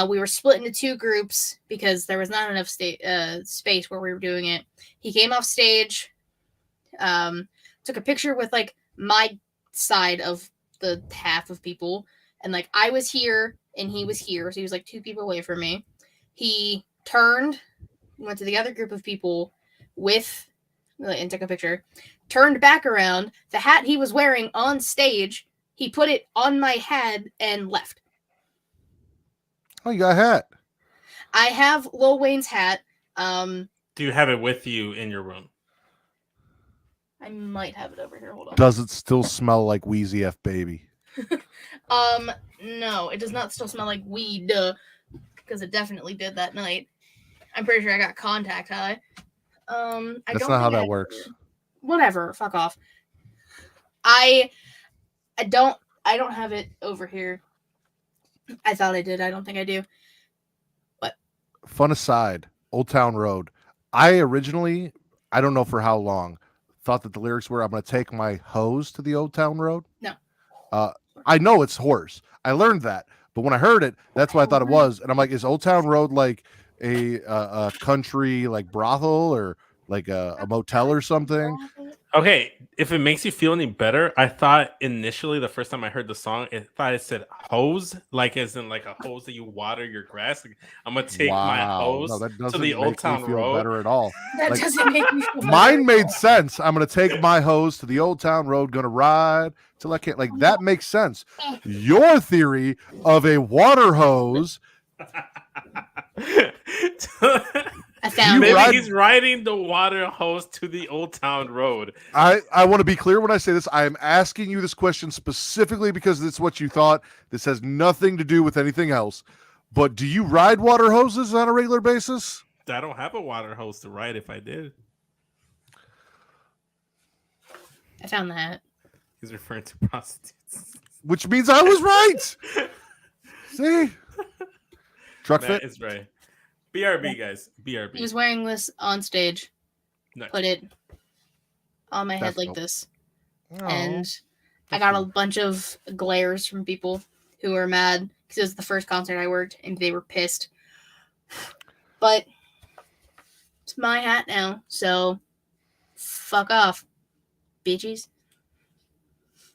we were split into two groups because there was not enough space where we were doing it. He came off stage, took a picture with like my side of the half of people, and like I was here and he was here, so he was like two people away from me. He turned, went to the other group of people and took a picture, turned back around, the hat he was wearing on stage, he put it on my head and left. Oh, you got a hat. I have Lil Wayne's hat. Do you have it with you in your room? I might have it over here. Hold on. Does it still smell like Wheezy F Baby? No, it does not still smell like weed, because it definitely did that night. I'm pretty sure I got contact high. That's not how that works. Whatever, fuck off. I don't have it over here. I thought I did. I don't think I do. But Fun aside, Old Town Road. I originally, I don't know for how long, thought that the lyrics were, I'm going to take my hose to the Old Town Road. No. I know it's horse. I learned that. But when I heard it, that's what I thought it was. And I'm like, is Old Town Road like a country like brothel or like a motel or something? Okay, if it makes you feel any better, I thought initially the first time I heard the song, I thought it said hose, like as in like a hose that you water your grass. Like, I'm gonna take my hose No, that to doesn't the Old make me Town feel Road. better at all. That Like, doesn't make me feel Mine better. made sense. I'm gonna take my hose to the Old Town Road, gonna ride till I can't. Like that makes sense. Your theory of a water hose. I found Maybe it. he's riding the water hose to the Old Town Road. I want to be clear when I say this. I am asking you this question specifically because it's what you thought. This has nothing to do with anything else. But do you ride water hoses on a regular basis? I don't have a water hose to ride if I did. I found the hat. He's referring to prostitutes. Which means I was right. See? Truck That fit? is right. BRB, guys. BRB. He was wearing this on stage. Nice. Put it on my head That's like dope. this. Oh, And I got a bunch of glares from people who were mad because it was the first concert I worked and they were pissed. But it's my hat now, so fuck off, bitches.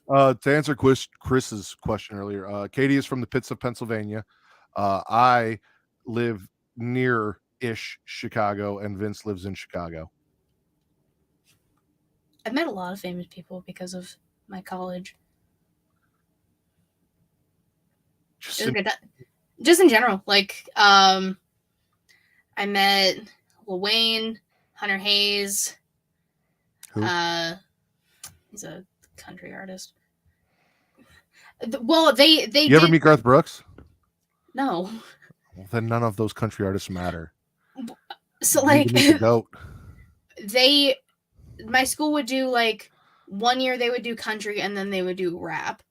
to answer Chris's question earlier, Katie is from the pits of Pennsylvania. I live near-ish Chicago, and Vince lives in Chicago. I've met a lot of famous people because of my college. Just It was a good time. just in general, like I met Lil Wayne, Hunter Hayes. Who? He's a country artist. Well, they You ever meet Garth Brooks? No. Well, then none of those country artists matter. So You need like to meet the goat. my school would do like 1 year they would do country and then they would do rap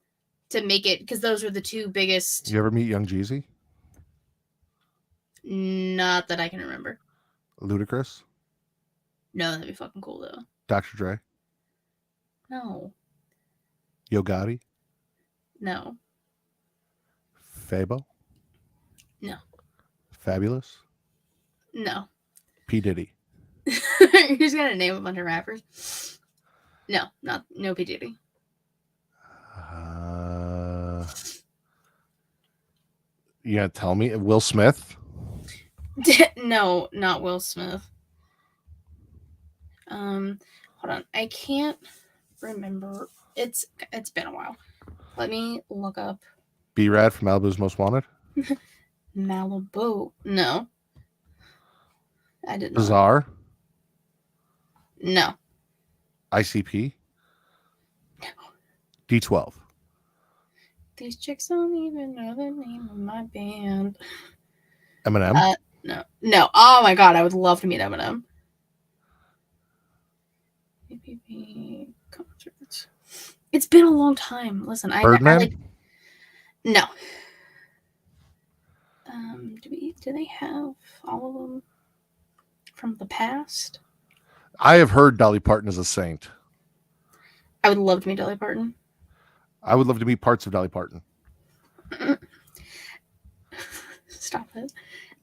to make it, because those were the two biggest. You ever meet Young Jeezy? Not that I can remember. Ludacris? No, that'd be fucking cool though. Dr. Dre? No. Yo Gotti? No. Fabo? No. Fabulous? No. P. Diddy? You're just gonna name a bunch of rappers. No P. Diddy. You gotta tell me? Will Smith? No, not Will Smith. Hold on. I can't remember. It's been a while. Let me look up B-Rad from Malibu's Most Wanted? Malibu. No. I didn't. Bizarre? No. ICP? No. D12? These chicks don't even know the name of my band. Eminem? No. Oh my god, I would love to meet Eminem. PPP concerts. It's been a long time. Listen, Birdman? No. Do they have all of them from the past? I have heard Dolly Parton is a saint. I would love to meet Dolly Parton. I would love to meet parts of Dolly Parton. Stop it.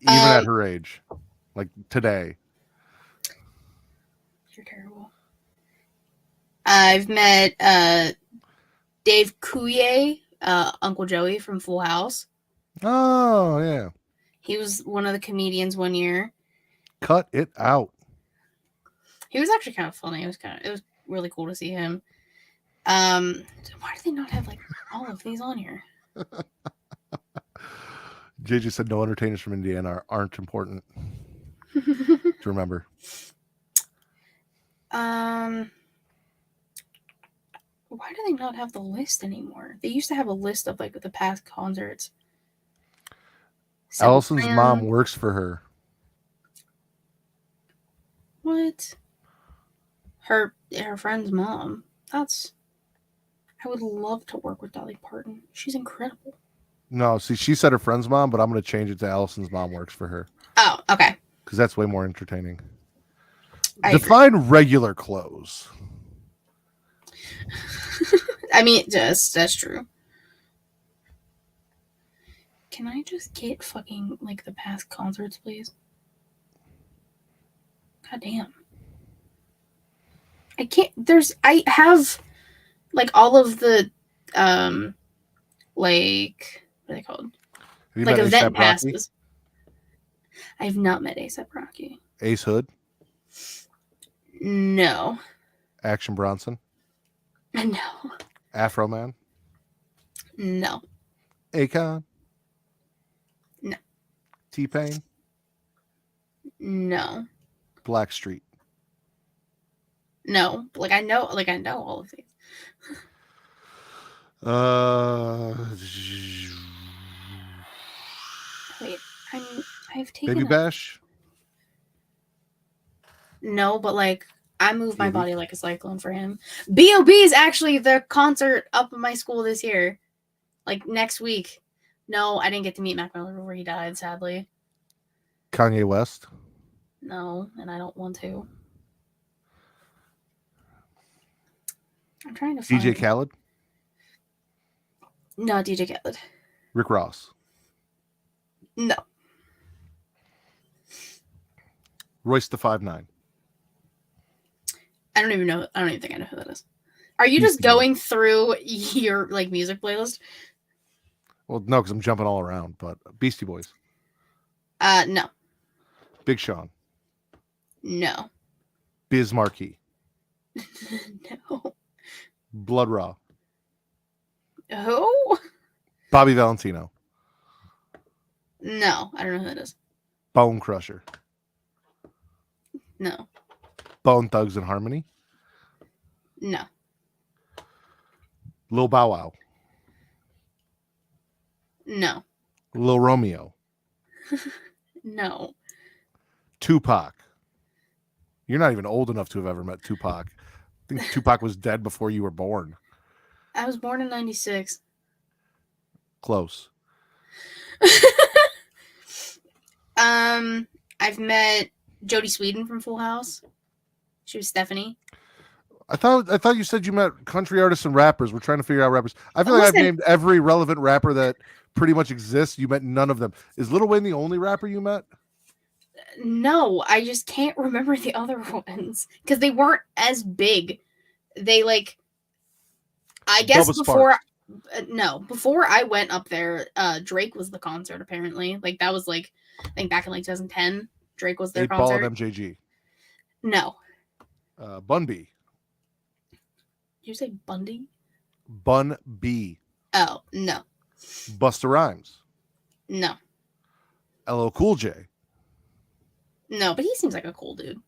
Even at her age. Like today. You're terrible. I've met Dave Coulier, Uncle Joey from Full House. Oh, yeah. He was one of the comedians one year. Cut it out. He was actually kind of funny. It was really cool to see him. Why do they not have like all of these on here? JJ said no entertainers from Indiana aren't important to remember. Why do they not have the list anymore? They used to have a list of like the past concerts. Allison's mom works for her. What? Her friend's mom. I would love to work with Dolly Parton. She's incredible. No, see, she said her friend's mom, but I'm going to change it to Allison's mom works for her. Oh, okay. Because that's way more entertaining. Define regular clothes. I mean, that's true. Can I just get fucking like the past concerts, please? God damn. I can't. I have like all of the like what are they called? Like event passes. I have not met A$AP Rocky. Ace Hood? No. Action Bronson? No. Afro Man? No. Akon? No. T-Pain? No. Blackstreet? No. Like I know all of these. Wait, I've taken Baby Bash? No, but like I move my body like a cyclone for him. B.O.B. is actually the concert up in my school this year. Like next week. No, I didn't get to meet Mac Miller before he died, sadly. Kanye West? No, and I don't want to. I'm trying to find DJ Khaled? No, DJ Khaled. Rick Ross? No. Royce the 5'9". I don't even think I know who that is. Are you just going through your like music playlist? Well, no, because I'm jumping all around, but Beastie Boys. No. Big Sean. No. Biz Markie. No. Blood Raw. Who? Bobby Valentino. No, I don't know who that is. Bone Crusher. No, Bone Thugs and Harmony. no, Lil Bow Wow. no, Lil Romeo. no. Tupac. You're not even old enough to have ever met Tupac. I think Tupac was dead before you were born. I was born in '96. Close. I've met Jodie Sweetin from Full House. She was Stephanie. I thought you said you met country artists and rappers. We're trying to figure out rappers. I feel like I've named every relevant rapper that pretty much exists. You met none of them. Is Lil Wayne the only rapper you met? No, I just can't remember the other ones because they weren't as big. They like, I guess Bubba before, Sparks. before I went up there, Drake was the concert apparently. Like that was like, I think back in like 2010, Drake was their 8 Ball concert. and MJG. No. Bun B. Did you say Bundy? Bun B. Oh, no. Busta Rhymes. No. LL Cool J. No, but he seems like a cool dude.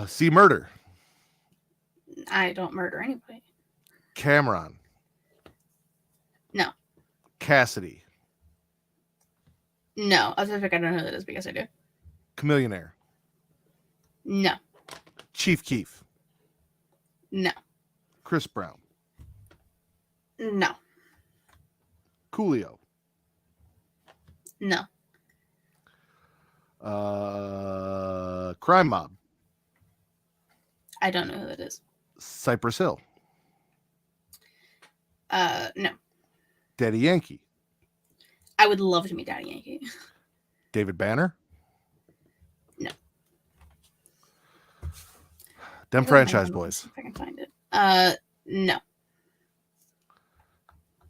C Murder. I don't murder anybody. Cameron. No. Cassidy. No. I don't know who that is, but yes, I do. Chameleonaire. No. Chief Keef. No. Chris Brown. No. Coolio. No. Crime Mob. I don't know who that is. Cypress Hill. No. Daddy Yankee. I would love to meet Daddy Yankee. David Banner. No. Them Franchise Boys. If I can find it. No.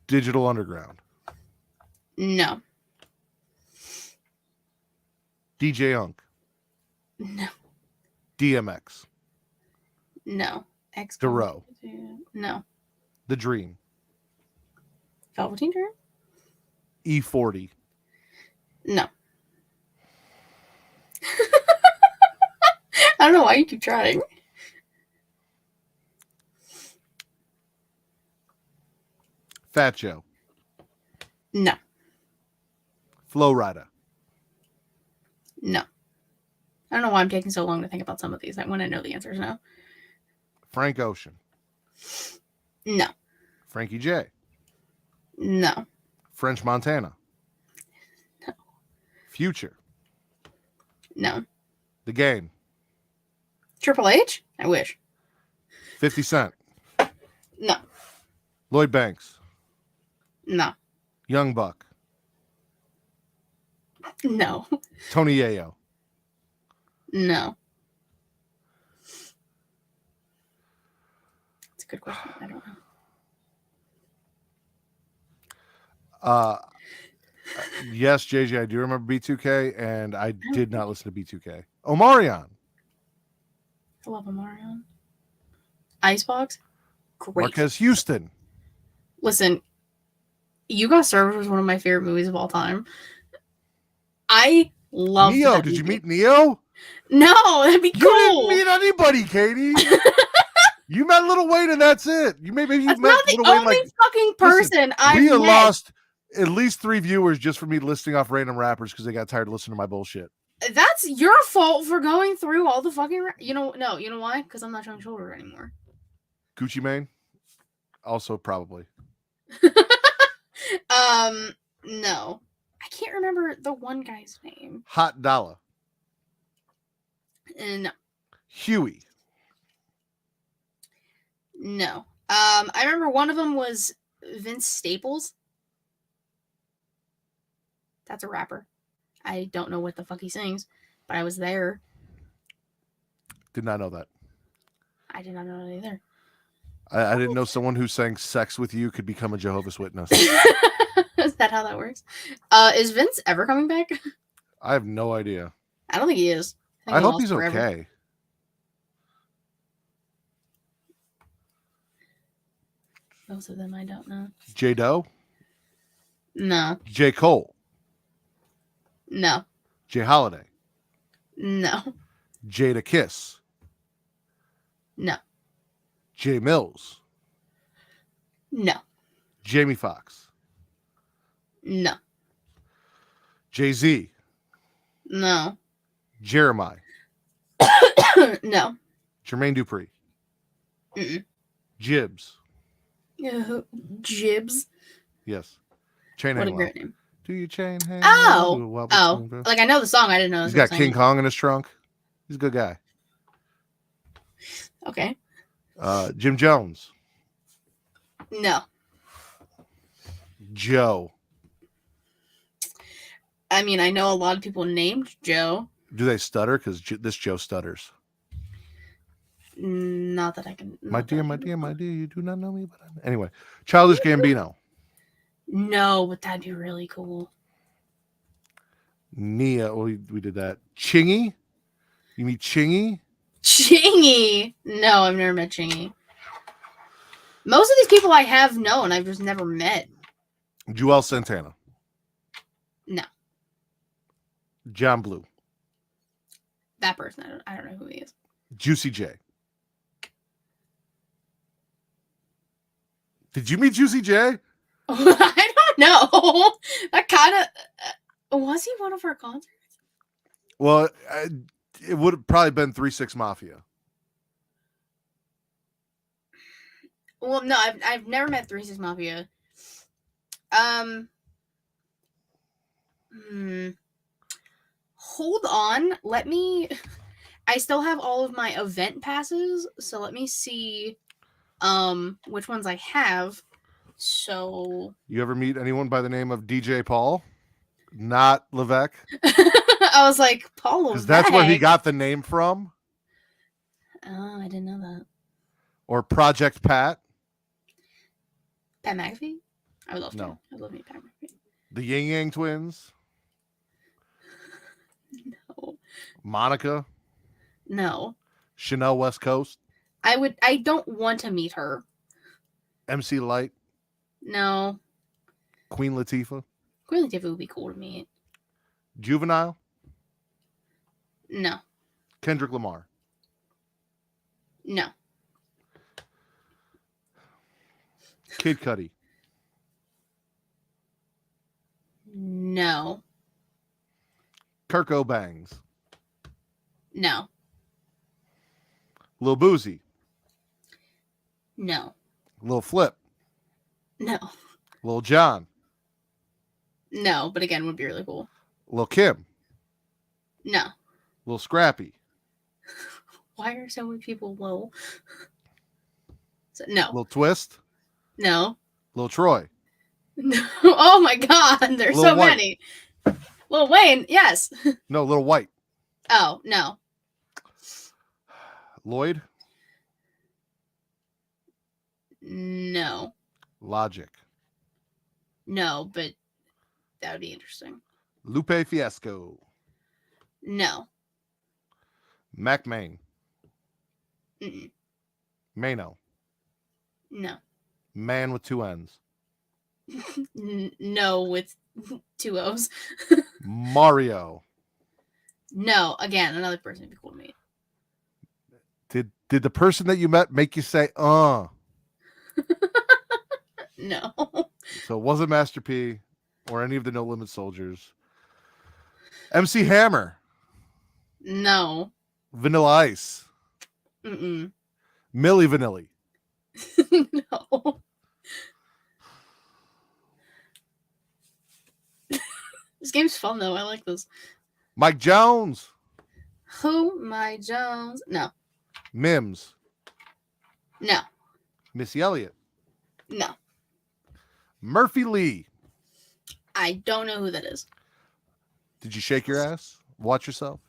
Digital Underground. No. DJ Unk. No. DMX. No. X. Dero. No. The Dream. Velveteen Dream? E40. No. I don't know why you keep trying. Fat Joe. No. Flo Rida. No. I don't know why I'm taking so long to think about some of these. When I know the answers now. Frank Ocean. No. Frankie J. No. French Montana. No. Future. No. The Game. Triple H? I wish. 50 Cent. No. Lloyd Banks. No. Young Buck. No. Tony Yayo. No. That's a good question. I don't know. Yes, JJ, I do remember B2K, and I did not listen to B2K. Omarion. I love Omarion. Icebox? Great. Marquez Houston. Listen, You Got Served was one of my favorite movies of all time. I love Neo. Did you meet Neo? No, that'd be cool. You didn't meet anybody, Katie. You met Lil Wayne, and that's it. You maybe you That's met not the Lil Wayne only like fucking person I've we have met. lost at least 3 viewers just for me listing off random rappers because they got tired of listening to my bullshit. That's your fault for going through all the fucking. You know why? Because I'm not showing shoulder anymore. Gucci Mane, also probably. No, I can't remember the one guy's name. Hot Dollar. No, Huey. no. I remember one of them was Vince Staples. That's a rapper. I don't know what the fuck he sings, but I was there. Did not know that. I did not know that either. I didn't know someone who sang "Sex with You" could become a Jehovah's Witness. Is that how that works? Is Vince ever coming back? I have no idea. I don't think he is. I he hope lost he's forever. okay. Most of them I don't know. J Doe. No. J. Cole. No. J. Holiday. No. Jada Kiss. No. J. Mills. No. Jamie Foxx. No. Jay-Z. No. Jeremiah. No. Jermaine Dupri. Mm-mm. Jibs. Jibs. Yes. Chain What a hang great low. name. Do you chain hang Oh. low? While Oh. between breath? Like I know the song. I didn't know. He's got King Kong in his trunk. He's a good guy. Okay. Jim Jones. No. Joe. I mean, I know a lot of people named Joe. Do they stutter? Because this Joe stutters. Not that I can. My dear, you do not know me. But anyway, Childish Gambino. No, but that'd be really cool. Nia. Well, we did that. Chingy. You meet Chingy? Chingy. No, I've never met Chingy. Most of these people I have known, I've just never met. Joel Santana. No. John Blue. That person, I don't know who he is. Juicy J. Did you meet Juicy J? I don't know. That kind of was he one of our concerts? Well, it would have probably been 3-6 Mafia. Well, no, I've never met 3-6 Mafia. Hold on. Let me. I still have all of my event passes, so let me see. Which ones I have. So. You ever meet anyone by the name of DJ Paul? Not Levesque? I was like, Paul Levesque. Because that's where he got the name from. Oh, I didn't know that. Or Project Pat. Pat McAfee? I would love to. No. I would love to meet Pat McAfee. The Yin Yang Twins. No. Monica. No. Chanel West Coast. I don't want to meet her. MC Light. No. Queen Latifah. Queen Latifah would be cool to meet. Juvenile. No. Kendrick Lamar. No. Kid Cudi. No. Kirk O'Bangs. No. Lil Boozy. No. Lil Flip. No. Lil Jon. No, but again, would be really cool. Lil Kim. No. Lil Scrappy. Why are so many people low? No. Lil Twist. No. Lil Troy. No. Oh my God, there's Lil so White. many. Lil Wayne, yes. No, Lil White. Oh, no. Lloyd. No. Logic. No, but that would be interesting. Lupe Fiasco. No. Mac Main. Mm-mm. Mano. No. Man with 2 N's. No, with 2 O's. Mario. No, again, another person would be cool to meet. Did the person that you met make you say, No. So it wasn't Master P or any of the No Limit Soldiers. MC Hammer. No. Vanilla Ice. Mm-mm. Milli Vanilli. No. This game's fun, though. I like this. Mike Jones. Who? My Jones? No. Mims. No. Missy Elliott. No. Murphy Lee. I don't know who that is. Did you shake your ass? Watch yourself.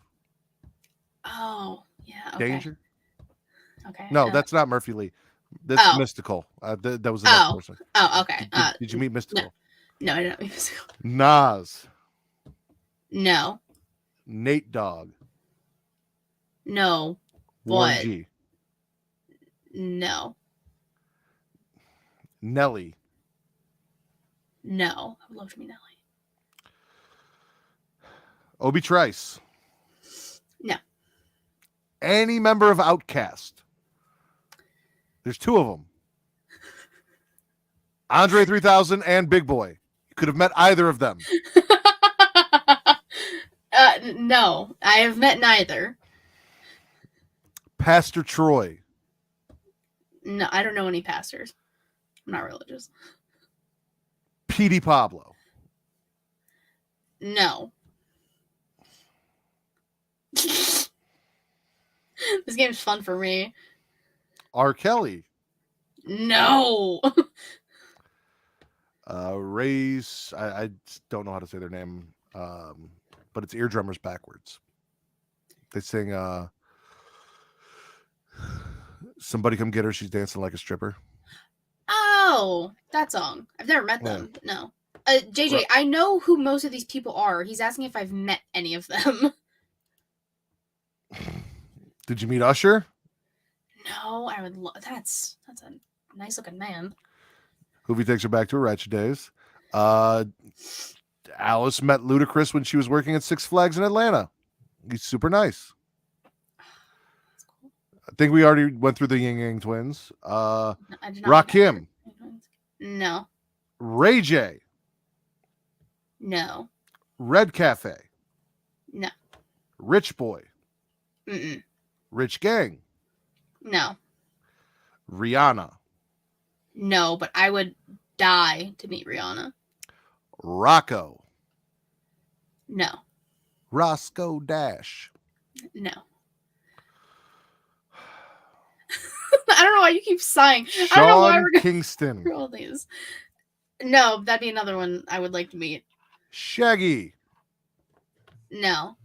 Oh, yeah. Okay. Danger. Okay. No, that's not Murphy Lee. That's Oh. Mystical. That was another person. Oh, okay. Did you meet Mystical? No, I didn't meet Nas. No. Nate Dogg. No. Warren What? G. No. Nelly. No. I would love to meet Nelly. Obi Trice. No. Any member of Outkast. There's two of them. Andre 3000 and Big Boy. You could have met either of them. No. I have met neither. Pastor Troy. No, I don't know any pastors. I'm not religious. Petey Pablo. No. This game's fun for me. R. Kelly. No. Race. I don't know how to say their name, but it's Eardrummers backwards. They sing Somebody Come Get Her, She's Dancing Like a Stripper. Oh, that song. I've never met them. But no. JJ, Right. I know who most of these people are. He's asking if I've met any of them. Did you meet Usher? No, I would love. That's a nice looking man. Hoovy takes her back to her ratchet days. Alice met Ludacris when she was working at Six Flags in Atlanta. He's super nice. That's cool. I think we already went through the Ying Yang twins. I did not Rakim. No. Ray J. No. Red Cafe. No. Rich Boy. Mm-mm. Rich Gang. No. Rihanna. No, but I would die to meet Rihanna. Rocco. No. Roscoe Dash. No. I don't know why you keep sighing. I don't know why Sean we're going Kingston. through all these. No, that'd be another one I would like to meet. Shaggy. No.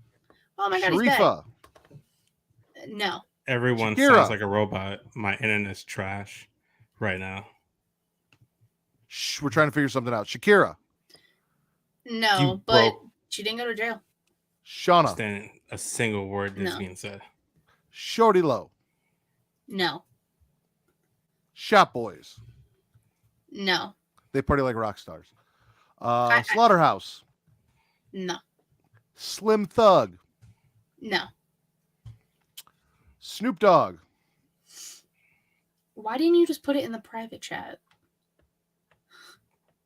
Oh my god, he's back. Sharifa. No. Everyone Shakira. sounds like a robot. My internet's trash right now. Shh, we're trying to figure something out. Shakira. No, You but broke. she didn't go to jail. Shauna. Understand a single word that's No. being said. Shorty Low. No. Shop Boys. No. They party like rock stars. I- Slaughterhouse. No. Slim Thug. No. Snoop Dogg. Why didn't you just put it in the private chat?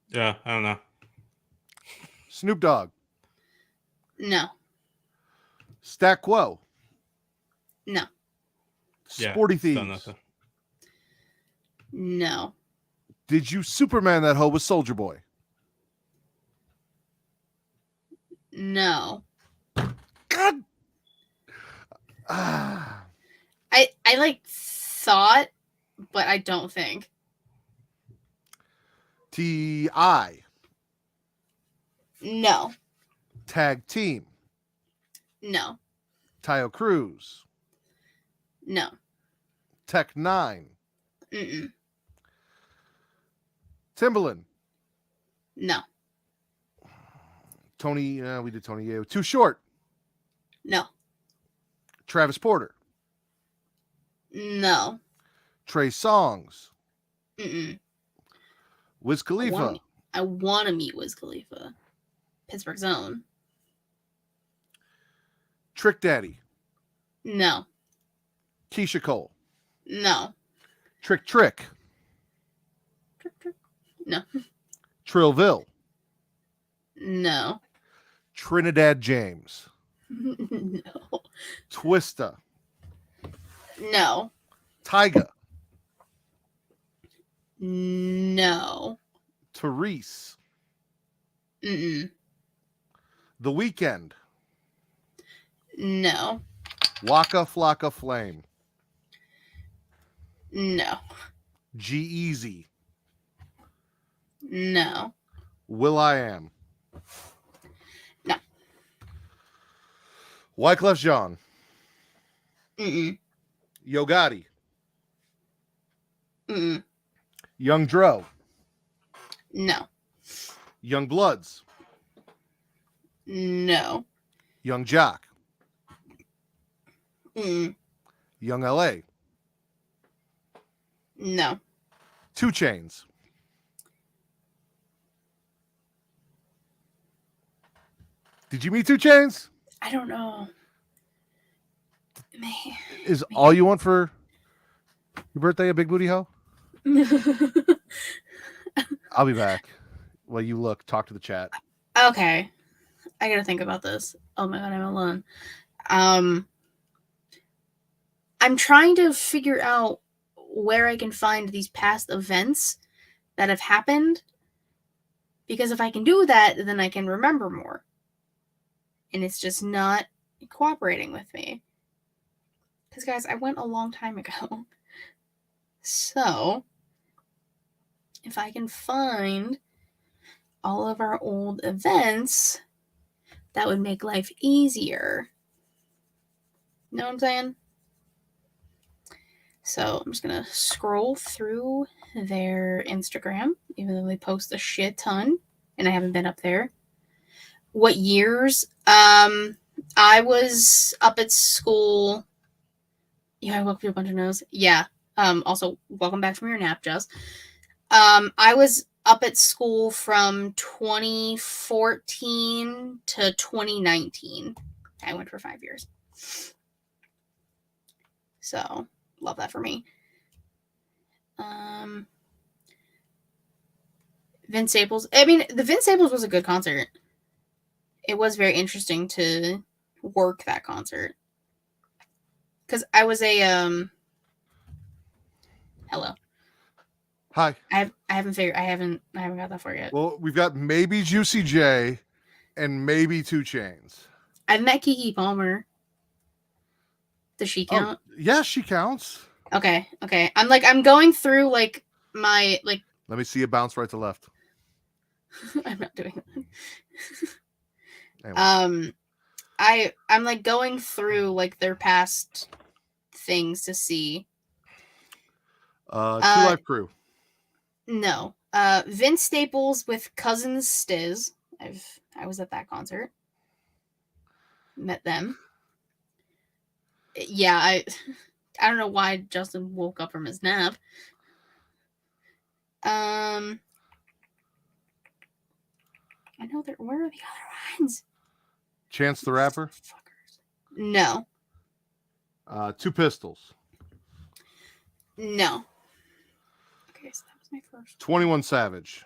Yeah, I don't know. Snoop Dogg. No. Stat Quo. No. Yeah, Sporty still Thieves. nothing. No. Did you Superman that hoe with Soldier Boy? No. God. Ah. I like thought, but I don't think. T.I. No. Tag Team. No. Tayo Cruz. No. Tech 9. Mm-mm. Timbaland. No. Tony, we did Tony Yeo. Too Short. No. Travis Porter. No. Trey Songz. Mm-mm. Wiz Khalifa. I want to meet Wiz Khalifa. Pittsburgh's own. Trick Daddy. No. Keisha Cole. No. Trick Trick. No. Trillville. No. Trinidad James. No. Twista. No. Tyga. No. Therese. Mm-mm. The Weeknd. No. Waka Flocka Flame. No. G-Eazy. No. Will.i.am. No. Wyclef Jean. Mm-mm. Yo Gotti. Mm-mm. Young Dro. No. Young Bloods. No. Young Jock. Mm-mm. Young L.A. No. 2 Chainz. Did you meet 2 Chainz? I don't know. Is all you want for your birthday a big booty hoe? I'll be back. While you talk to the chat. Okay. I gotta think about this. Oh my god, I'm alone. I'm trying to figure out where I can find these past events that have happened. Because if I can do that, then I can remember more. And it's just not cooperating with me. Because, guys, I went a long time ago. So, if I can find all of our old events, that would make life easier. You know what I'm saying? So, I'm just going to scroll through their Instagram, even though they post a shit ton, and I haven't been up there. What years? I was up at school. Yeah, I woke up to a bunch of no's. Yeah. Also, welcome back from your nap, Jess. I was up at school from 2014 to 2019. I went for 5 years. So, love that for me. Vince Staples. I mean, the Vince Staples was a good concert. It was very interesting to work that concert. Because I was a hello. Hi. I haven't got that far yet. Well, we've got maybe Juicy J and maybe 2 Chainz. I've met Keke Palmer. Does she count? Oh, yeah, she counts. Okay. I'm going through my. Let me see you bounce right to left. I'm not doing that. Anyway. I'm going through their past things to see. 2 Live Crew. No. Vince Staples with Cousins Stiz. I was at that concert. Met them. Yeah, I don't know why Justin woke up from his nap. I know where are the other ones? Chance the Rapper. Fuckers. No. 2 Pistols. No. Okay, so that was my first. 21 Savage.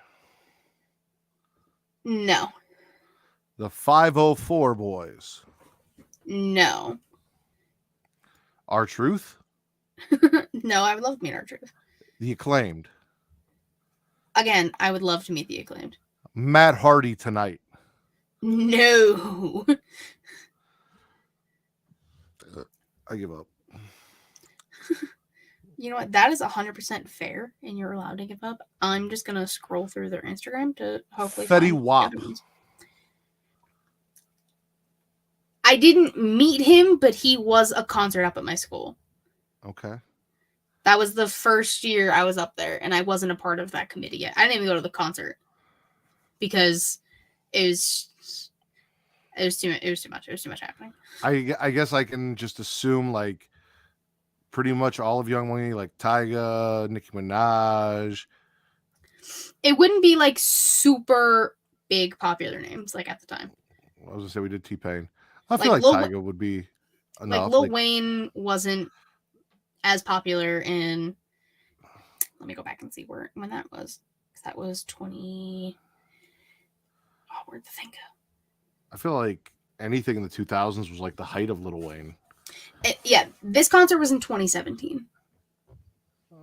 No. The 504 Boys. No. R-Truth. No, I would love to meet R-Truth. The Acclaimed. Again, I would love to meet the Acclaimed. Matt Hardy Tonight. No. I give up. You know what? That is 100% fair, and you're allowed to give up. I'm just going to scroll through their Instagram to hopefully Fetty find Wap. the other ones. I didn't meet him, but he was a concert up at my school. Okay. That was the first year I was up there, and I wasn't a part of that committee yet. I didn't even go to the concert because it was too much. It was too much happening. I guess I can just assume pretty much all of Young Money, like Tyga, Nicki Minaj. It wouldn't be super big popular names at the time. I was gonna say we did T-Pain. I feel like Tyga would be enough. Lil Wayne wasn't as popular in. Let me go back and see when that was. That was 20. Oh, where'd the thing go? I feel like anything in the 2000s was the height of Lil Wayne. Yeah, this concert was in 2017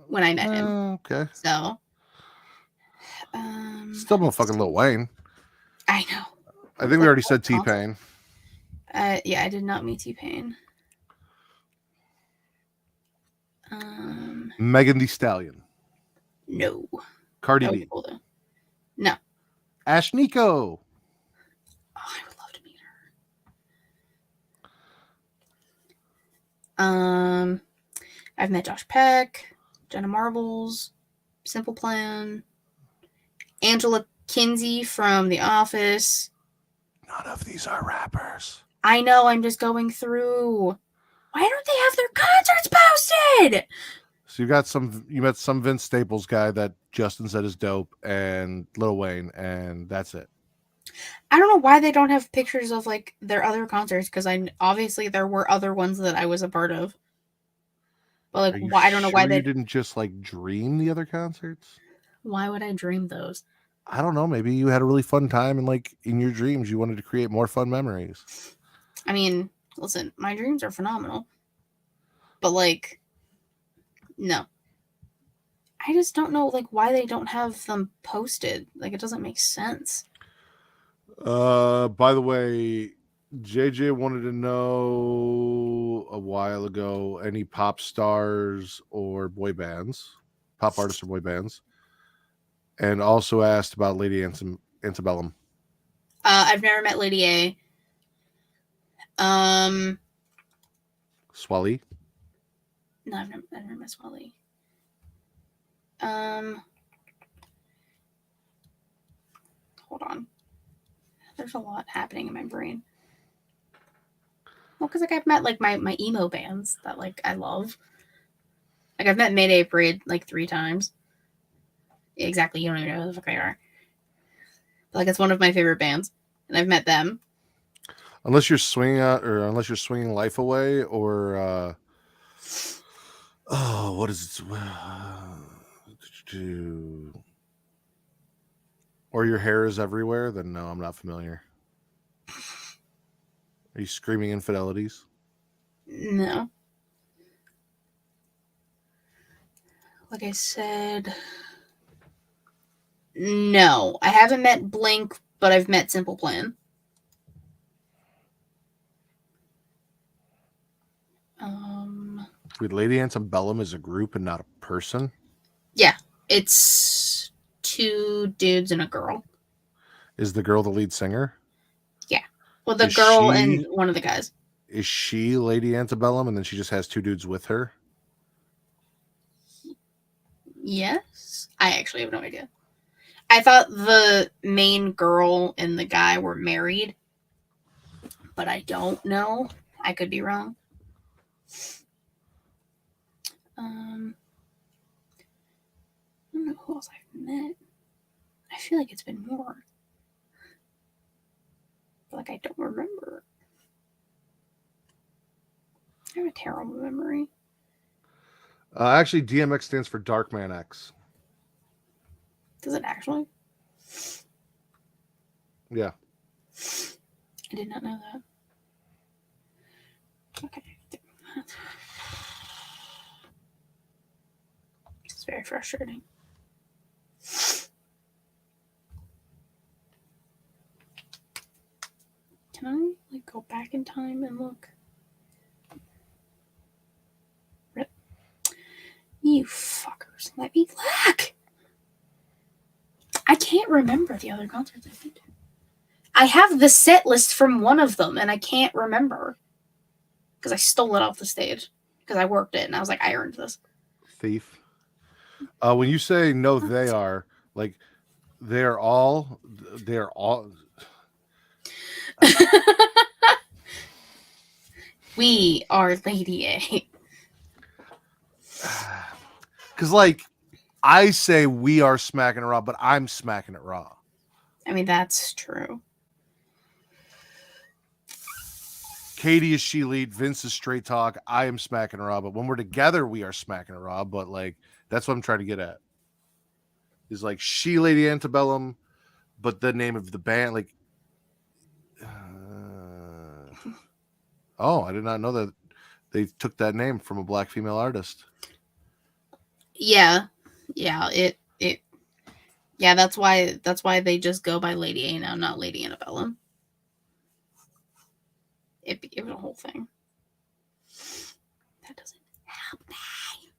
when I met him. Okay. So, Still no fucking Lil Wayne. I know. I think we already said T-Pain. Yeah, I did not meet T-Pain. Megan Thee Stallion. No. Cardi B. Cool, no. Ash Nico. Oh, I would love to meet her. I've met Josh Peck, Jenna Marbles, Simple Plan, Angela Kinsey from The Office. None of these are rappers. I know, I'm just going through. Why don't they have their concerts posted? So you met some Vince Staples guy that Justin said is dope, and Lil Wayne, and that's it. I don't know why they don't have pictures of like their other concerts because obviously there were other ones that I was a part of. But Are like, you why I don't know why sure they you didn't just like dream the other concerts? Why would I dream those? I don't know. Maybe you had a really fun time and like in your dreams you wanted to create more fun memories. I mean, listen, my dreams are phenomenal. But like, no. I just don't know like why they don't have them posted. Like it doesn't make sense. By the way, JJ wanted to know a while ago any pop stars or boy bands, pop artists or boy bands, and also asked about Lady Antebellum. I've never met Lady A. Swally. No, I've never met Swally. Hold on. There's a lot happening in my brain. Well, because like I've met like my emo bands that like I love. Like I've met Mayday Parade like 3 times. Exactly, you don't even know who the fuck they are. But, like it's one of my favorite bands, and I've met them. Unless you're swinging out, or unless you're swinging life away, or oh, what is it? Or your hair is everywhere, then no, I'm not familiar. Are you screaming infidelities? No. Like I said, no. I haven't met Blink, but I've met Simple Plan. Wait, Lady Antebellum is a group and not a person? Yeah, it's 2 dudes and a girl. Is the girl the lead singer? Yeah. Well, the Is girl she- and one of the guys. Is she Lady Antebellum and then she just has 2 dudes with her? Yes. I actually have no idea. I thought the main girl and the guy were married, but I don't know. I could be wrong. I don't know who else I've met. I feel like it's been more. But like I don't remember. I have a terrible memory. Actually, DMX stands for Darkman X. Does it actually? Yeah. I did not know that. Okay. It's very frustrating. Can I like go back in time and look? Rip. You fuckers, let me look. I can't remember the other concerts I've been to. I have the set list from one of them, and I can't remember because I stole it off the stage because I worked it, and I was like, I earned this. Thief. When you say no, they are like they're all. We are Lady A. Because like I say we are smacking it raw, but I'm smacking it raw. I mean, that's true. Katie is she lead, Vince is straight talk, I am smacking it raw, but when we're together, we are smacking it raw. But like that's what I'm trying to get at. Is like she Lady Antebellum, but the name of the band, like oh, I did not know that they took that name from a black female artist. Yeah. Yeah, that's why they just go by Lady A now, not Lady Antebellum. It was a whole thing. That doesn't help me.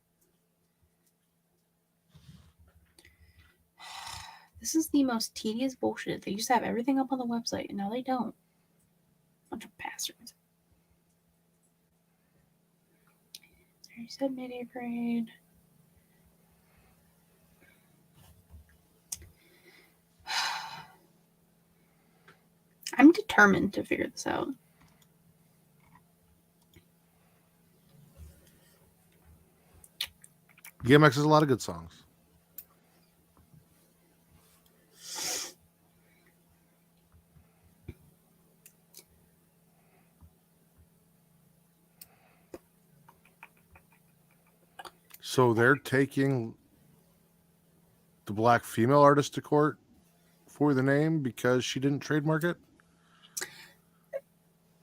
This is the most tedious bullshit. They used to have everything up on the website, and now they don't. Bunch of bastards. You said Mayday Parade. I'm determined to figure this out. DMX has a lot of good songs. So they're taking the black female artist to court for the name because she didn't trademark it?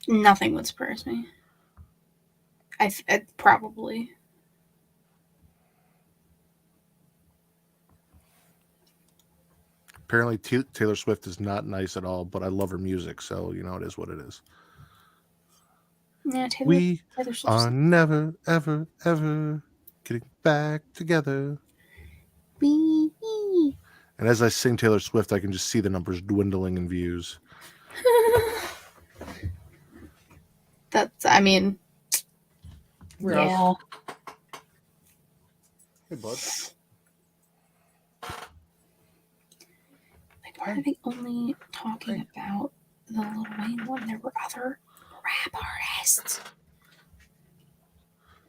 Nothing would surprise me. I probably. Apparently Taylor Swift is not nice at all, but I love her music, so you know it is what it is. Yeah, Taylor We Swift's are never, ever, ever getting back together. Wee. And as I sing Taylor Swift, I can just see the numbers dwindling in views. That's, I mean, yeah. Hey, bud. Like, why are they only talking about the Lil Wayne one? There were other rap artists.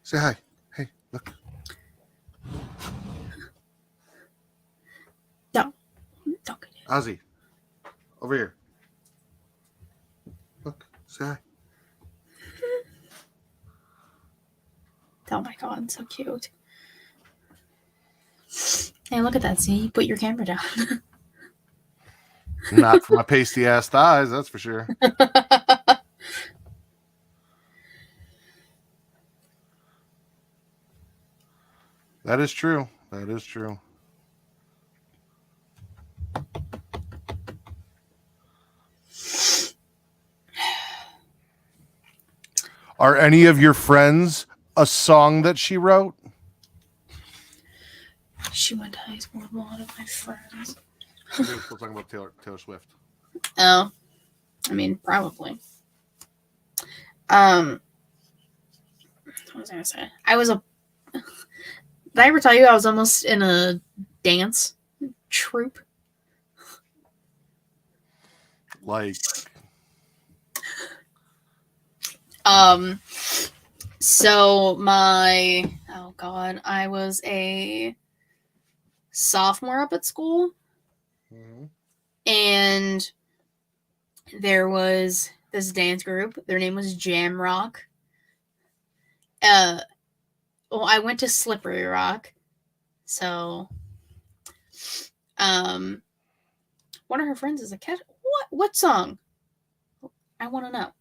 Say hi. Hey, look. Don't get it. Ozzy. Over here. Look. Say hi. Oh my god, so cute. Hey, look at that. See, you put your camera down. Not for my pasty ass thighs, that's for sure. That is true. That is true. Are any of your friends a song that she wrote? She went to high school with a lot of my friends. We're still talking about Taylor Swift. Oh, I mean, probably. What was I gonna say? Did I ever tell you I was almost in a dance troupe? Like, So I was a sophomore up at school, and there was this dance group. Their name was Jam Rock. Well, I went to Slippery Rock, so one of her friends is a cat. What song? I want to know.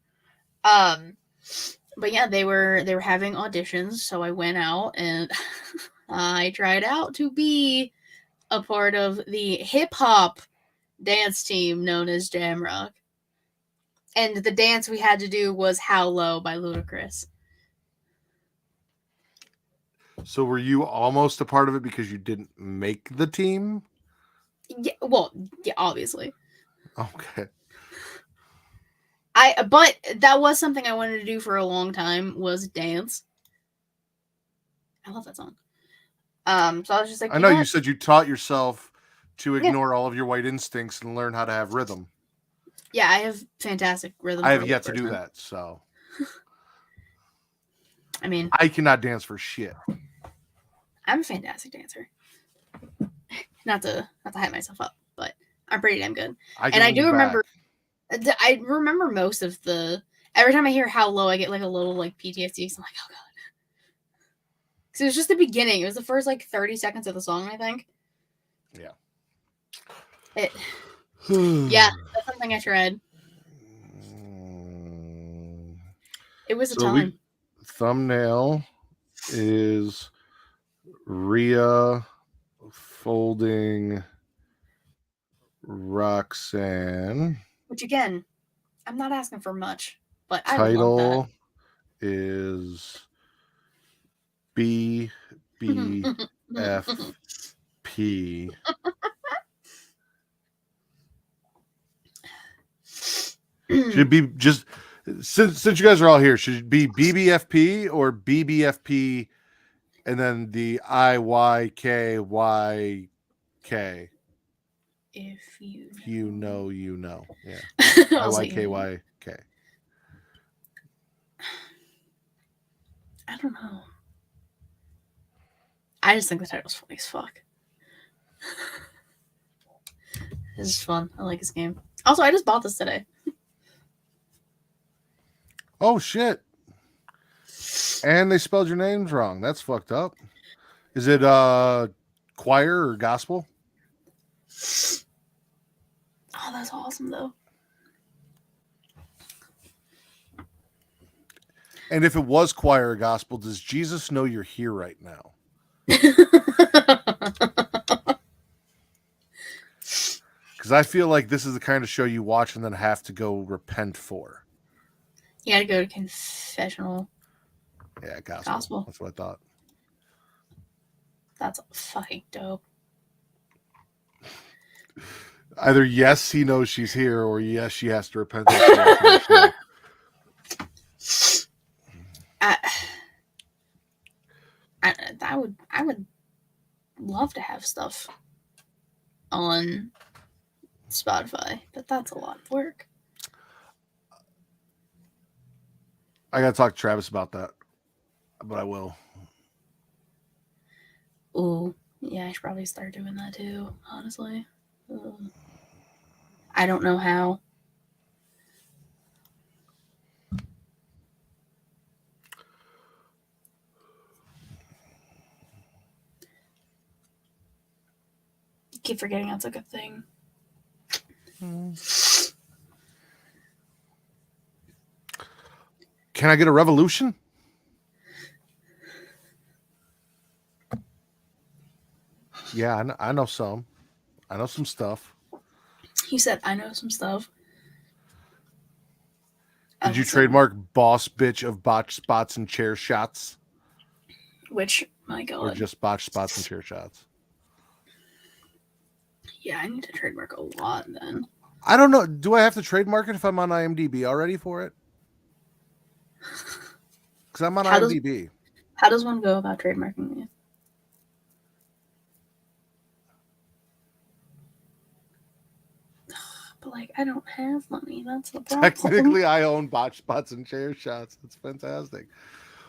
But yeah, they were having auditions, so I went out and I tried out to be a part of the hip hop dance team known as Jam Rock. And the dance we had to do was How Low by Ludacris. so were you almost a part of it because you didn't make the team? Yeah, well, yeah, obviously. Okay. But that was something I wanted to do for a long time, was dance. I love that song. So I was just like, I know you said you taught yourself to ignore all of your white instincts and learn how to have rhythm. Yeah, I have fantastic rhythm. I have yet to do that, so. I mean, I cannot dance for shit. I'm a fantastic dancer. Not to hype myself up, but I'm pretty damn good. I do remember. I remember most of the. Every time I hear How Low, I get like a little like PTSD. So I'm like, oh god. So it was just the beginning. It was the first like 30 seconds of the song, I think. Yeah. Yeah, that's something I tried. It was a time. Thumbnail is Rhea folding Roxanne. Which again, I'm not asking for much, but I Title love is BBFP. Should be just since you guys are all here, should it be BBFP or BBFP and then the IYKYK? If you know. Yeah. IYKYK. I don't know. I just think the title's funny as fuck. This is fun. I like this game. Also, I just bought this today. Oh shit. And they spelled your names wrong. That's fucked up. Is it choir or gospel? Oh, that's awesome though. And if it was choir or gospel, does Jesus know you're here right now? Because I feel like this is the kind of show you watch and then have to go repent for. You had to go to confessional. Yeah, gospel. That's what I thought. That's fucking dope. Either yes, he knows she's here, or yes, she has to repent. I would love to have stuff on Spotify, but that's a lot of work. I gotta talk to Travis about that, but I will. Ooh, yeah, I should probably start doing that too, honestly. I don't know how. Keep forgetting that's a good thing. Can I get a revolution? Yeah, I know some. I know some stuff. He said, I know some stuff. Did you trademark boss bitch of botch spots and chair shots? Which, my God. Or just botch spots and chair shots? Yeah, I need to trademark a lot then. I don't know. Do I have to trademark it if I'm on IMDb already for it? Because I'm on IMDb. How does one go about trademarking it? But like, I don't have money. That's the problem. Technically, I own botch spots and chair shots. That's fantastic.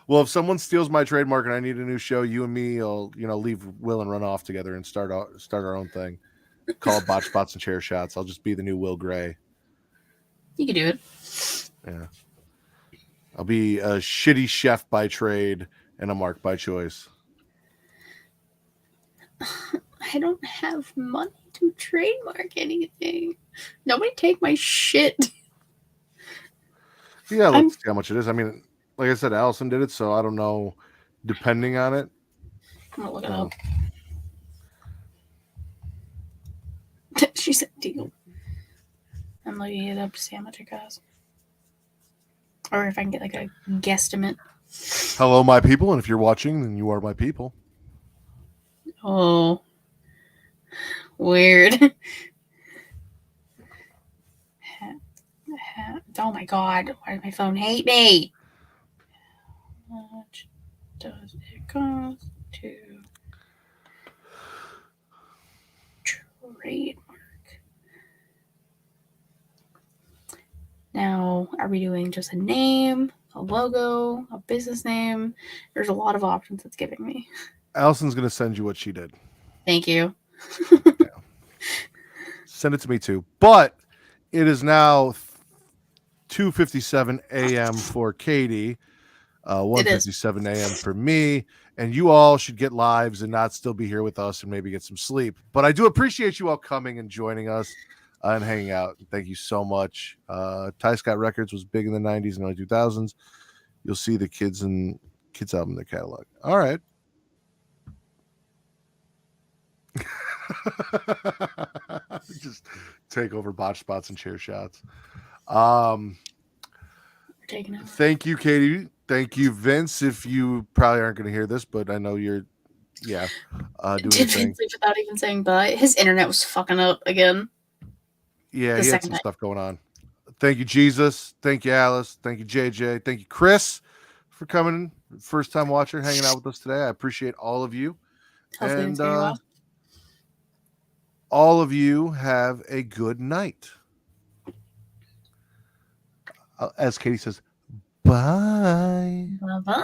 Well, if someone steals my trademark and I need a new show, you and me will, leave Will and run off together and start our own thing. Call it botch spots and chair shots. I'll just be the new Will Gray. You can do it. Yeah. I'll be a shitty chef by trade and a mark by choice. I don't have money to trademark anything. Nobody take my shit. Yeah, let's see how much it is. I mean, like I said, Allison did it, so I don't know. Depending on it. I'm gonna look it up. She said deal. I'm looking it up to see how much it costs. Or if I can get like a guesstimate. Hello, my people, and if you're watching, then you are my people. Oh. Weird. Oh my God. Why does my phone hate me? How much does it cost to trademark? Now, are we doing just a name, a logo, a business name? There's a lot of options it's giving me. Allison's going to send you what she did. Thank you. Yeah. Send it to me too. But it is now 2:57 a.m. for Katie, 1:57 a.m. for me, and you all should get lives and not still be here with us and maybe get some sleep. But I do appreciate you all coming and joining us and hanging out. Thank you so much. Ty Scott Records was big in the 90s and early 2000s. You'll see the Kids album in their catalog. All right. Just take over botch spots and chair shots. Thank you, Katie. Thank you, Vince. If you probably aren't going to hear this, but I know you're, doing Did Vince leave without even saying bye? His internet was fucking up again. Yeah, he had some stuff going on. Thank you, Jesus. Thank you, Alice. Thank you, JJ. Thank you, Chris, for coming. First time watcher, hanging out with us today. I appreciate all of you. Hopefully and all of you have a good night. As Katie says, bye. Bye-bye.